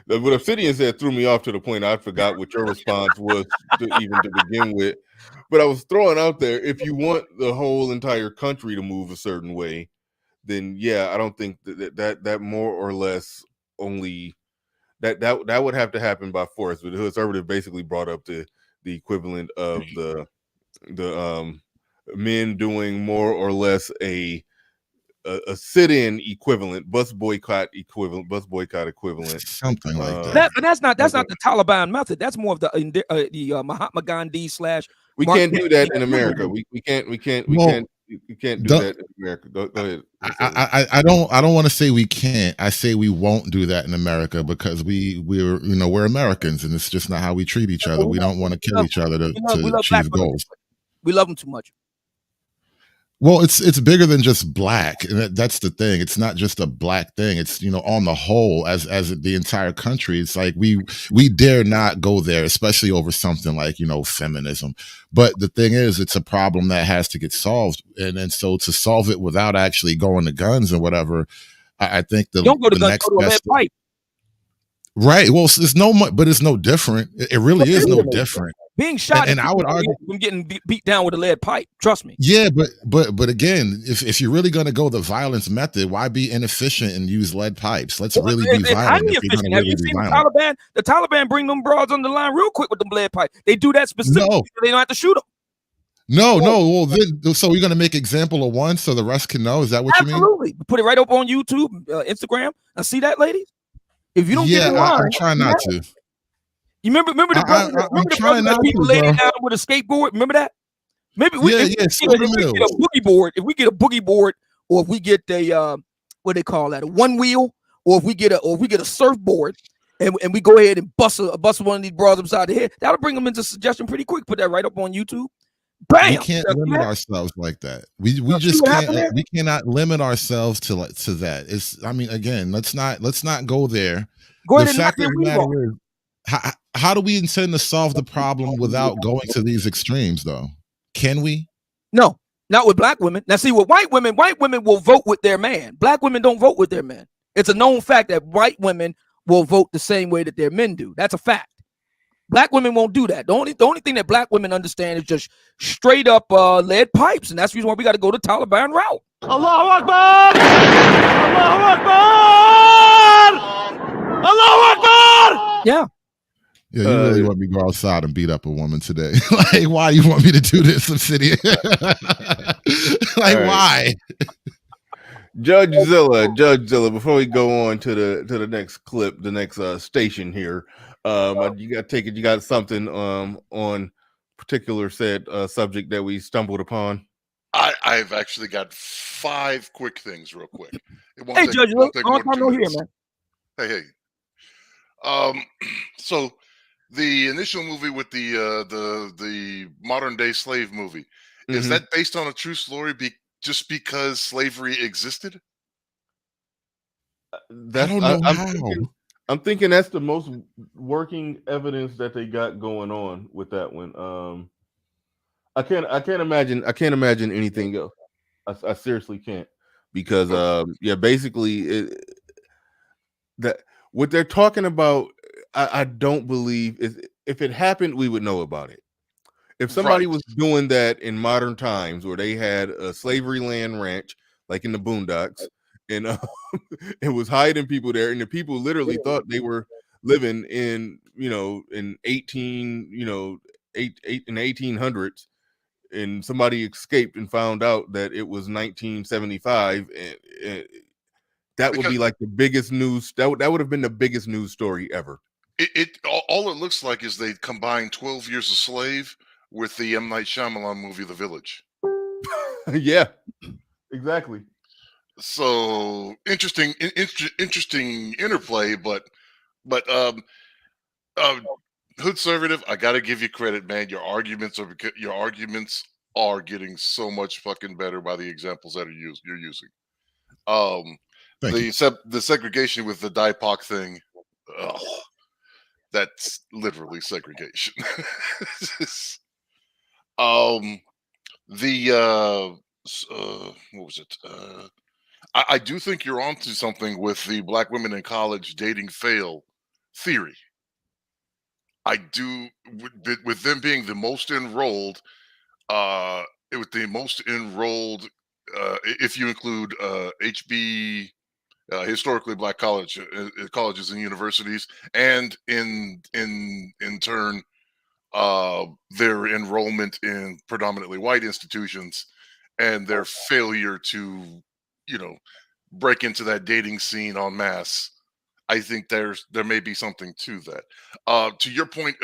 what Obsidian said threw me off to the point I forgot what your response was to begin with. But I was throwing out there, if you want the whole entire country to move a certain way, then yeah, I don't think that more or less only that would have to happen by force. But the hood conservative basically brought up the equivalent of the men doing more or less a sit-in equivalent, bus boycott equivalent, something like that. But that's not the Taliban method. That's more of the Mahatma Gandhi / We can't do that in America. We can't do that in America. Go ahead. I don't want to say we can't. I say we won't do that in America, because we're Americans, and it's just not how we treat each other. We don't want to kill each other to achieve goals. We love them too much. Well, it's bigger than just Black, and that's the thing. It's not just a Black thing. It's on the whole, as the entire country. It's like we dare not go there, especially over something like feminism. But the thing is, it's a problem that has to get solved, and so to solve it without actually going to guns or whatever, I think don't go to guns, go to a lead pipe. Right. Well, it's no different. It really is no different. Being shot and I would argue from getting beat down with a lead pipe. Trust me. Yeah, but again, if you're really going to go the violence method, why be inefficient and use lead pipes? Let's really be It's violent. highly If we're efficient. gonna Have really you be seen the violent. Taliban? The Taliban bring them broads on the line real quick with the lead pipe. They do that specifically so they don't have to shoot them. No. Well, then, so we're going to make example of one so the rest can know. Is that what you mean? Absolutely. Put it right up on YouTube, Instagram. Now see that, ladies? If you don't get in line, I'm trying not to. You remember the brother that beat the lady down with a skateboard? Remember that? Maybe if we get a boogie board, if we get a boogie board, or if we get a what they call that, a one wheel, or if we get a surfboard, and we go ahead and bust one of these broads upside the head, that'll bring them into suggestion pretty quick. Put that right up on YouTube. Bam! We can't limit ourselves like that. We just can't. We cannot limit ourselves to that. It's. I mean, again, let's not go there. Go ahead the fact of the matter is, how do we intend to solve the problem without going to these extremes, though? Can we? No, not with black women. Now, see, with white women will vote with their man. Black women don't vote with their men. It's a known fact that white women will vote the same way that their men do. That's a fact. Black women won't do that. The only thing that black women understand is just straight up lead pipes, and that's the reason why we got to go the Taliban route. Allahu Akbar! Allahu Akbar! Allahu Akbar! Yeah. Yeah, you really want me to go outside and beat up a woman today? Like, why do you want me to do this, Obsidian? Why? Judge Zilla, before we go on to the next clip, the next station here, you got to take it. You got something on particular said subject that we stumbled upon. I've actually got 5 quick things, real quick. Hey, Judge, long time no hear, man. Hey. So the initial movie with the modern day slave movie, is that based on a true story? Just because slavery existed? I don't know I'm thinking that's the most working evidence that they got going on with that one. I can't imagine anything else. I seriously can't, because basically that what they're talking about, I don't believe if it happened, we would know about it. If somebody was doing that in modern times, where they had a slavery land ranch, like in the boondocks, and it was hiding people there, and the people literally thought they were living in in 1800s, and somebody escaped and found out that it was 1975, and that would be like the biggest news. That would have been the biggest news story ever. All it looks like is they combined 12 Years a Slave with the M. Night Shyamalan movie, The Village. Yeah, exactly. So interesting interplay, but Hoodservative, I gotta give you credit, man. Your arguments are getting so much fucking better by the examples that you're using. The segregation with the DIPOC thing, that's literally segregation. What was it? I do think you're onto something with the black women in college dating fail theory. I do, with them being the most enrolled, if you include HB, historically black colleges and universities, and in turn, their enrollment in predominantly white institutions, and their failure to, break into that dating scene en masse. I think there may be something to that. To your point,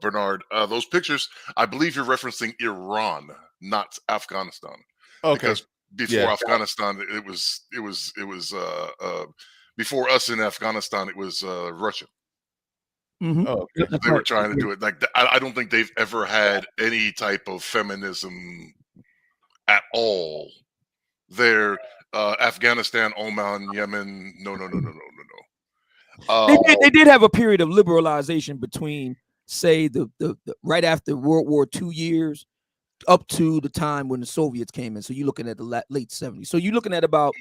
Bernard, those pictures, I believe you're referencing Iran, not Afghanistan. Okay. Because before Afghanistan, it was before us in Afghanistan, it was Russia. They were trying to do it like that. I don't think they've ever had any type of feminism at all. They're Afghanistan, Oman, Yemen. No. They did have a period of liberalization between, say, the right after World War II years up to the time when the Soviets came in. So you're looking at the late 70s. So you're looking at about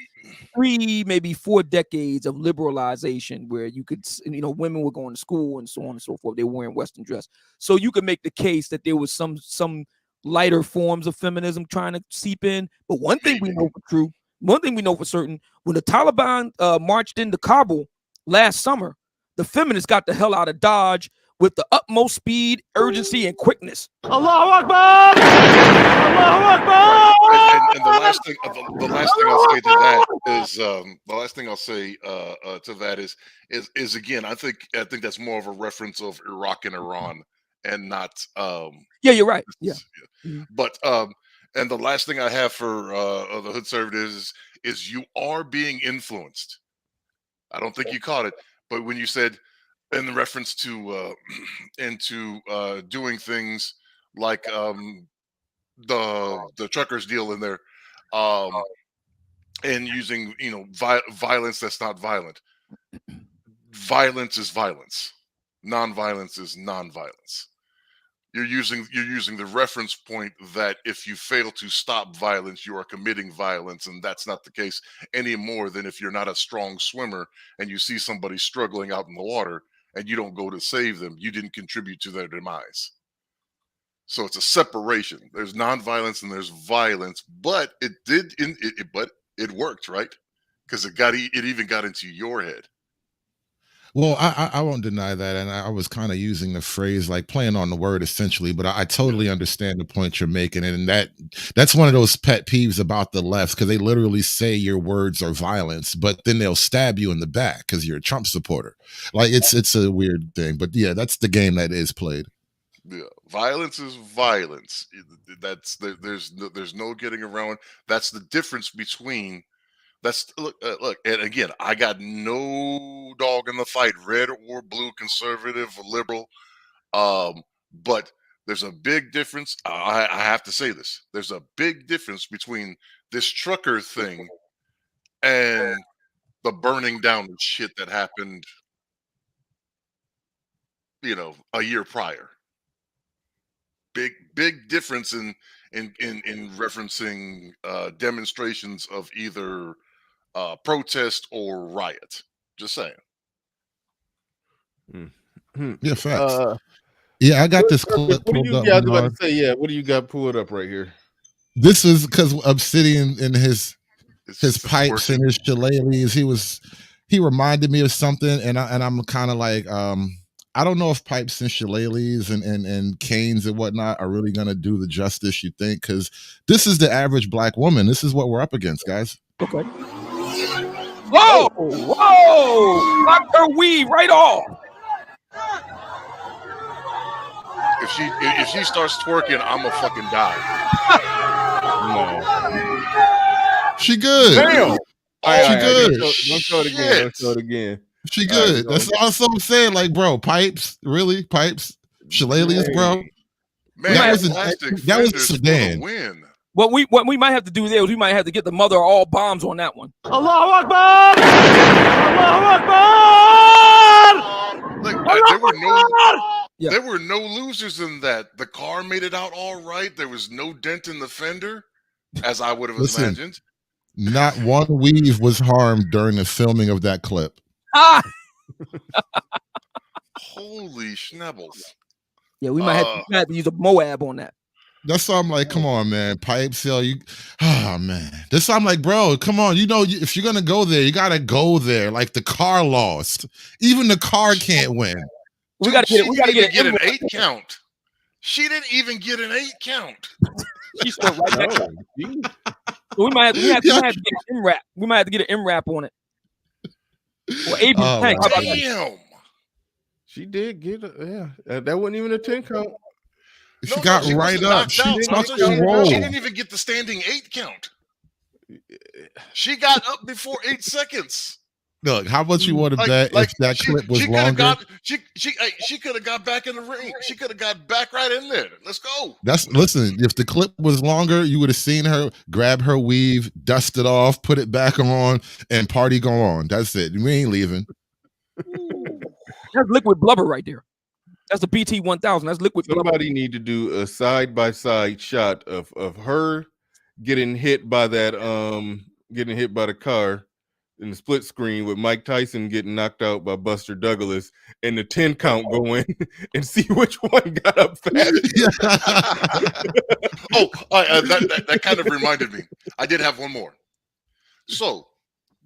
3, maybe 4 decades of liberalization where you could, women were going to school and so on and so forth. They were wearing Western dress. So you could make the case that there was some lighter forms of feminism trying to seep in. But one thing we know for certain, when the Taliban marched into Kabul last summer, the feminists got the hell out of Dodge with the utmost speed, urgency, and quickness. Allahu Akbar! Allahu Akbar! And the last thing I'll say to that is again, I think that's more of a reference of Iraq and Iran, and not. Yeah, you're right. Yeah. But and the last thing I have for the hood conservatives is you are being influenced. I don't think you caught it, but when you said in reference to into doing things like the truckers deal in there, and using violence that's not violent. Violence is violence. Non-violence is non-violence. You're using the reference point that if you fail to stop violence, you are committing violence, and that's not the case any more than if you're not a strong swimmer and you see somebody struggling out in the water and you don't go to save them, you didn't contribute to their demise. So it's a separation. There's nonviolence and there's violence, but it worked, right? Because it even got into your head. Well, I won't deny that, and I was kind of using the phrase like playing on the word essentially, but I totally understand the point you're making, and that's one of those pet peeves about the left, because they literally say your words are violence, but then they'll stab you in the back because you're a Trump supporter. Like it's a weird thing, but yeah, that's the game that is played. Yeah, violence is violence. There's no getting around. That's the difference between. Look, and again, I got no dog in the fight, red or blue, conservative or liberal. But there's a big difference. I have to say this. There's a big difference between this trucker thing and the burning down of shit that happened, a year prior. Big difference in referencing demonstrations of either protest or riot. Just saying. Yeah, facts. Yeah, I got this clip pulled up. I was about to say, yeah. What do you got pulled up right here? This is because Obsidian in his pipes and his shillelaghs, he reminded me of something, and I'm kind of like, I don't know if pipes and shillelaghs and canes and whatnot are really gonna do the justice you think, because this is the average black woman. This is what we're up against, guys. Okay. Whoa! Knocked her weave right off. If she starts twerking, I'ma fucking die. No. She good. Damn. She good. Don't show it again. Don't show it again. She good. That's also I'm saying. Like, bro, pipes, really? Pipes, shillelaghs, bro. Man, that was a sedan. Win. What we might have to do there is we might have to get the mother of all bombs on that one. Allahu Akbar! Allahu Akbar! There were no losers in that. The car made it out all right. There was no dent in the fender, as I would have imagined. Not one weave was harmed during the filming of that clip. Holy schnabbles. Yeah, we might have to use a Moab on that. That's why I'm like, come on, man. Pipes, man. That's why I'm like, bro, come on. If you're going to go there, you got to go there. Like the car lost. Even the car can't win. We got to get an 8 count. She didn't even get an 8 count. She's still right next to me. So we might have to get an MRAP. We might have to get an MRAP on it. Or AB tank. Damn. She did get it. Yeah. That wasn't even a 10 count. She got right up. She didn't even get the standing 8 count. She got up before 8 seconds. Look, how much you want to bet if that clip was longer? She could have got back in the ring. She could have got back right in there. Let's go. Listen, if the clip was longer, you would have seen her grab her weave, dust it off, put it back on, and party go on. That's it. We ain't leaving. That's liquid blubber right there. That's the BT 1000. That's liquid. Somebody need to do a side-by-side shot of her getting hit by that getting hit by the car in the split screen with Mike Tyson getting knocked out by Buster Douglas and the 10 count going and see which one got up fast. That kind of reminded me. I did have one more. So,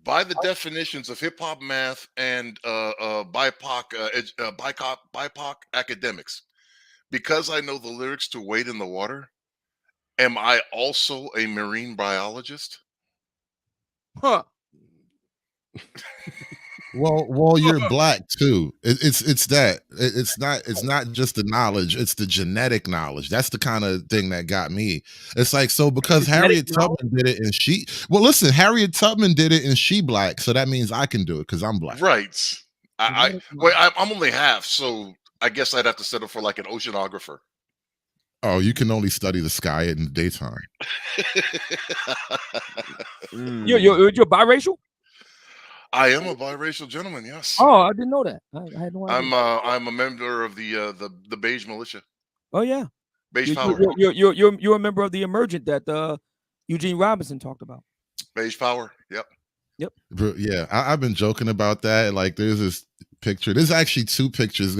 by the definitions of hip hop math and BIPOC academics, because I know the lyrics to Wade in the Water, am I also a marine biologist? Huh. Well, you're black too. It's that. It's not just the knowledge. It's the genetic knowledge. That's the kind of thing that got me. It's like, so because Harriet Tubman did it and Harriet Tubman did it and she black, so that means I can do it because I'm black. Right. I'm only half, so I guess I'd have to settle for like an oceanographer. Oh, you can only study the sky in the daytime. You're biracial? I am a biracial gentleman, yes. Oh, I didn't know that. I had no idea. I'm a member of the beige militia. Oh yeah, beige power. You're a member of the emergent that Eugene Robinson talked about. Beige power. Yep. Yeah, I've been joking about that. Like, there's this picture. There's actually two pictures.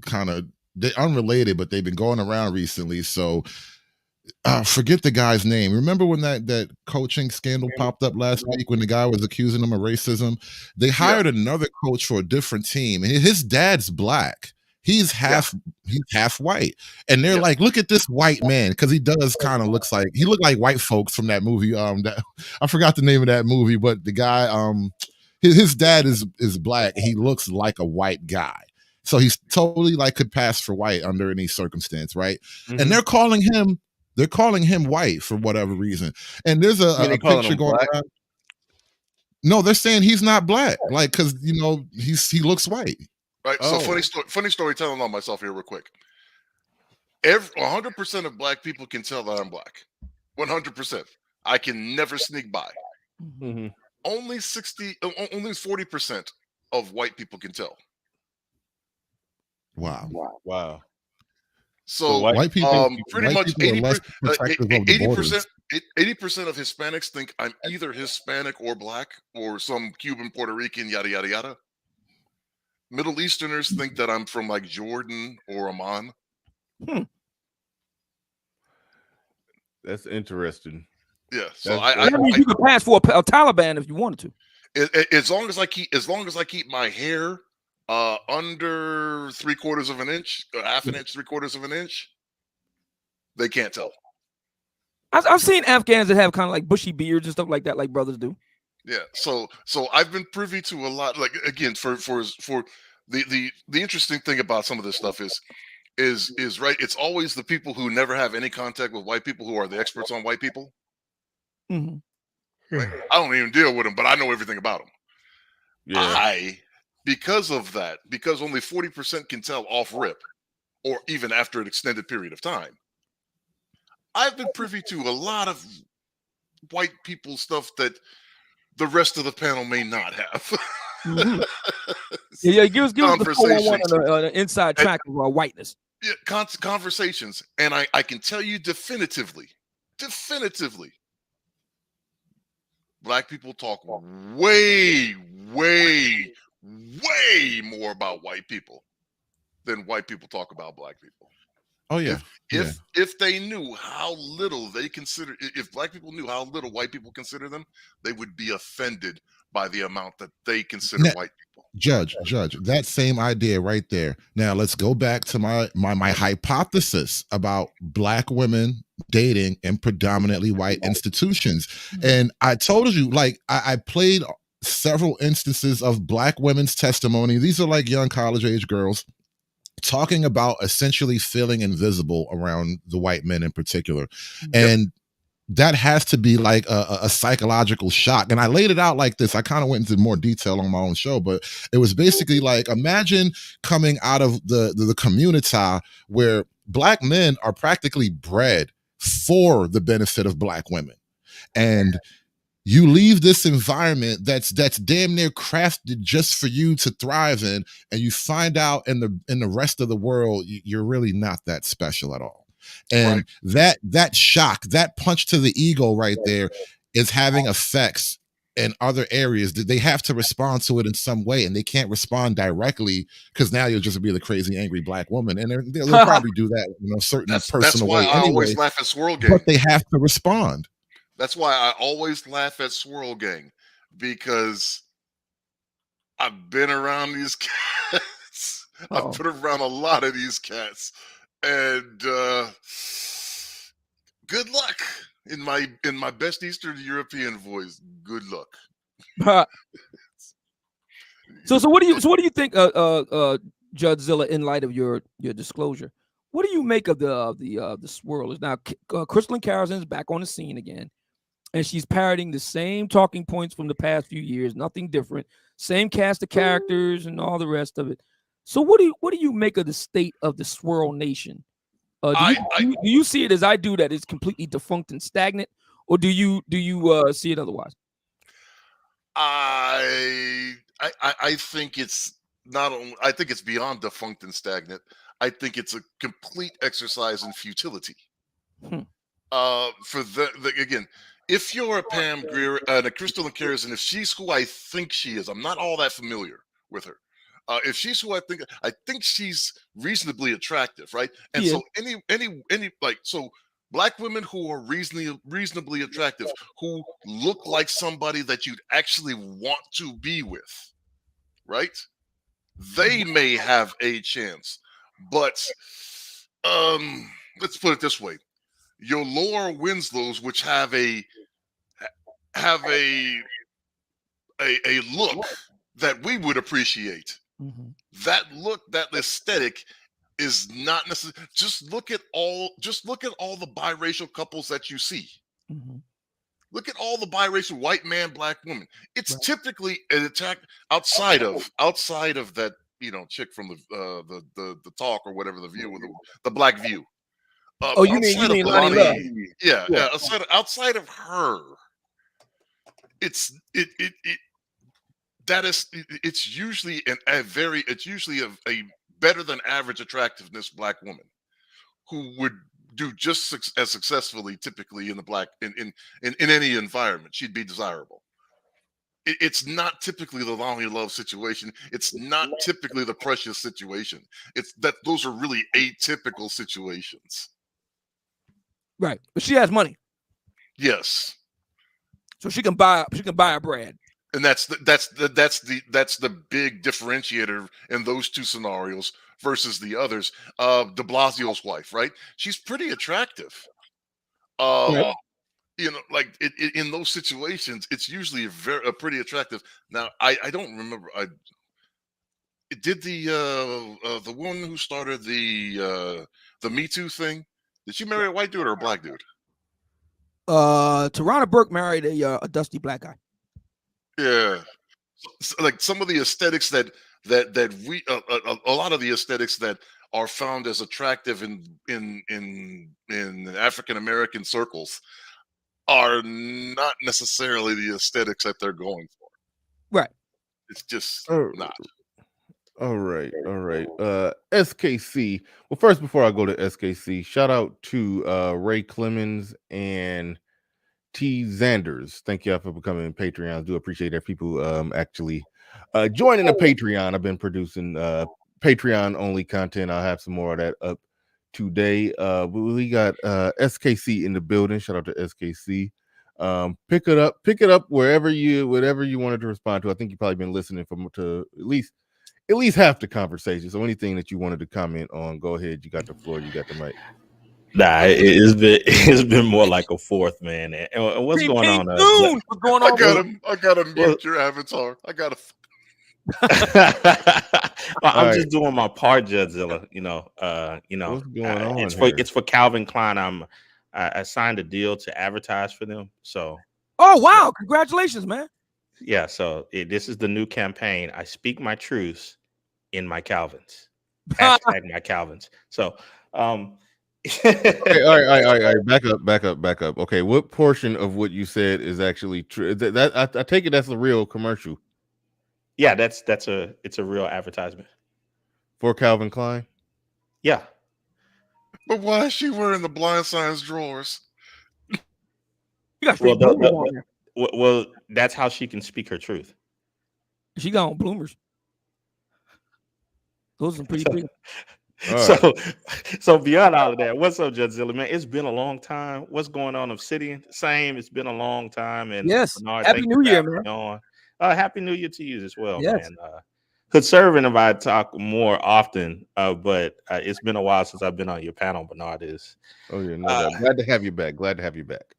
Kind of they're unrelated, but they've been going around recently. So. Forget the guy's name. Remember when that coaching scandal popped up last week when the guy was accusing him of racism? They hired another coach for a different team, and his dad's black. He's half white, and they're like, "Look at this white man," because he does kind of look like white folks from that movie. That I forgot the name of that movie, but the guy, his dad is black. He looks like a white guy. So he's totally like could pass for white under any circumstance, right? Mm-hmm. And they're calling him white for whatever reason. And there's a picture going around. No, they're saying he's not black, like, because he looks white. Right. So funny story telling on myself here real quick. 100% of black people can tell that I'm black. 100%. I can never sneak by. Mm-hmm. Only 40% of white people can tell. Wow. So white people, pretty much 80% of Hispanics think I'm either Hispanic or black or some Cuban, Puerto Rican, yada yada yada. Middle Easterners think that I'm from like Jordan or Oman. That's interesting. Yeah, so you could pass for a Taliban if you wanted to. As long as I keep my hair under 3/4 of an inch, half an inch, 3/4 of an inch, they can't tell. I've seen Afghans that have kind of like bushy beards and stuff like that, like brothers do. Yeah, so I've been privy to a lot. Like, again, for the interesting thing about some of this stuff is right. It's always the people who never have any contact with white people who are the experts on white people. Mm-hmm. Right? I don't even deal with them, but I know everything about them. Yeah. Because of that, because only 40% can tell off rip, or even after an extended period of time, I've been privy to a lot of white people stuff that the rest of the panel may not have. Mm-hmm. Give us the 411 on the inside track of whiteness. Yeah, conversations, and I can tell you definitively, black people talk way more about white people than white people talk about black people. Oh yeah. If they knew how little they consider, if black people knew how little white people consider them, they would be offended by the amount that they consider white people. Judge, that same idea right there. Now let's go back to my hypothesis about black women dating in predominantly white institutions. And I told you, like, I played several instances of black women's testimony. These are like young college age girls talking about essentially feeling invisible around the white men in particular. And that has to be like a psychological shock. And I laid it out like this. I kind of went into more detail on my own show, but it was basically like, imagine coming out of the community where black men are practically bred for the benefit of black women. And you leave this environment that's damn near crafted just for you to thrive in, and you find out in the rest of the world you're really not that special at all. And that shock, that punch to the ego right there is having effects in other areas that they have to respond to it in some way, and they can't respond directly because now you'll just be the crazy angry black woman, and they'll probably do that in a certain That's personal why way I anyway, always laugh at Swirl Gang. but they have to respond. That's why I always laugh at Swirl Gang, because I've been around these cats. I've been around a lot of these cats, and good luck in my best Eastern European voice. Good luck. So what do you think, Judge Zilla, in light of your disclosure? What do you make of the swirlers now? Crystalline Carlson is back on the scene again, and she's parroting the same talking points from the past few years, nothing different, same cast of characters and all the rest of it. So what do you make of the state of the swirl nation? Do you see it as I do, that it's completely defunct and stagnant, or do you see it otherwise? I think it's not only. I think it's beyond defunct and stagnant. I think it's a complete exercise in futility. For again, if you're a Pam Grier and a Crystal and Carrison, if she's who I think she is, I'm not all that familiar with her. If she's who I think she's reasonably attractive, right? And so any like so. Black women who are reasonably attractive, who look like somebody that you'd actually want to be with, right? They may have a chance, but let's put it this way: your Laura Winslows, which have a look that we would appreciate, that look, that aesthetic, is not necessary. Just look at all the biracial couples that you see. Look at all the biracial white man, black woman. It's typically an attack outside of that, chick from the talk or whatever, the view, the Black View. You mean Lonnie Love? Yeah. Outside of her, it's usually a better than average attractiveness black woman who would do just as successfully typically in the black in any environment. She'd be desirable. It's not typically the Lonnie Love situation. It's not typically the Precious situation. It's that those are really atypical situations. Right, but she has money. Yes. So she can buy a brand. And that's the big differentiator in those two scenarios versus the others. De Blasio's wife, right? She's pretty attractive. Like in those situations, it's usually a pretty attractive. Now, I don't remember. Did the woman who started the Me Too thing? Did she marry a white dude or a black dude? Tarana Burke married a dusty black guy. Yeah, so, like some of the aesthetics that we a lot of the aesthetics that are found as attractive in African American circles are not necessarily the aesthetics that they're going for. Right. It's just not. All right. SKC. Well, first, before I go to SKC, shout out to Ray Clemens and T. Zanders. Thank y'all for becoming Patreons. Do appreciate that people actually joining the Patreon. I've been producing Patreon only content. I'll have some more of that up today. We got SKC in the building. Shout out to SKC. Pick it up whatever you wanted to respond to. I think you've probably been listening to at least half the conversation. So anything that you wanted to comment on, go ahead. You got the floor. You got the mic. Nah, it's been more like a fourth, man. And what's going on? What's going on? I gotta mute your avatar. I gotta. I'm just doing my part, Jadzilla. What's going on? It's for Calvin Klein. I signed a deal to advertise for them. So. Oh wow! Congratulations, man. Yeah. So this is the new campaign. I speak my truths in my Calvins. Hashtag my Calvins. So, Okay, all right. Back up. Okay, what portion of what you said is actually true? I take it that's a real commercial Yeah, it's a real advertisement. for Calvin Klein. Yeah. But why is she wearing the blind signs drawers? You got Well, straight bloomers on there. well, that's how she can speak her truth. She got on bloomers. Those are pretty big. All So, right. so beyond all of that, what's up, Judgezilla, man? It's been a long time. What's going on, Obsidian? Same. It's been a long time. And Yes. Bernard, Happy thank New you for Year, having man. me on. Happy New Year to you as well, Yes. man. Could serve and if I talk more often, but it's been a while since I've been on your panel. Bernard is. Oh yeah, no doubt. Glad to have you back. Glad to have you back.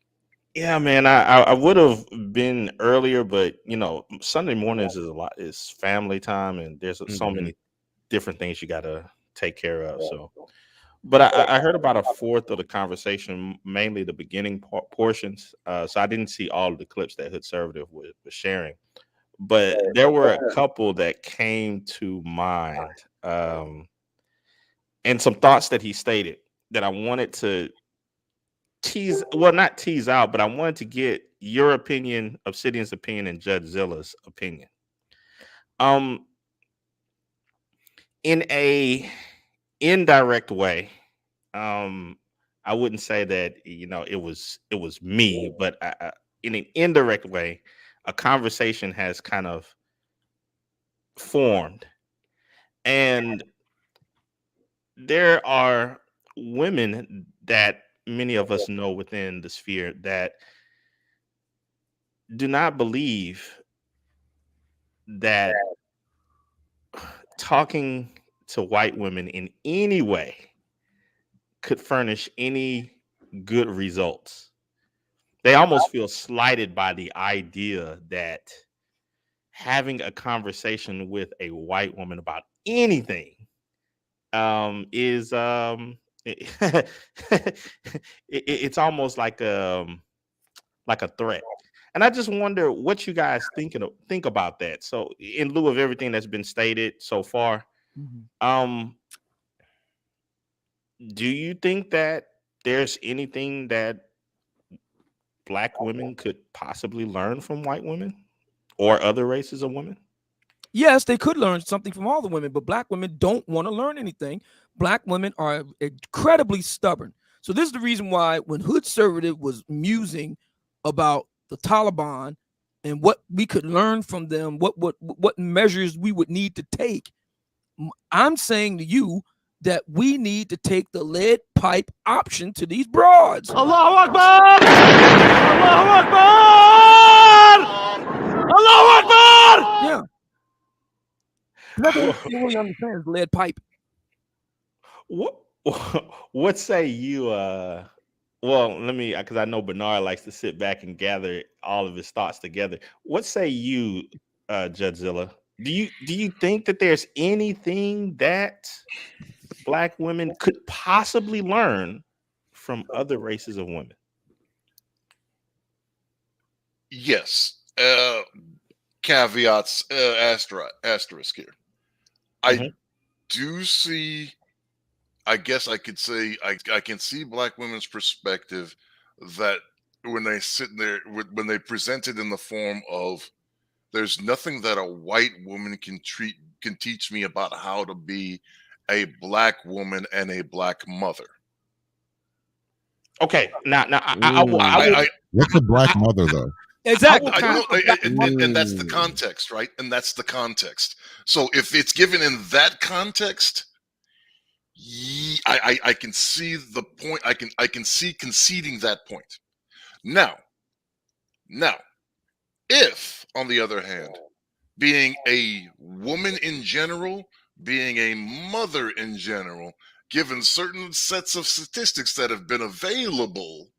Yeah, man. I would have been earlier, but Sunday mornings is family time, and there's so many different things you got to take care of. So, but I heard about a fourth of the conversation, mainly the beginning portions. So I didn't see all of the clips that Hood Conservative was sharing, but there were a couple that came to mind, and some thoughts that he stated that I wanted to not tease out, but I wanted to get your opinion, Obsidian's opinion, and Judgezilla's opinion. In a indirect way, I wouldn't say that it was me, but in an indirect way, a conversation has kind of formed, and there are women that many of us know within the sphere that do not believe that talking to white women in any way could furnish any good results. They almost feel slighted by the idea that having a conversation with a white woman about anything is it's almost like a threat. And I just wonder what you guys think about that. So, in lieu of everything that's been stated so far, do you think that there's anything that Black women could possibly learn from white women or other races of women? Yes, they could learn something from all the women, but Black women don't want to learn anything. Black women are incredibly stubborn. So this is the reason why when Hood Conservative was musing about the Taliban and what we could learn from them, what measures we would need to take, I'm saying to you that we need to take the lead pipe option to these broads. Allahu Akbar! Allahu Akbar! Allahu Akbar! Yeah. Nothing you really understand is lead pipe. What say you? Well, let me, because I know Bernard likes to sit back and gather all of his thoughts together. What say you, Judgezilla? Do you think that there's anything that Black women could possibly learn from other races of women? Yes. Caveats, asterisk here. I do see, I guess I could say, I can see Black women's perspective that when they sit there, when they present it in the form of, there's nothing that a white woman can teach me about how to be a Black woman and a Black mother. Okay, now what's a Black mother though? Exactly. And that's the context, right? And that's the context. So if it's given in that context, I can see the point. I can see conceding that point. Now, if on the other hand, being a woman in general, being a mother in general, given certain sets of statistics that have been available,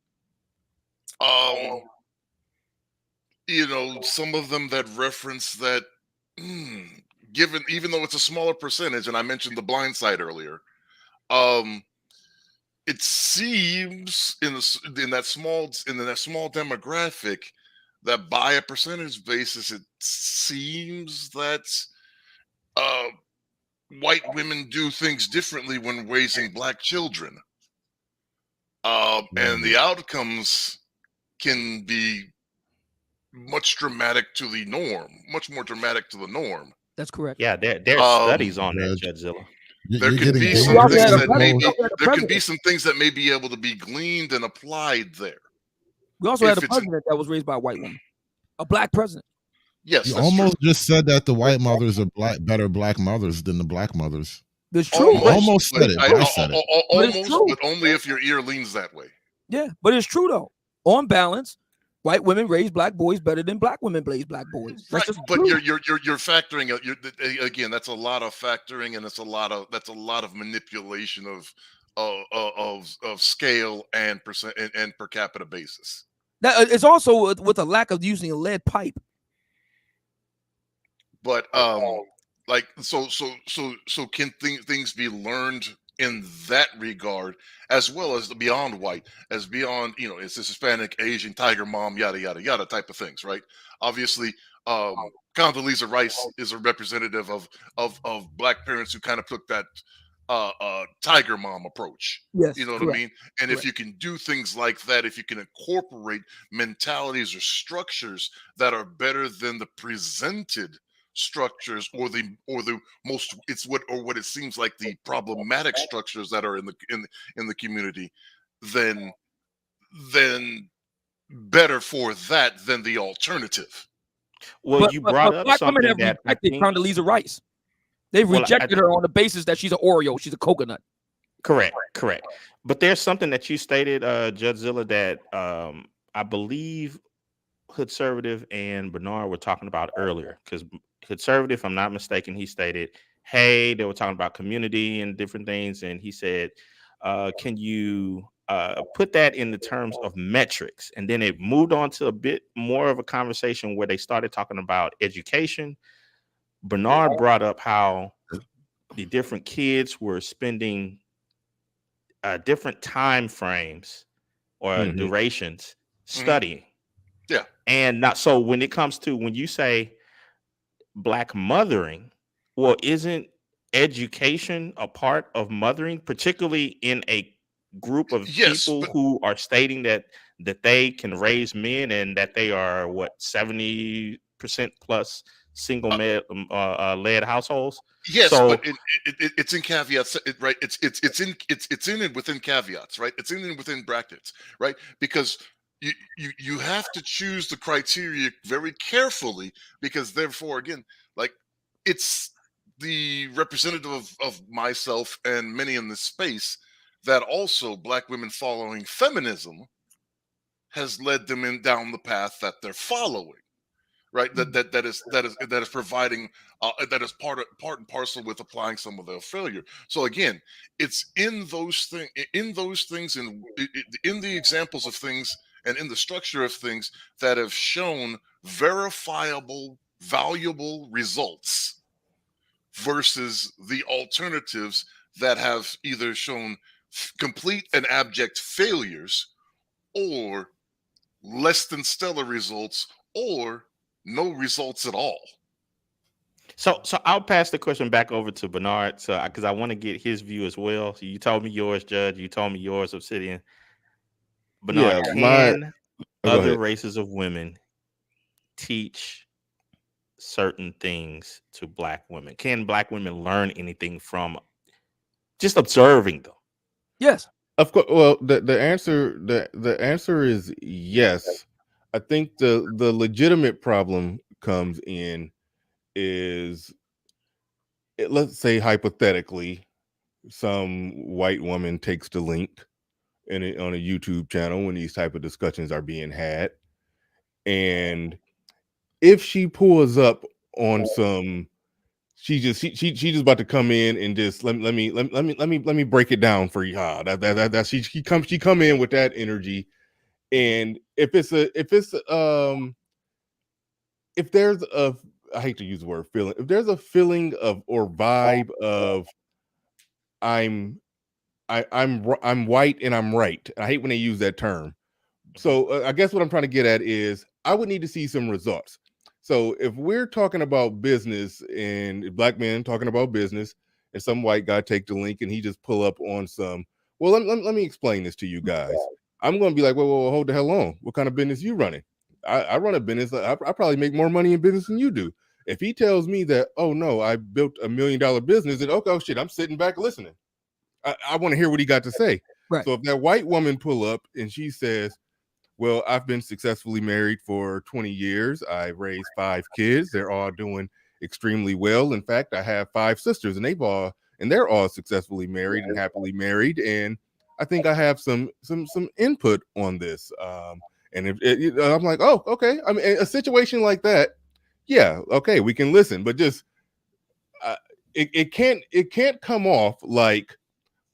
some of them that reference that, given, even though it's a smaller percentage, and I mentioned the blind side earlier, it seems in that small demographic that by a percentage basis, it seems that white women do things differently when raising Black children. And the outcomes can be much more dramatic to the norm. That's correct. Yeah, there's studies on that, Judgezilla. There You're can getting be dangerous some things with that may those. be there can be some things that may be able to be gleaned and applied there. We also had If a it's president that was raised by a white woman, a black president. yes, You that's true. almost just said that the white mothers are better black mothers than the black mothers. That's true. You almost said it, but I said it. But it's Almost, true. but only if your ear leans that way. Yeah, but it's true though. On balance, white women raise black boys better than black women raise black boys. That's Right, just but true. you're factoring out. Again, that's a lot of factoring, and that's a lot of manipulation of scale and percent and per capita basis. That it's also with a lack of using a lead pipe. But like so can things be learned in that regard, as well as the beyond white, as beyond, it's this Hispanic, Asian, tiger mom, yada yada yada type of things, right? Obviously, Condoleezza Rice is a representative of black parents who kind of took that tiger mom approach. Yes, You know what correct, I mean? And if you can do things like that, if you can incorporate mentalities or structures that are better than the presented structures or the most what it seems like the problematic structures that are in the community, then better for that than the alternative. Well, you brought up black women something have that I rejected think. Condoleezza Rice. They've Well, rejected her on the basis that she's an Oreo, she's a coconut. Correct. But there's something that you stated, Judgezilla, that I believe Hoodservative and Bernard were talking about earlier. Because Hoodservative, if I'm not mistaken, he stated, hey, they were talking about community and different things. And he said, can you put that in the terms of metrics? And then it moved on to a bit more of a conversation where they started talking about education. Bernard brought up how the different kids were spending different time frames or durations studying. Yeah. And not so when it comes to when you say black mothering, well, isn't education a part of mothering, particularly in a group of people who are stating that they can raise men and that they are 70% plus single led households? Yes, so, but it's in caveats, right? It's in it within caveats, right? It's in it within brackets, right? Because you have to choose the criteria very carefully, because therefore, again, like, it's the representative of myself and many in this space that also black women following feminism has led them down the path that they're following. Right, that is providing that is part and parcel with applying some of their failure. So again, it's in those things, and in the examples of things, and in the structure of things that have shown verifiable, valuable results, versus the alternatives that have either shown complete and abject failures, or less than stellar results, or no results at all. So I'll pass the question back over to Bernard, because I want to get his view as well. So you told me yours, Judge. You told me yours, Obsidian. Bernard, can other races of women teach certain things to black women? Can black women learn anything from just observing them? Yes, of course. Well, the answer is yes. I think the legitimate problem comes in is, let's say hypothetically, some white woman takes the link on a YouTube channel when these type of discussions are being had, and if she pulls up on some, she's just about to come in and just let me break it down for you. That she come in with that energy. And if there's a, I hate to use the word feeling, if there's a feeling of or vibe of I'm white and I'm right. I hate when they use that term. So I guess what I'm trying to get at is I would need to see some results. So if we're talking about business and black men talking about business, and some white guy take the link and he just pull up on some, Well, let me explain this to you guys. I'm going to be like, well, hold the hell on. What kind of business you running? I run a business. I probably make more money in business than you do. If he tells me that, oh no, I built $1 million business, then okay, oh shit, I'm sitting back listening. I want to hear what he got to say. Right. So if that white woman pull up and she says, well, I've been successfully married for 20 years. I raised 5 kids. They're all doing extremely well. In fact, I have 5 sisters, and they're all successfully married and happily married. And I think I have some input on this. And I'm like, oh, okay. I mean, a situation like that, yeah, okay, we can listen, but just it can't come off like,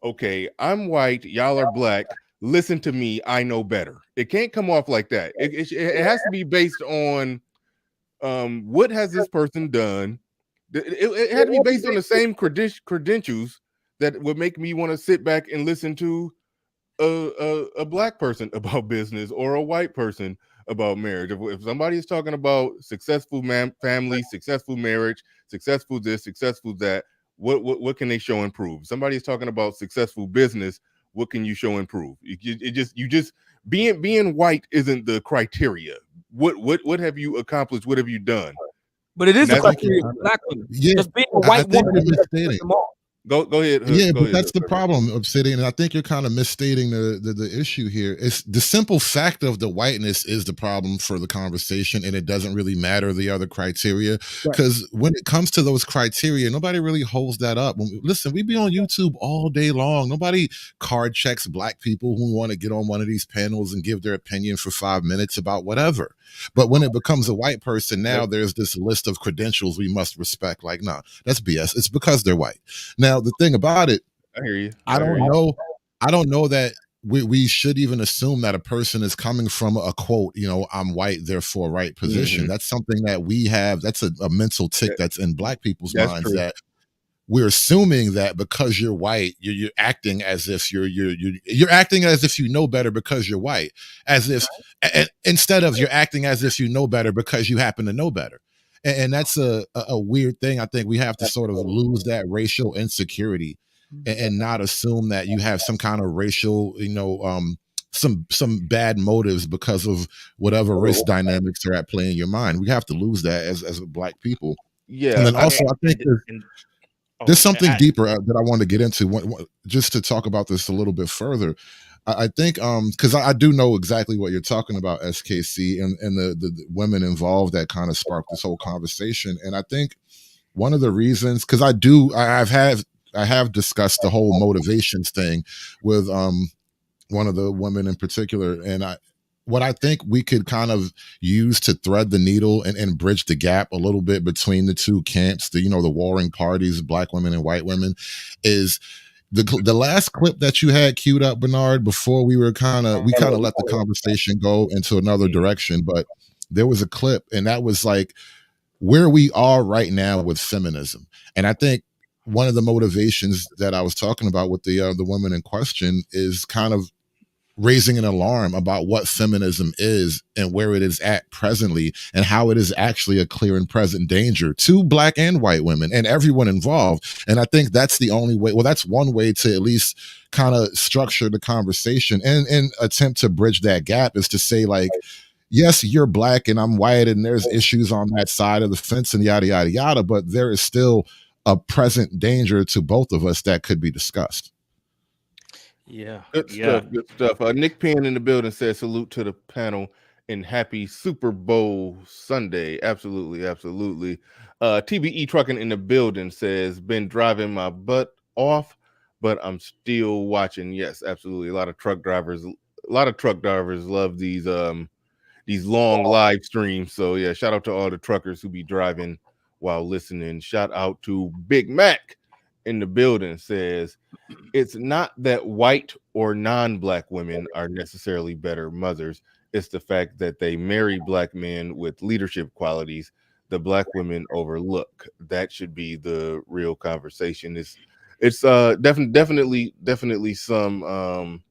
okay, I'm white, y'all are black. Listen to me, I know better. It can't come off like that. It has to be based on what has this person done. It had to be based on the same credentials that would make me want to sit back and listen to a black person about business or a white person about marriage. If somebody is talking about successful family, successful marriage, successful this, successful that, what can they show and prove? Somebody is talking about successful business. What can you show and prove? You just being white isn't the criteria. What have you accomplished? What have you done? But it is And a criteria for black women. Yeah, Just being a I white think woman you're doesn't misstating. put them all. Go ahead. Yeah, go but ahead, that's the Hood. problem of sitting, and I think you're kind of misstating the issue here. It's the simple fact of the whiteness is the problem for the conversation, and it doesn't really matter the other criteria, because when it comes to those criteria, nobody really holds that up. Listen, we be on YouTube all day long. Nobody card checks black people who want to get on one of these panels and give their opinion for 5 minutes about whatever. But when it becomes a white person, now there's this list of credentials we must respect. Like, nah, that's BS. It's because they're white. Now, the thing about it, I hear you. I don't know that we should even assume that a person is coming from a quote, I'm white, therefore right position. That's something that we have. That's a mental tick that's in black people's That's minds, true. that we're assuming that because you're white, you're acting as if you're acting as if you know better because you're white, as if instead of you're acting as if you know better because you happen to know better. And that's a weird thing. I think we have to sort of lose that racial insecurity and not assume that you have some kind of racial, some bad motives because of whatever race dynamics are at play in your mind. We have to lose that as black people. Yeah. And then also, I think there's something I- deeper that I want to get into, just to talk about this a little bit further. I think because I do know exactly what you're talking about, SKC, and the women involved that kind of sparked this whole conversation. And I think one of the reasons, because I have discussed the whole motivations thing with one of the women in particular, and what I think we could kind of use to thread the needle and bridge the gap a little bit between the two camps, the warring parties, black women and white women, is the last clip that you had queued up, Bernard, before we kind of let the conversation go into another direction. But there was a clip, and that was like where we are right now with feminism. And I think one of the motivations that I was talking about with the woman in question is kind of raising an alarm about what feminism is and where it is at presently, and how it is actually a clear and present danger to black and white women and everyone involved. And I think that's the only way, that's one way to at least kind of structure the conversation and attempt to bridge that gap, is to say, like, yes, you're black and I'm white, and there's issues on that side of the fence and yada, yada, yada, but there is still a present danger to both of us that could be discussed. Yeah. Good stuff. Nick Penn in the building says salute to the panel and happy Super Bowl Sunday. Absolutely. TBE Trucking in the building says been driving my butt off, but I'm still watching. Yes, absolutely. A lot of truck drivers love these long live streams. So yeah, shout out to all the truckers who be driving while listening. Shout out to Big Mac in the building, says it's not that white or non-black women are necessarily better mothers. It's the fact that they marry black men with leadership qualities the black women overlook. That should be the real conversation. It's definitely some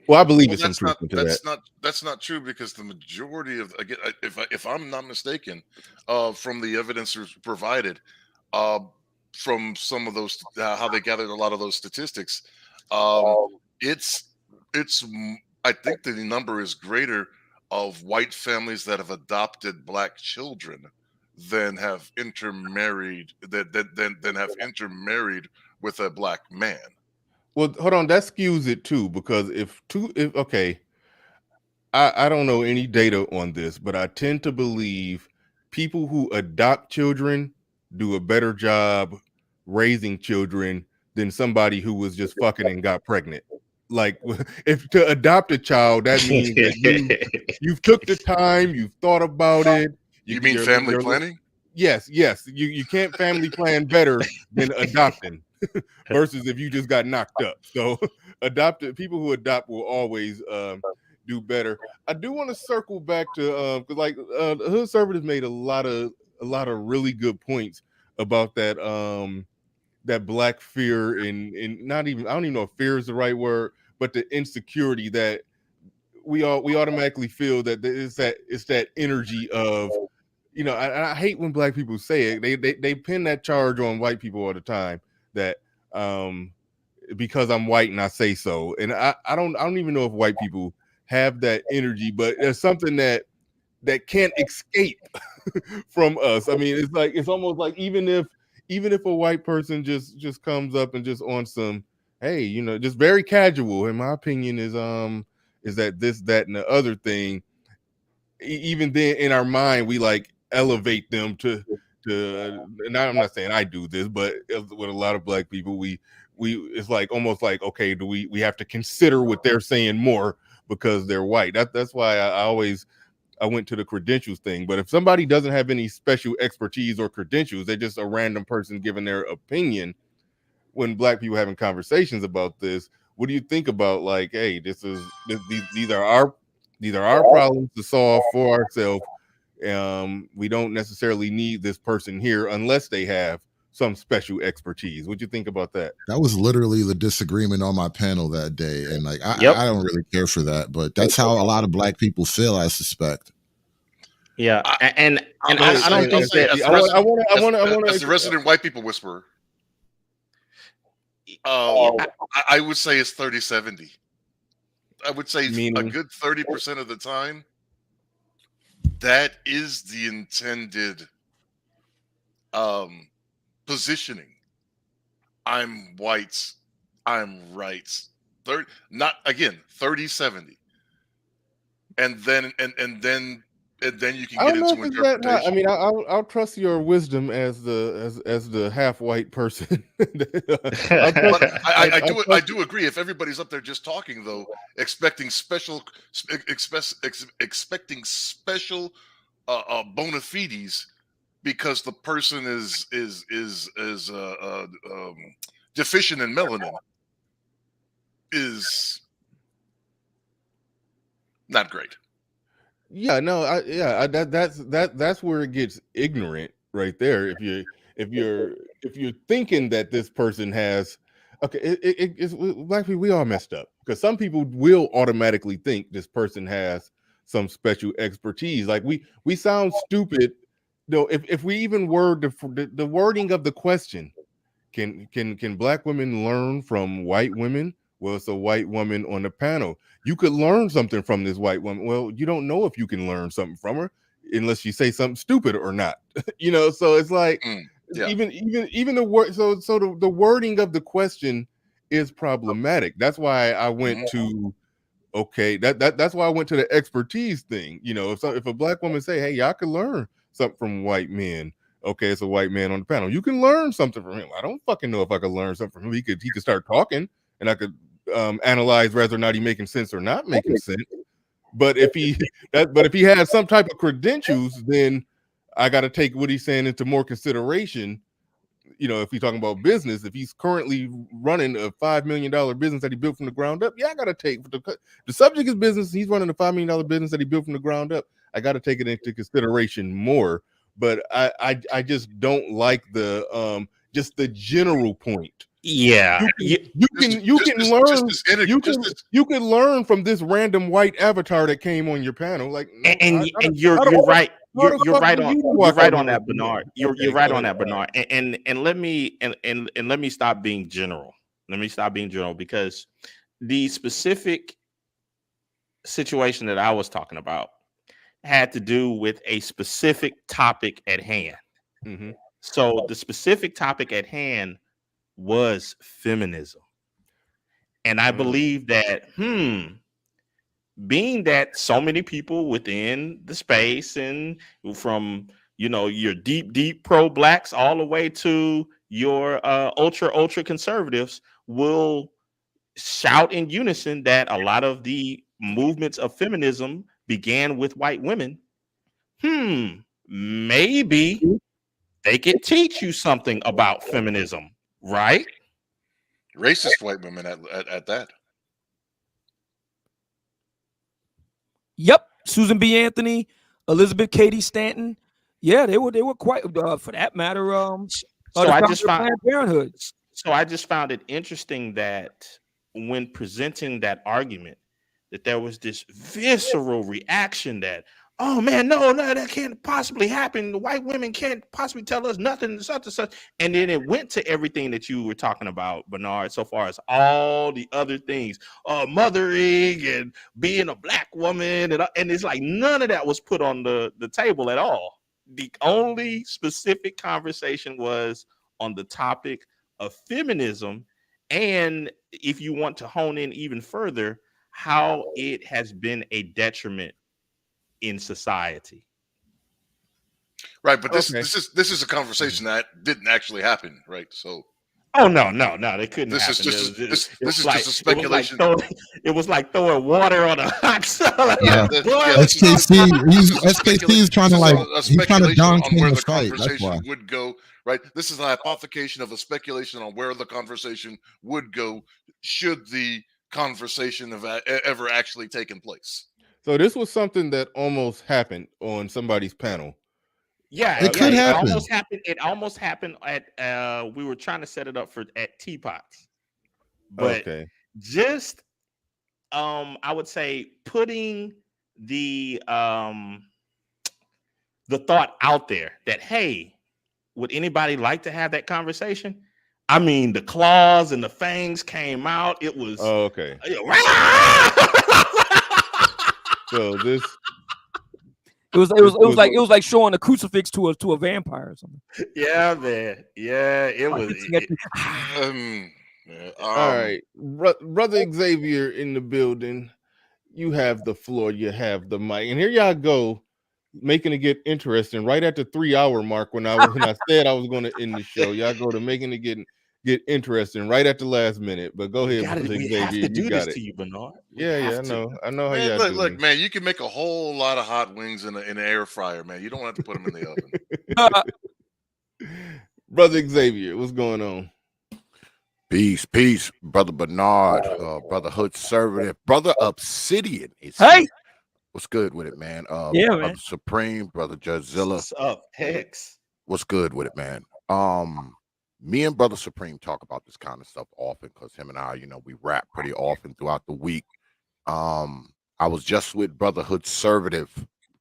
well, I believe it's some truth into that. That's not true, because the majority of, again, if I'm not mistaken, from the evidence provided, from some of those, how they gathered a lot of those statistics, it's I think the number is greater of white families that have adopted black children than have intermarried than have intermarried with a black man. Well, hold on, that skews it too, because if okay, I don't know any data on this, but I tend to believe people who adopt children do a better job raising children than somebody who was just fucking and got pregnant. Like, if to adopt a child, that means that you've took the time, you've thought about it. You mean family planning? Yes. You can't family plan better than adopting versus if you just got knocked up. So people who adopt will always do better. I do want to circle back to because like the Hood Conservatives made a lot of really good points about that that black fear and not even, I don't even know if fear is the right word, but the insecurity that we automatically feel that it's that energy of, you know, I hate when black people say it. They pin that charge on white people all the time that because I'm white and I say so. And I don't even know if white people have that energy, but there's something that can't escape from us. I mean, it's almost like even if a white person just comes up and just on some, hey, you know, just very casual, in my opinion, is that this, that, and the other thing, even then in our mind we like elevate them to and I'm not saying I do this, but with a lot of black people, we it's like almost like, okay, do we have to consider what they're saying more because they're white. That's why I went to the credentials thing. But if somebody doesn't have any special expertise or credentials, they're just a random person giving their opinion. When black people having conversations about this, what do you think about, like, hey, these are our problems to solve for ourselves. We don't necessarily need this person here unless they have some special expertise. What do you think about that? That was literally the disagreement on my panel that day, and like I don't really care for that, but that's how a lot lot people feel, I suspect. Yeah, and I don't think that I want as the resident white people whisperer. I would say it's 30-70. I would say a good 30% of the time, that is the intended positioning. I'm white, I'm right. 30-70. And then you can get into interpretation. I mean, I'll trust your wisdom as the half white person. I do agree. If everybody's up there just talking, though, expecting special bona fides because the person is deficient in melanin is not great. Yeah, no, that's where it gets ignorant right there. If you're thinking that this person has, okay, it's black people, we all messed up, because some people will automatically think this person has some special expertise. Like we sound stupid though if we even word the wording of the question. Can black women learn from white women? Well, it's a white woman on the panel. You could learn something from this white woman. Well, you don't know if you can learn something from her unless you say something stupid or not. You know, so it's like even the word. So the wording of the question is problematic. That's why I went to that's why I went to the expertise thing. You know, if a black woman say, "Hey, y'all can learn something from white men." Okay, it's a white man on the panel. You can learn something from him. I don't fucking know if I could learn something from him. He could start talking, and I could analyze whether or not he's making sense or not making sense. But if he has some type of credentials, then I got to take what he's saying into more consideration. You know, if he's talking about business, if he's currently running a $5 million business that he built from the ground up, yeah, I got to take the subject is business. He's running a $5 million business that he built from the ground up. I got to take it into consideration more. But I just don't like the just the general point. Yeah, you can learn from this random white avatar that came on your panel. Like, no, and you're right. You're right on that, Bernard. You're right on that, Bernard. And let me stop being general. Let me stop being general, because the specific situation that I was talking about had to do with a specific topic at hand. Mm-hmm. So the specific topic at hand was feminism. And I believe that, being that so many people within the space, and from, your deep pro blacks all the way to your ultra conservatives, will shout in unison that a lot of the movements of feminism began with white women. Maybe they could teach you something about feminism, right? Racist white women at that. Yep, Susan B. Anthony, Elizabeth Cady Stanton. Yeah, they were quite, for that matter. So I just found Planned Parenthood. So I just found it interesting that when presenting that argument, that there was this visceral reaction that, oh man, no, that can't possibly happen. The white women can't possibly tell us nothing, such and such. And then it went to everything that you were talking about, Bernard, so far as all the other things, mothering and being a black woman. And it's like none of that was put on the table at all. The only specific conversation was on the topic of feminism. And if you want to hone in even further, how it has been a detriment in society. Right, but this is a conversation that didn't actually happen, right? So no, they couldn't this happen. This is just a speculation. It was like throwing water on a hot stove. SKC is trying to he's trying to Don King where the the fight. That's why. conversation would go, right? This is a hypothecation of a speculation on where the conversation would go should the conversation have ever actually taken place. So this was something that almost happened on somebody's panel. Yeah, it could happen. It almost happened at we were trying to set it up at Teapots. But just I would say putting the thought out there that, hey, would anybody like to have that conversation? I mean, the claws and the fangs came out. It was So this it was like showing a crucifix to a vampire or something. Yeah, man. Yeah, it was. All right, brother Xavier in the building. You have the floor. You have the mic, and here y'all go, making it get interesting. Right at the 3-hour mark, when I said I was going to end the show, y'all go to making it get interesting right at the last minute. But go ahead, brother Xavier. We have to do this it. to you, Bernard. Yeah, I know how man, y'all look, man, you can make a whole lot of hot wings in an air fryer, man. You don't have to put them in the oven. Brother Xavier, what's going on? Peace, brother Bernard, brother Hood Conservative, brother Obsidian. Hey, what's good with it, man? Yeah, brother man. Supreme, brother Judgezilla. What's up, Hex? What's good with it, man? Me and brother Supreme talk about this kind of stuff often because him and I, we rap pretty often throughout the week. I was just with Brotherhood Conservative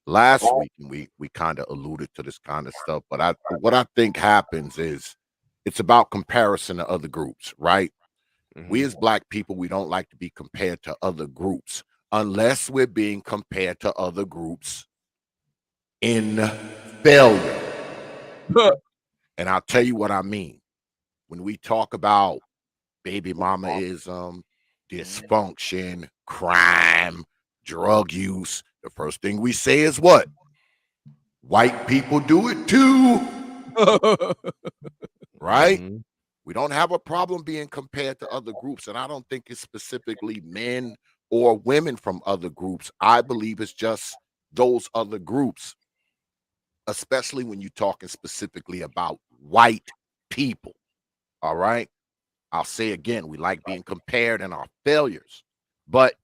last week, and we kind of alluded to this kind of stuff. But what I think happens is it's about comparison to other groups, right? Mm-hmm. We as black people, we don't like to be compared to other groups unless we're being compared to other groups in failure. And I'll tell you what I mean. When we talk about baby mamaism, dysfunction, crime, drug use, the first thing we say is what? White people do it too. Right? Mm-hmm. We don't have a problem being compared to other groups. And I don't think it's specifically men or women from other groups. I believe it's just those other groups, especially when you're talking specifically about white people. All right. I'll say again, we like being compared in our failures. But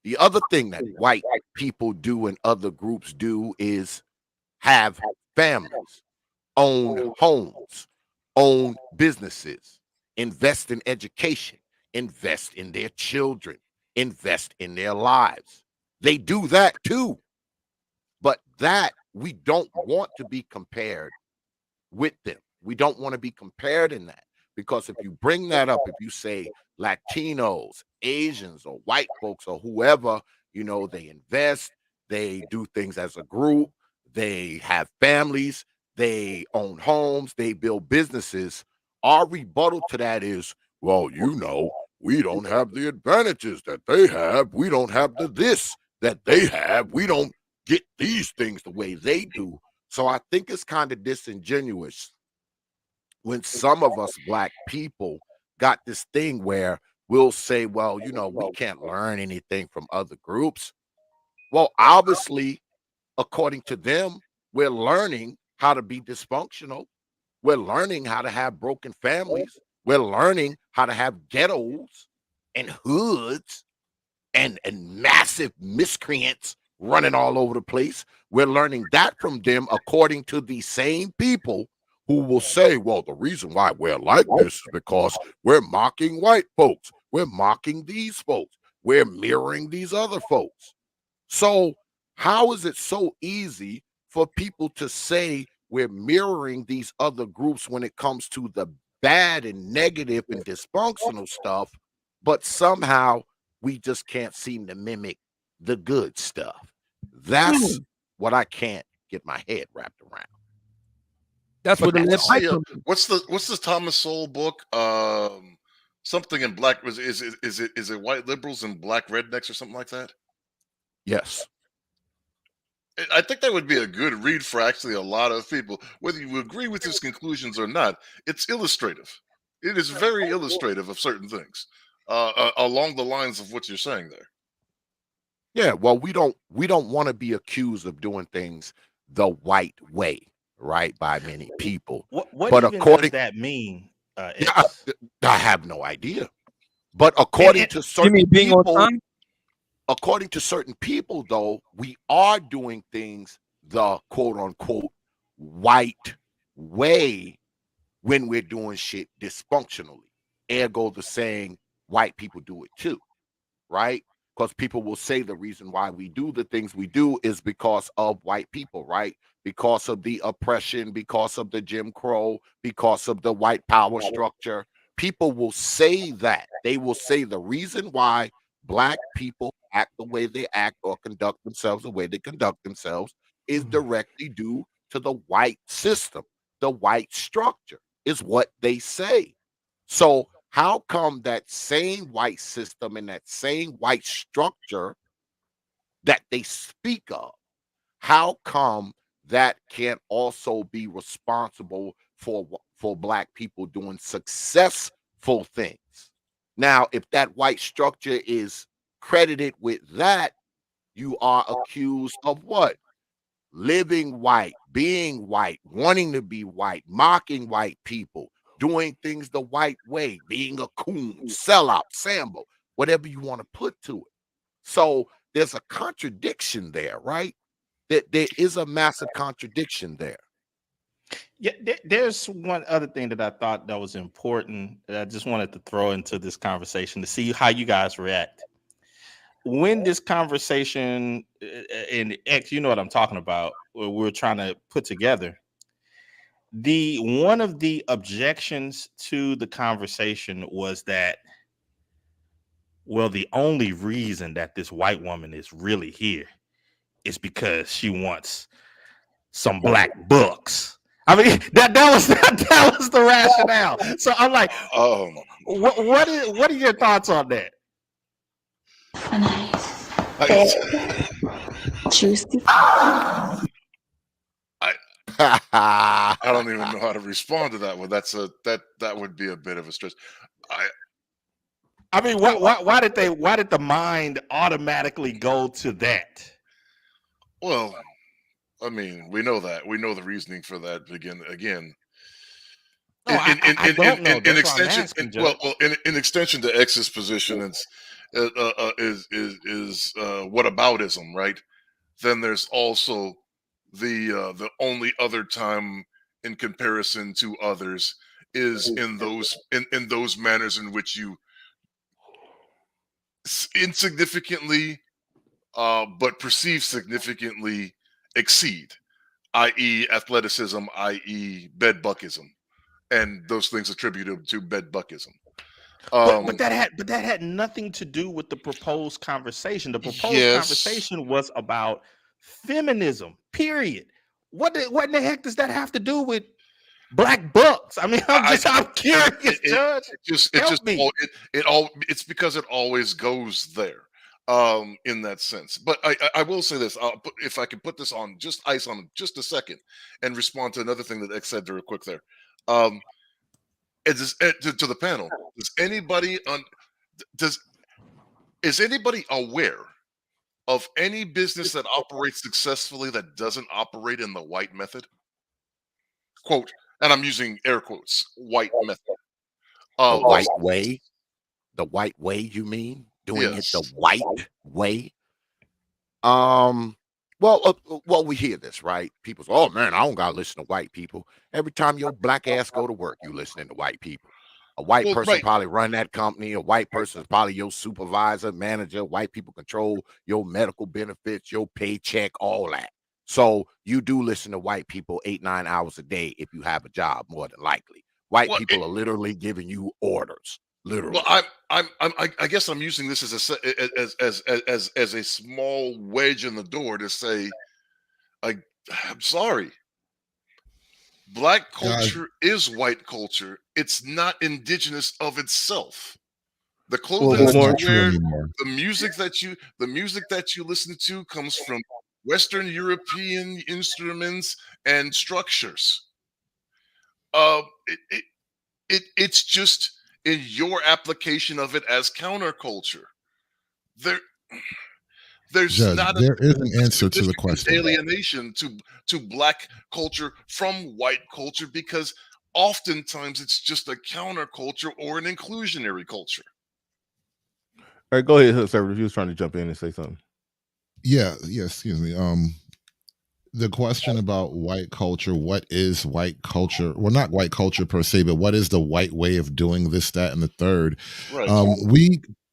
the other thing that white people do and other groups do is have families, own homes, own businesses, invest in education, invest in their children, invest in their lives. They do that too. But that we don't want to be compared with them. We don't want to be compared in that. Because if you bring that up, if you say Latinos, Asians, or white folks, or whoever, they invest, they do things as a group, they have families, they own homes, they build businesses. Our rebuttal to that is, well, we don't have the advantages that they have. We don't have the this that they have. We don't get these things the way they do. So I think it's kind of disingenuous when some of us Black people got this thing where we'll say, well, we can't learn anything from other groups. Well, obviously, according to them, we're learning how to be dysfunctional. We're learning how to have broken families. We're learning how to have ghettos and hoods and massive miscreants running all over the place. We're learning that from them, according to the same people who will say, well, the reason why we're like this is because we're mocking white folks. We're mocking these folks. We're mirroring these other folks. So how is it so easy for people to say we're mirroring these other groups when it comes to the bad and negative and dysfunctional stuff, but somehow we just can't seem to mimic the good stuff? That's what I can't get my head wrapped around. That's what what's the Thomas Sowell book? Something in black is it white liberals and black rednecks or something like that? Yes. I think that would be a good read for actually a lot of people, whether you agree with his conclusions or not. It's illustrative. It is very illustrative of certain things along the lines of what you're saying there. Yeah, well, we don't want to be accused of doing things the white way, right? By many people. What but even does that mean? I have no idea. But according to certain people, according to certain people, though, we are doing things the quote unquote white way when we're doing shit dysfunctionally. Ergo, the saying white people do it too, right? Because people will say the reason why we do the things we do is because of white people, right? Because of the oppression, because of the Jim Crow, because of the white power structure. People will say that. They will say the reason why Black people act the way they act or conduct themselves the way they conduct themselves is directly due to the white system, the white structure, is what they say. So how come that same white system and that same white structure that they speak of, how come that can't also be responsible for Black people doing successful things? Now, if that white structure is credited with that, you are accused of what? Living white, being white, wanting to be white, mocking white people, doing things the white way, being a coon, sellout, Sambo, whatever you want to put to it. So there's a contradiction there, right? There is a massive contradiction there. Yeah, there's one other thing that I thought that was important that I just wanted to throw into this conversation to see how you guys react. When this conversation in X, you know what I'm talking about, we're trying to put together, one of the objections to the conversation was that, well, the only reason that this white woman is really here is because she wants some black bucks. I mean, that was the rationale. So I'm like, what are your thoughts on that? Juicy. I don't even know how to respond to that one. That would be a bit of a stretch. I mean, why did the mind automatically go to that? Well, I mean, we know the reasoning for that. Again. In extension to X's position, it's whataboutism, right? Then there's also the only other time in comparison to others is in those manners in which you insignificantly but perceive significantly exceed, i.e. athleticism, i.e. bedbuckism. and those things attributed to bedbuckism. But that had nothing to do with the proposed conversation. The proposed conversation was about feminism. Period. What in the heck does that have to do with black bucks? I mean, I'm curious, Judge. It's because it always goes there. In that sense. But I will say this, if I can put this on just ice on just a second and respond to another thing that X said real quick there. To the panel, is anybody aware of any business that operates successfully that doesn't operate in the white method? Quote, and I'm using air quotes, white method. The white way? The white way, you mean? Doing it the white way? Well, we hear this, right? People say, oh man, I don't gotta listen to white people. Every time your black ass go to work, you listening to white people. A white person probably run that company. A white person is probably your supervisor, manager. White people control your medical benefits, your paycheck, all that. So you do listen to white people 8-9 hours a day if you have a job, more than likely. White people are literally giving you orders. Literally. Well, I guess I'm using this as a small wedge in the door to say, I'm sorry. Black culture is white culture. It's not indigenous of itself. The clothing that you wear, the music that you listen to comes from Western European instruments and structures. It's just in your application of it as counterculture. There's Judge, not there is an answer to the question. Alienation to black culture from white culture, because oftentimes it's just a counterculture or an inclusionary culture. All right, go ahead, Conservative. He was trying to jump in and say something. Yeah, excuse me. The question about white culture, what is white culture? Well, not white culture per se, but what is the white way of doing this, that, and the third? Right.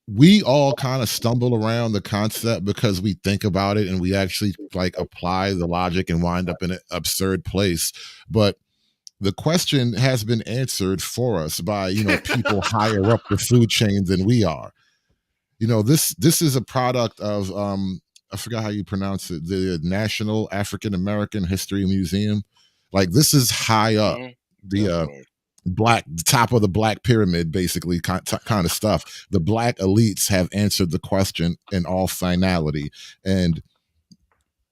We all kind of stumble around the concept because we think about it and we actually like apply the logic and wind up in an absurd place. But the question has been answered for us by, people higher up the food chain than we are. This is a product of I forgot how you pronounce it, the National African American History Museum. Like, this is high up the top of the black pyramid, basically, kind of stuff. The black elites have answered the question in all finality, and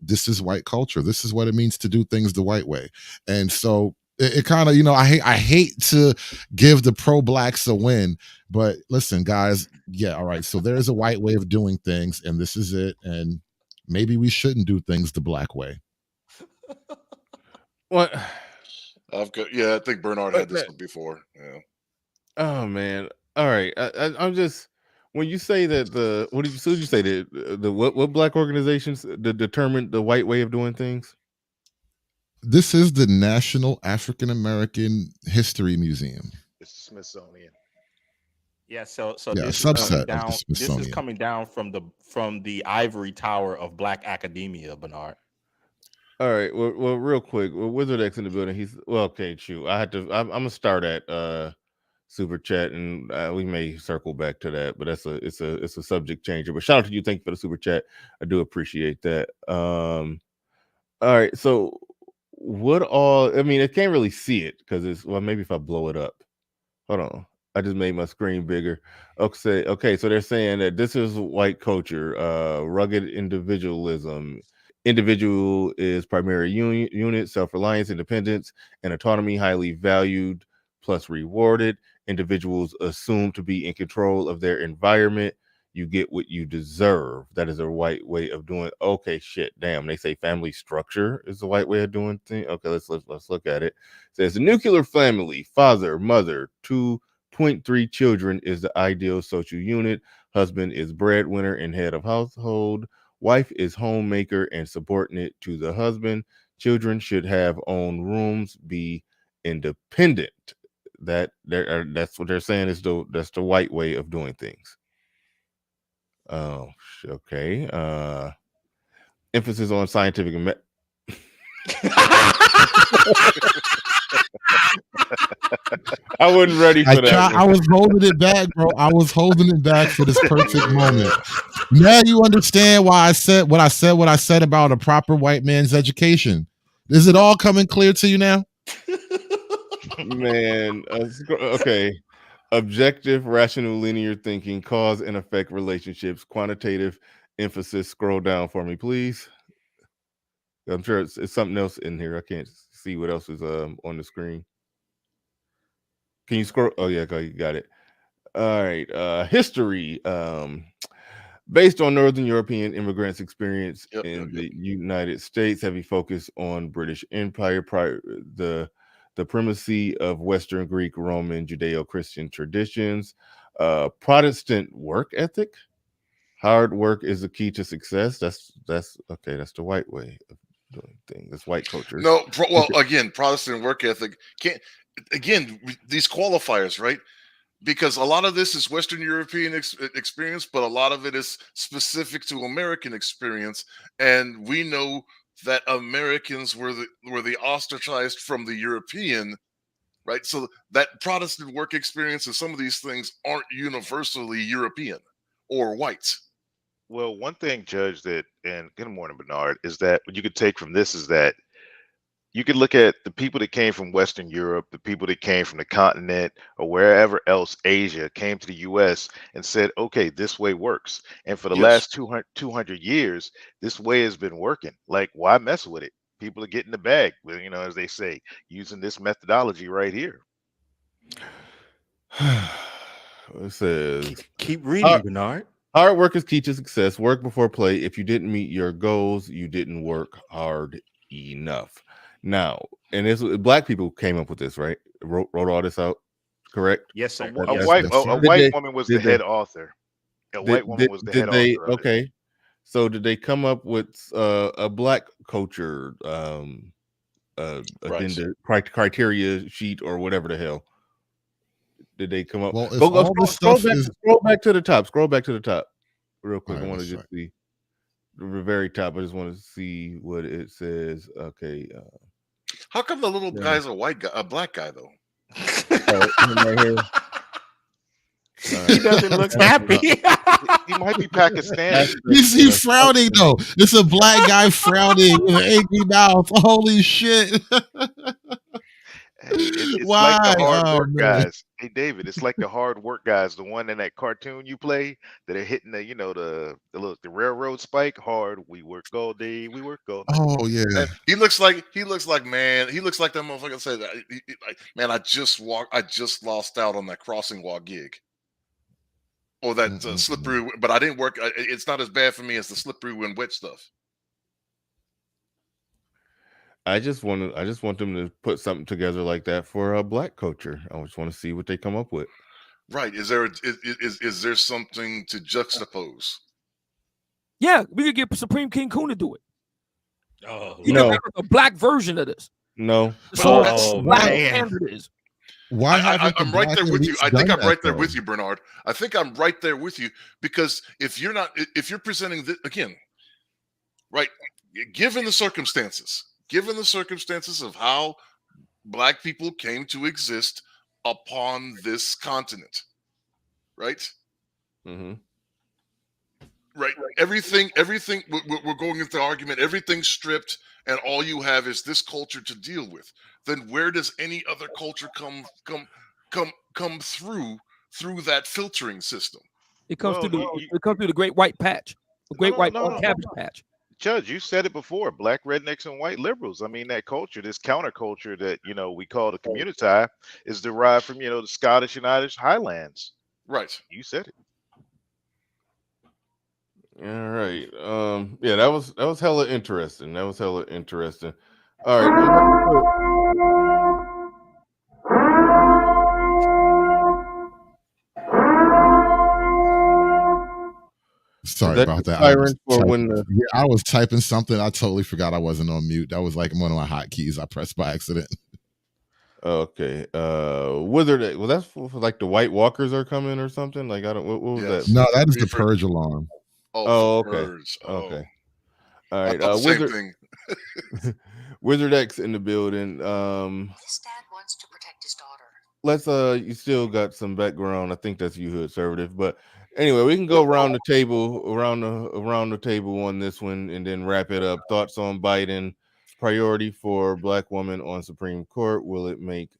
this is white culture. This is what it means to do things the white way. And so it kind of, I hate to give the pro-blacks a win, but listen, guys, all right, so there's a white way of doing things, and this is it, and maybe we shouldn't do things the black way. What? I think Bernard had this one before. Yeah. Oh man. All right. I'm just, when you say that what did you say the what black organizations determined the white way of doing things? This is the National African American History Museum. It's the Smithsonian. Yeah, so this is coming down from the ivory tower of black academia, Bernard. All right. Well, real quick, Wizard X in the building. Okay, shoot. I'm gonna start at super chat, and we may circle back to that, but it's a subject changer. But shout out to you. Thank you for the super chat. I do appreciate that. All right. So I mean, I can't really see it because maybe if I blow it up. Hold on. I just made my screen bigger. Okay, so they're saying that this is white culture, rugged individualism. Individual is primary unit, self-reliance, independence, and autonomy, highly valued plus rewarded. Individuals assumed to be in control of their environment. You get what you deserve. That is a white way of doing. Okay, shit, damn. They say family structure is the white way of doing things. Okay, let's look at it. It says the nuclear family, father, mother, 2.3 children is the ideal social unit. Husband is breadwinner and head of household. Wife is homemaker and subordinate to the husband. Children should have own rooms, be independent. That's what they're saying that's the white way of doing things. Oh, okay. Emphasis on scientific I wasn't ready for that. I was holding it back, bro. I was holding it back for this perfect moment. Now you understand why I said what I said about a proper white man's education. Is it all coming clear to you now? Man, okay. Objective, rational, linear thinking, cause and effect relationships, quantitative emphasis. Scroll down for me, please. I'm sure it's something else in here. I can't see what else is on the screen. Can you scroll? Oh yeah, you got it. All right. History. Based on Northern European immigrants' experience in the United States, heavy focus on British Empire, the primacy of Western Greek, Roman, Judeo-Christian traditions, Protestant work ethic. Hard work is the key to success. That's okay. That's the white way of doing things. That's white culture. No, again, Protestant work ethic can't. Again, these qualifiers, right? Because a lot of this is Western European experience, but a lot of it is specific to American experience, and we know that Americans were the ostracized from the European, right? So that Protestant work experience and some of these things aren't universally European or white. Well, one thing, Judge, and good morning, Bernard, is that what you could take from this is that you could look at the people that came from Western Europe, the people that came from the continent or wherever else, Asia, came to the U.S. and said, okay, this way works. And for the last 200 years, this way has been working. Like, why mess with it? People are getting the bag, as they say, using this methodology right here. It says, keep reading, Bernard. Hard work is key to success. Work before play. If you didn't meet your goals, you didn't work hard enough. Now, and this black people came up with this, right? Wrote all this out, correct? Yes, sir. A white woman was the head author. A white woman was the head author. Okay. So did they come up with a black culture agenda criteria sheet or whatever the hell? Did they come up? Well, scroll back to the top. Scroll back to the top real quick. Right, I want to just see the very top. I just want to see what it says. Okay. How come the little guy's a black guy though? He doesn't look happy. He might be Pakistani. He's frowning though. It's a black guy frowning with an angry mouth. Holy shit! It's like the hard work guys. Hey David, it's like the hard work guys. The one in that cartoon you play that are hitting the railroad spike hard. We work all day. We work all night. Oh yeah. And he looks like that motherfucker said that. Man, I just lost out on that crossing walk gig. Or that slippery, but I didn't work. It's not as bad for me as the slippery when wet stuff. I just want them to put something together like that for a black culture. I just want to see what they come up with. Right? Is there something to juxtapose? Yeah, we could get Supreme King Coon to do it. Oh, no, a black version of this. No, Why I'm right there with you. I think I'm right there with you, Bernard. I think I'm right there with you because if you're presenting this again, right? Given the circumstances of how black people came to exist upon this continent, right? Mm-hmm. Right. Everything. We're going into the argument. Everything's stripped, and all you have is this culture to deal with. Then where does any other culture come through that filtering system? It comes through the great white patch, the great white cabbage patch. Judge, you said it before, black rednecks and white liberals. I mean, that culture, this counterculture that, we call the community is derived from, the Scottish and Irish Highlands. Right. You said it. All right. Yeah, that was hella interesting. All right. Sorry about that. I was typing something. I totally forgot I wasn't on mute. That was like one of my hotkeys I pressed by accident. Okay. Wizard. Well, that's for like the White Walkers are coming or something. Like I don't. What was that? No, that is the purge alarm. Oh, okay. Purge. Okay. All right. Same thing. Wizard X in the building. This dad wants to protect his daughter. Let's you still got some background. I think that's you, Hood Conservative. But anyway, we can go around the table, around the table on this one, and then wrap it up. Thoughts on Biden priority for Black woman on Supreme Court? Will it make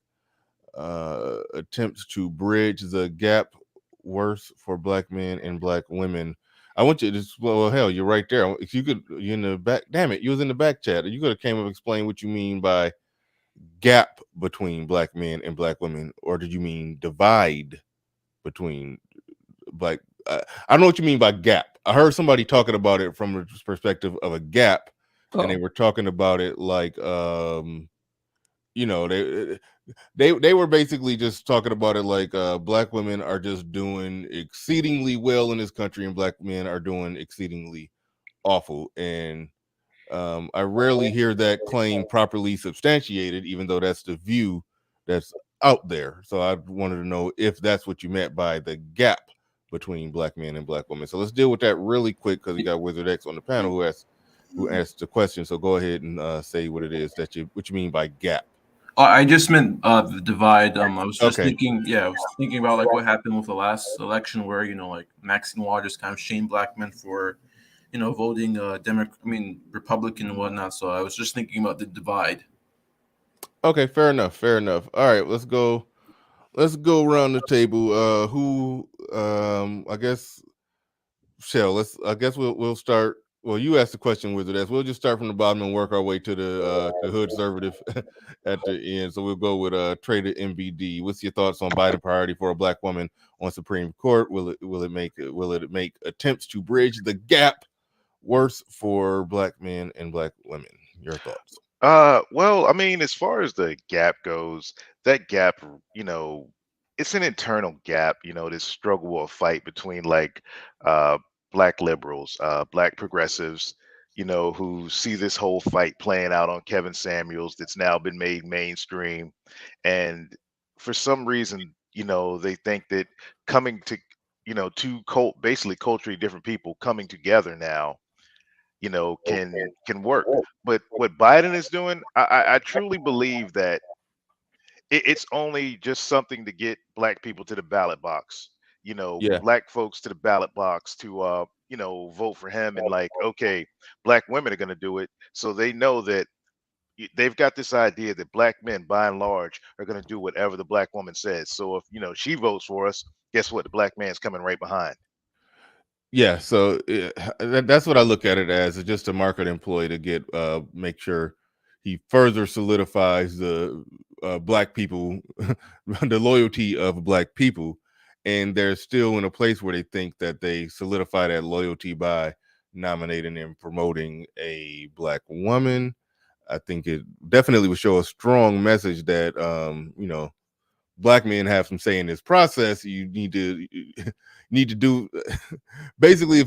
attempts to bridge the gap worse for Black men and Black women? I want you to well, hell, you're right there. If you could, you're in the back. Damn it, you was in the back chat. You could have came up and explained what you mean by gap between Black men and Black women, or did you mean divide between Black? I don't know what you mean by gap. I heard somebody talking about it from the perspective of a gap, and they were talking about it like, you know, they were basically just talking about it like Black women are just doing exceedingly well in this country, and Black men are doing exceedingly awful. And I rarely hear that claim properly substantiated, even though that's the view that's out there. So I wanted to know if that's what you meant by the gap between Black men and Black women. So let's deal with that really quick, because we got Wizard X on the panel who asked the question. So go ahead and say what it is that you mean by gap. I just meant the divide. I was just thinking, I was thinking about like what happened with the last election, where like Maxine Waters kind of shamed Black men for voting Republican and whatnot. So I was just thinking about the divide. Okay, fair enough. All right, let's go around the table. Who I guess Shell, we'll start. Well, you asked the question, Wizard S. We'll just start from the bottom and work our way to the Hood Conservative at the end. So we'll go with Trader MBD. What's your thoughts on Biden priority for a Black woman on Supreme Court? Will it make attempts to bridge the gap worse for Black men and Black women? Your thoughts? Well, I mean, as far as the gap goes, that gap, it's an internal gap, this struggle or fight between like Black liberals, Black progressives, who see this whole fight playing out on Kevin Samuels that's now been made mainstream. And for some reason, they think that coming to, two basically culturally different people coming together now, can work. But what Biden is doing, I truly believe that it's only just something to get Black people to the ballot box, Yeah. Black folks to the ballot box to vote for him. And like, okay, Black women are going to do it, so they know that they've got this idea that Black men by and large are going to do whatever the Black woman says. So if she votes for us, guess what, the Black man's coming right behind. Yeah, so that's what I look at it as, just a market employee to get make sure he further solidifies the Black people, the loyalty of Black people, and they're still in a place where they think that they solidify that loyalty by nominating and promoting a Black woman. I think it definitely would show a strong message that Black men have some say in this process. You need to do basically,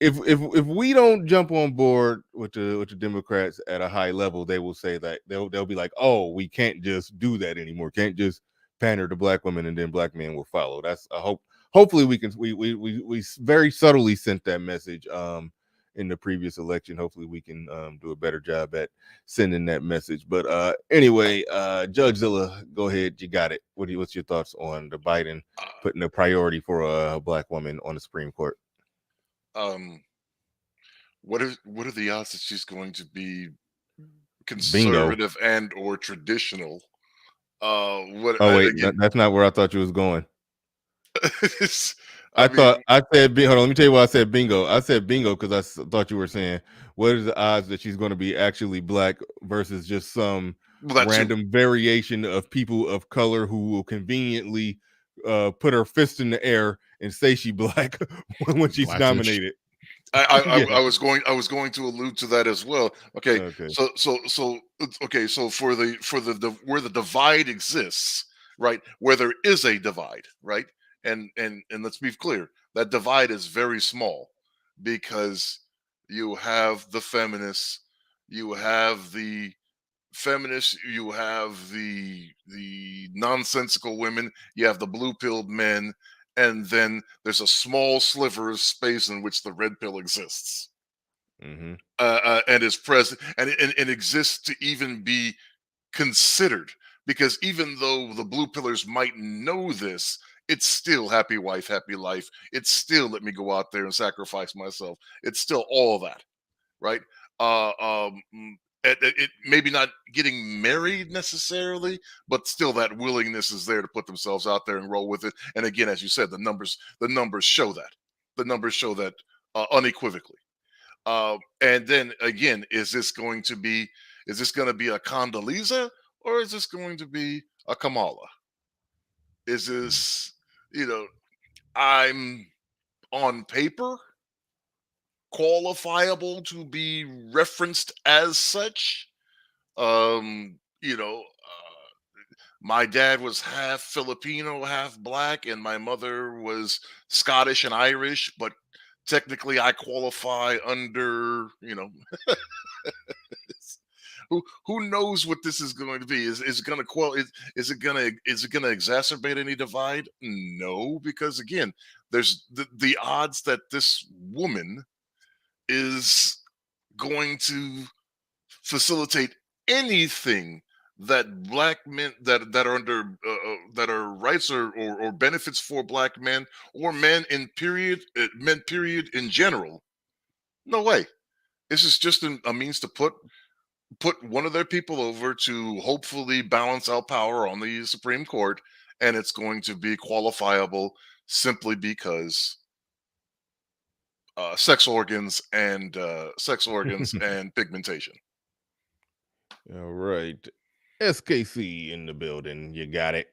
if we don't jump on board with the Democrats at a high level, they will say that they'll be like, oh, we can't just do that anymore. Can't just pander to Black women, and then Black men will follow. That's a hope. Hopefully we very subtly sent that message in the previous election. Hopefully we can do a better job at sending that message. But anyway, Judge Zilla, go ahead. You got it. What's your thoughts on the Biden putting a priority for a Black woman on the Supreme Court? What are the odds that she's going to be conservative and or traditional? That's not where I thought you was going. I said hold on, let me tell you why I said bingo. I said bingo because I thought you were saying what are the odds that she's going to be actually Black versus just some random variation of people of color who will conveniently put her fist in the air and say she Black when she's nominated. I was going to allude to that as well. Okay. So for the where the divide exists, right? Where there is a divide, right? And let's be clear, that divide is very small, because you have the feminists, you have the nonsensical women, you have the blue-pilled men, and then there's a small sliver of space in which the red pill exists. and is present and exists to even be considered. Because even though the blue pillars might know this, it's still happy wife, happy life. It's still let me go out there and sacrifice myself. It's still all that, right? It maybe not getting married necessarily, but still that willingness is there to put themselves out there and roll with it. And again, as you said, the numbers show that. The numbers show that unequivocally. And then again, is this going to be a Condoleezza or is this going to be a Kamala? Is this, I'm on paper qualifiable to be referenced as such? My dad was half Filipino, half black, and my mother was Scottish and Irish, but technically I qualify under, who knows what this is going to be? Is it going to is it going to exacerbate any divide? No, because again, there's the odds that this woman is going to facilitate anything that black men that are under that are rights or benefits for black men or men in men period in general. No way. This is just a means to put one of their people over to hopefully balance out power on the Supreme Court, and it's going to be qualifiable simply because sex organs and pigmentation. All right. SKC in the building. You got it.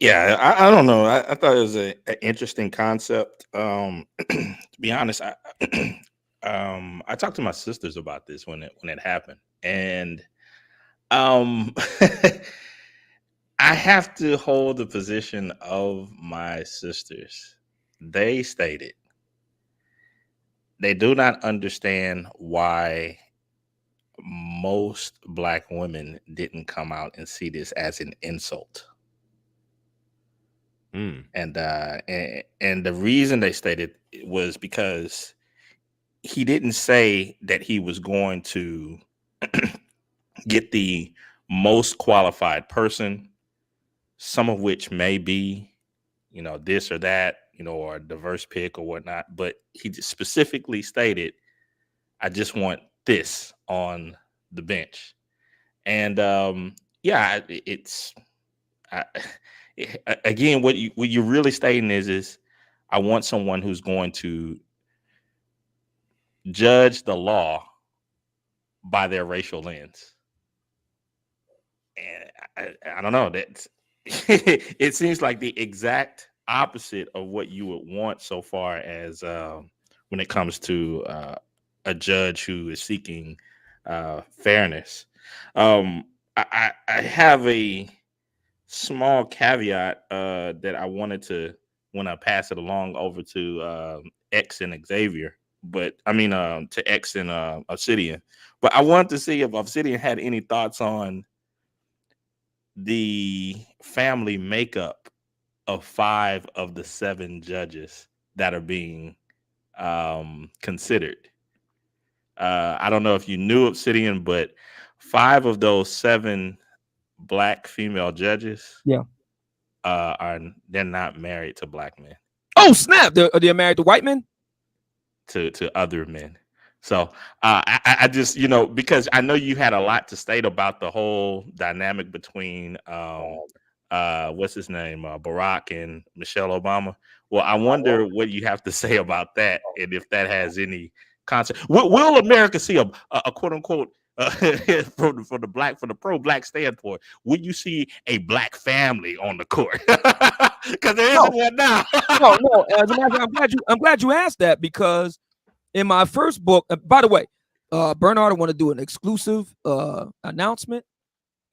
Yeah, I don't know. I thought it was an interesting concept. To be honest, I talked to my sisters about this when it happened, and I have to hold the position of my sisters. They stated they do not understand why most black women didn't come out and see this as an insult. And the reason they stated was because he didn't say that he was going to get the most qualified person, some of which may be, this or that, or a diverse pick or whatnot. But he just specifically stated, I just want this on the bench. And again, what you're really stating is I want someone who's going to judge the law by their racial lens. And I don't know, that it seems like the exact opposite of what you would want so far as when it comes to a judge who is seeking fairness. I have a small caveat that I wanted to, when I pass it along over to X and Xavier, but I mean to X and Obsidian. But I wanted to see if Obsidian had any thoughts on the family makeup of 5 of the 7 judges that are being considered. I don't know if you knew, Obsidian, but 5 of those 7 black female judges, they're not married to black men. Oh snap! They're married to white men, to other men. So I just, because I know you had a lot to state about the whole dynamic between what's his name, Barack and Michelle Obama. Well, I wonder what you have to say about that, and if that has any concept. Will America see a quote unquote for the pro-black standpoint? Will you see a black family on the court? Because there isn't one now. No. As a matter of fact, I'm glad you asked that, because in my first book, by the way, Bernard, I want to do an exclusive announcement.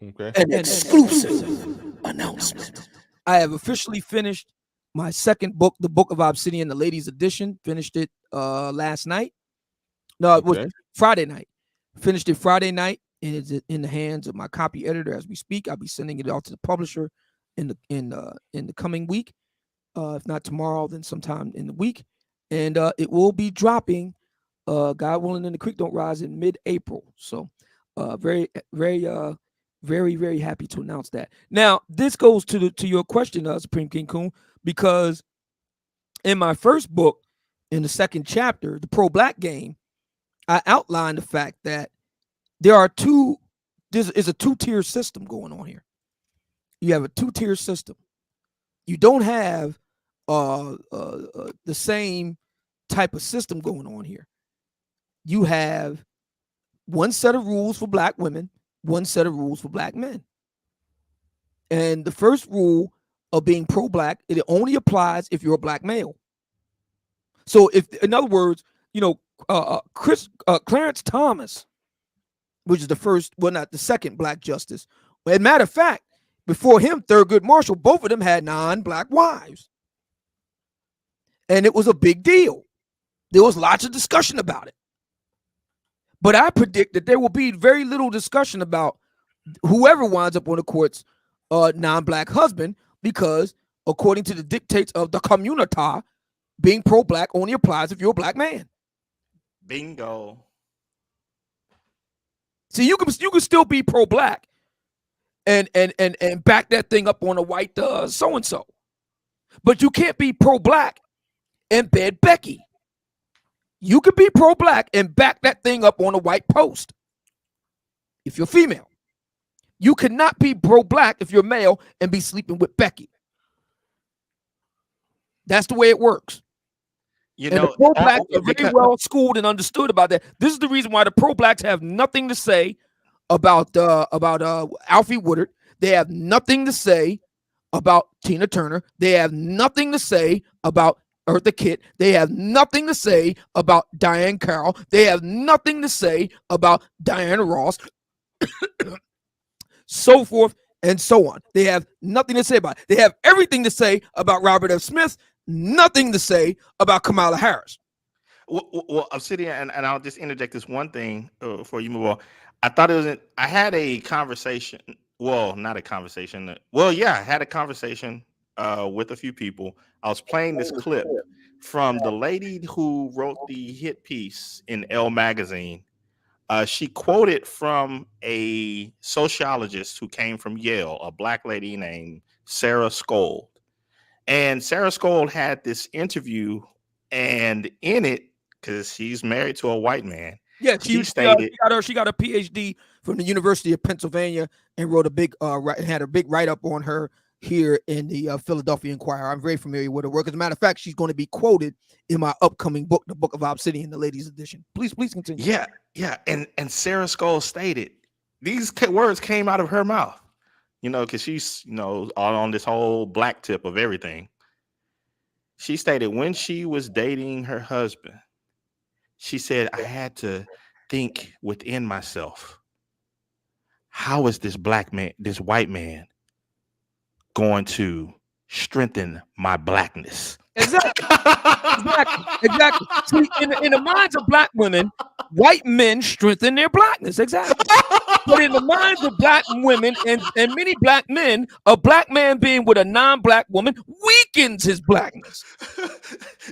Okay. An exclusive announcement. I have officially finished my second book, the Book of Obsidian, the ladies edition. Finished it last night. No, it was Friday night. Finished it Friday night, and it's in the hands of my copy editor as we speak. I'll be sending it off to the publisher in the coming week. If not tomorrow, then sometime in the week. And it will be dropping God willing, and the creek don't rise in mid-April. So, very, very, very, very happy to announce that. Now, this goes to your question, Supreme King Coon, because in my first book, in the second chapter, the pro-black game, I outlined the fact that there is a two-tier system going on here. You have a two-tier system. You don't have the same type of system going on here. You have one set of rules for black women, one set of rules for black men. And the first rule of being pro-black, it only applies if you're a black male. So if, in other words, Clarence Thomas, which is the first, well, not the second black justice. As a matter of fact, before him, Thurgood Marshall, both of them had non-black wives. And it was a big deal. There was lots of discussion about it. But I predict that there will be very little discussion about whoever winds up on the court's non-black husband, because according to the dictates of the community, being pro-black only applies if you're a black man. Bingo. See, you can still be pro-black and back that thing up on a white so-and-so. But you can't be pro-black and bed Becky. You can be pro-black and back that thing up on a white post if you're female. You cannot be pro-black if you're male and be sleeping with Becky. That's the way it works. The pro-blacks are very well schooled and understood about that. This is the reason why the pro-blacks have nothing to say about Alfie Woodard. They have nothing to say about Tina Turner. They have nothing to say about Eartha Kitt. They have nothing to say about Diane Carroll. They have nothing to say about Diana Ross, so forth and so on. They have nothing to say about it. They have everything to say about Robert F. Smith, nothing to say about Kamala Harris. Well, Obsidian, and I'll just interject this one thing before you move on. I thought I had a conversation. Well, not a conversation. Well, yeah, I had a conversation with a few people. I was playing this clip from the lady who wrote the hit piece in Elle magazine. She quoted from a sociologist who came from Yale, a black lady named Sarah Scold. And Sarah Scold had this interview, and in it, because she's married to a white man, yeah, she got a PhD from the University of Pennsylvania and wrote a big had a big write-up on her here in the Philadelphia Inquirer. I'm very familiar with her work. As a matter of fact, she's going to be quoted in my upcoming book, The Book of Obsidian, the ladies edition. Please continue. Yeah. And Sarah Scold stated, these words came out of her mouth, because she's, all on this whole black tip of everything. She stated when she was dating her husband, she said, I had to think within myself, how is this white man going to strengthen my blackness? Exactly. See, in the minds of black women, white men strengthen their blackness. Exactly. But in the minds of black women and many black men, a black man being with a non-black woman weakens his blackness.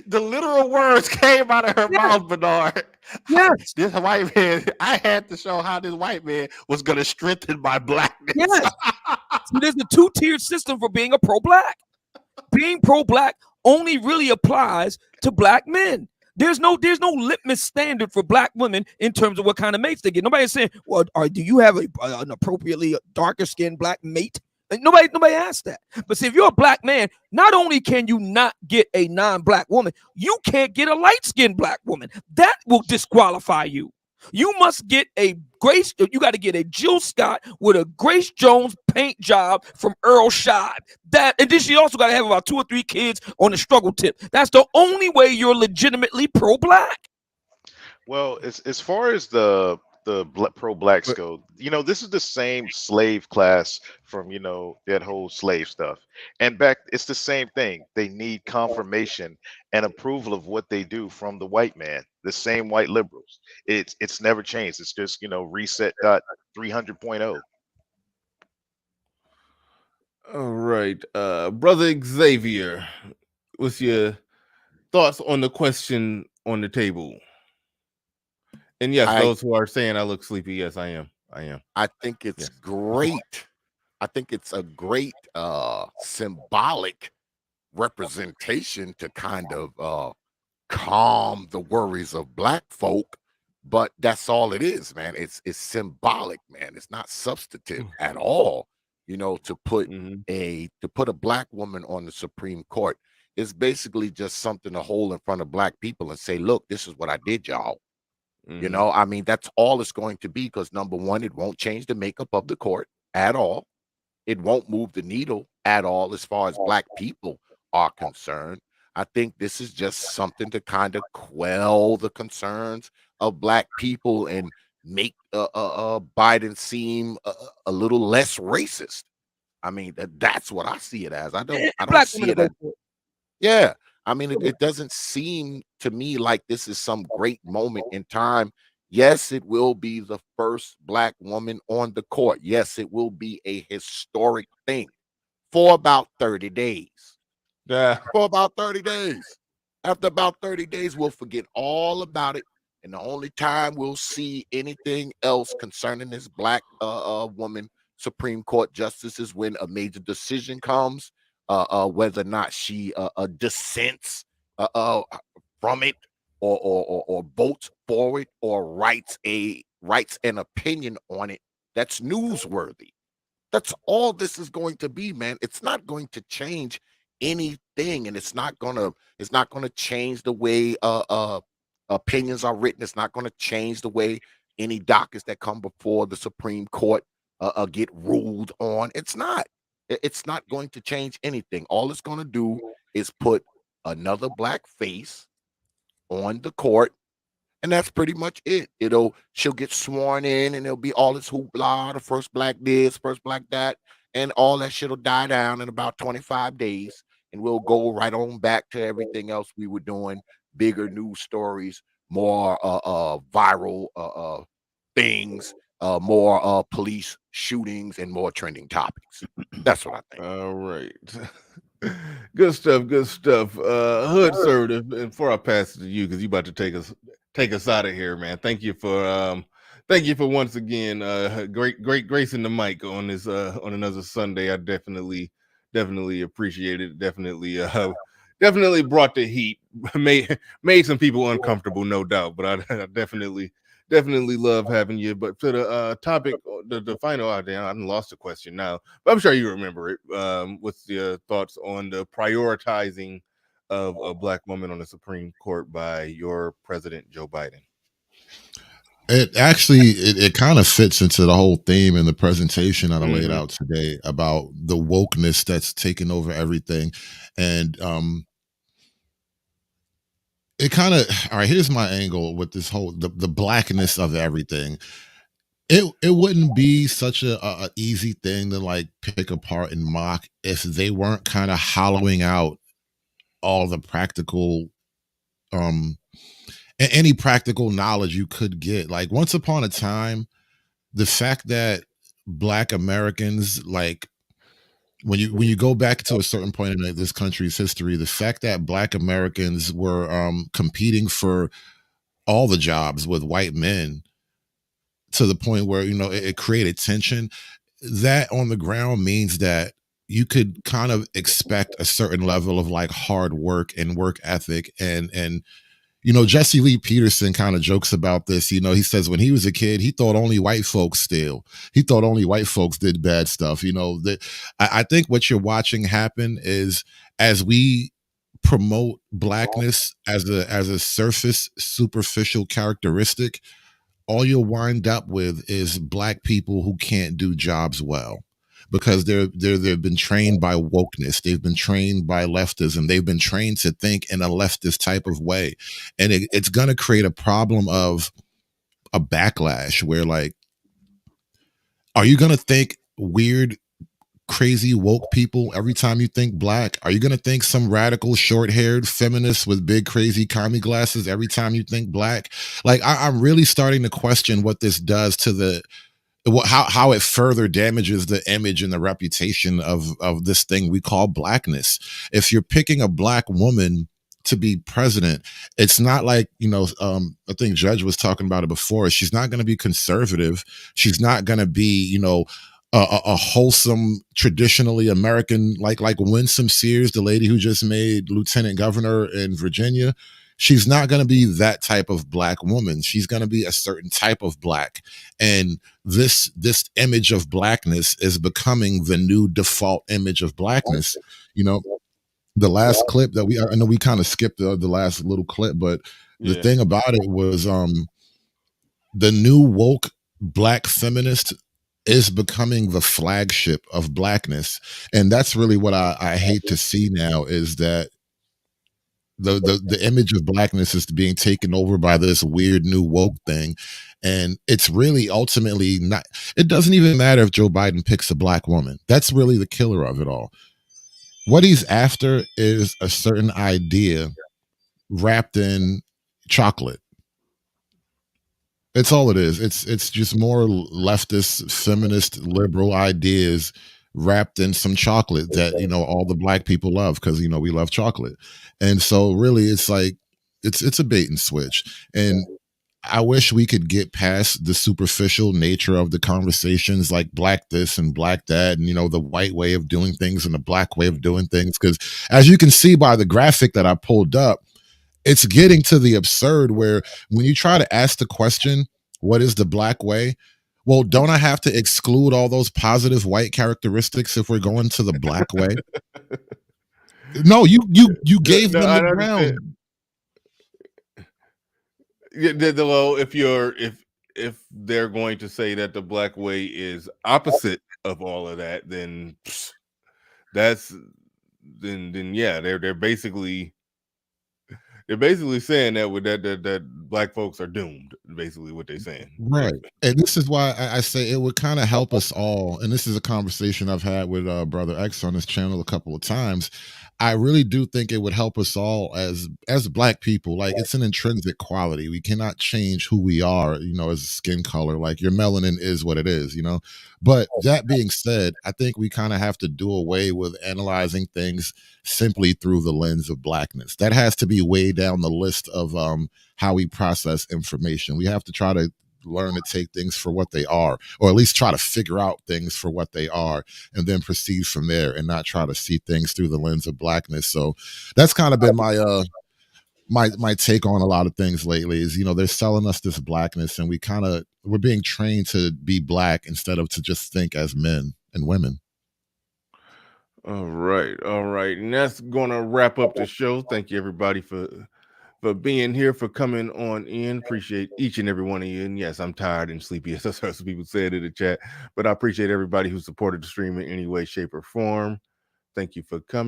The literal words came out of her mouth, Bernard. Yes. This white man, I had to show how this white man was going to strengthen my blackness. Yes. So there's a two-tiered system for being a pro-black. Being pro-black only really applies to black men. There's no litmus standard for black women in terms of what kind of mates they get. Nobody's saying, well, do you have an appropriately darker skinned black mate? Like, nobody asked that. But see, if you're a black man, not only can you not get a non-black woman, you can't get a light-skinned black woman. That will disqualify you. You must get you got to get a Jill Scott with a Grace Jones paint job from Earl Scheib. And then she also got to have about 2 or 3 kids on the struggle tip. That's the only way you're legitimately pro-black. Well, as far as the pro-blacks go, this is the same slave class from, that whole slave stuff. And it's the same thing. They need confirmation and approval of what they do from the white man, the same white liberals. It's never changed. It's just, reset.300.0. All right. Brother Xavier, what's your thoughts on the question on the table? And yes, I those who are saying I look sleepy, yes, I am. I am. I think it's Yes. great. I think it's a great symbolic representation to kind of calm the worries of black folk, but that's all it is, man. It's symbolic, man. It's not substantive at all. You know, to put a black woman on the Supreme Court is basically just something to hold in front of black people and say, look, this is what I did, y'all. You know, I mean, that's all it's going to be, because number one, it won't change the makeup of the court at all. It won't move the needle at all as far as black people are concerned. I think this is just something to kind of quell the concerns of black people and make Biden seem a little less racist. I mean, that's what I see it as. I don't Black see women it to as, vote for it. yeah. I mean, it doesn't seem to me like this is some great moment in time. Yes, it will be the first black woman on the court. Yes, it will be a historic thing for about 30 days. Yeah. For about 30 days. After about 30 days, we'll forget all about it. And the only time we'll see anything else concerning this black woman Supreme Court justice is when a major decision comes, whether or not she dissents from it, or votes for it, or writes an opinion on it that's newsworthy. That's all this is going to be, man. It's not going to change anything, and it's not gonna change the way opinions are written. It's not gonna change the way any dockets that come before the Supreme Court get ruled on. It's not. It's not going to change anything. All it's gonna do is put another black face on the court, and that's pretty much it. She'll get sworn in, and it'll be all this hoopla, the first black this, first black that, and all that shit'll die down in about 25 days, and we'll go right on back to everything else we were doing, bigger news stories, more viral things, more police shootings, and more trending topics. That's what I think. All right. Good stuff. Good stuff. Hood Servative, and before I pass it to you, because you about to take us out of here, man. Thank you for once again great gracing the mic on this on another Sunday. I definitely appreciate it. Definitely brought the heat. made some people uncomfortable, no doubt, but I definitely love having you. But to the topic, the final, I done lost the question now, but I'm sure you remember it. What's your thoughts on the prioritizing of a black woman on the Supreme Court by your president, Joe Biden? It actually it kind of fits into the whole theme in the presentation that I laid out today about the wokeness that's taken over everything. And it kind of, all right, here's my angle with this whole the blackness of everything. It wouldn't be such a easy thing to like pick apart and mock if they weren't kind of hollowing out all the practical any practical knowledge you could get. Like once upon a time, the fact that black Americans, like when you go back to a certain point in this country's history, the fact that black Americans were competing for all the jobs with white men to the point where it created tension, that on the ground means that you could kind of expect a certain level of like hard work and work ethic. And Jesse Lee Peterson kind of jokes about this. He says when he was a kid, he thought only white folks steal. He thought only white folks did bad stuff. I think what you're watching happen is, as we promote blackness as a surface, superficial characteristic, all you'll wind up with is black people who can't do jobs well, because they've been trained by wokeness. They've been trained by leftism. They've been trained to think in a leftist type of way. And it's going to create a problem of a backlash where, like, are you going to think weird, crazy, woke people every time you think black? Are you going to think some radical, short-haired feminist with big, crazy commie glasses every time you think black? Like, I'm really starting to question what this does to how it further damages the image and the reputation of this thing we call blackness. If you're picking a black woman to be president, it's not like, I think Judge was talking about it before. She's not going to be conservative. She's not going to be, a wholesome, traditionally American, like Winsome Sears, the lady who just made lieutenant governor in Virginia. She's not going to be that type of black woman. She's going to be a certain type of black. And this image of blackness is becoming the new default image of blackness. The last clip that I know we kind of skipped the last little clip, but the thing about it was the new woke black feminist is becoming the flagship of blackness. And that's really what I hate to see now, is that the image of blackness is being taken over by this weird new woke thing. And it's really ultimately not, it doesn't even matter if Joe Biden picks a black woman. That's really the killer of it all. What he's after is a certain idea wrapped in chocolate. It's all it is. It's just more leftist, feminist, liberal ideas wrapped in some chocolate that, all the black people love, because, we love chocolate. And so really it's like, it's a bait and switch. And I wish we could get past the superficial nature of the conversations, like black this and black that, and, the white way of doing things and the black way of doing things. Because as you can see by the graphic that I pulled up, it's getting to the absurd where when you try to ask the question, what is the black way? Well, don't I have to exclude all those positive white characteristics if we're going to the black way? No, you gave them the ground. Well, if they're going to say that the black way is opposite of all of that, then yeah, they're basically saying that with that black folks are doomed. Basically, what they're saying, right? And this is why I say it would kind of help us all. And this is a conversation I've had with Brother X on his channel a couple of times. I really do think it would help us all as black people. Like, it's an intrinsic quality. We cannot change who we are, as a skin color. Like, your melanin is what it is, But that being said, I think we kind of have to do away with analyzing things simply through the lens of blackness. That has to be way down the list of how we process information. We have to try to learn to take things for what they are, or at least try to figure out things for what they are, and then proceed from there, and not try to see things through the lens of blackness. So that's kind of been my my take on a lot of things lately, is they're selling us this blackness, and we're being trained to be black instead of to just think as men and women. All right, and that's gonna wrap up the show. Thank you, everybody, for being here, for coming on in. Appreciate each and every one of you. And yes, I'm tired and sleepy, as some people said in the chat, but I appreciate everybody who supported the stream in any way, shape, or form. Thank you for coming.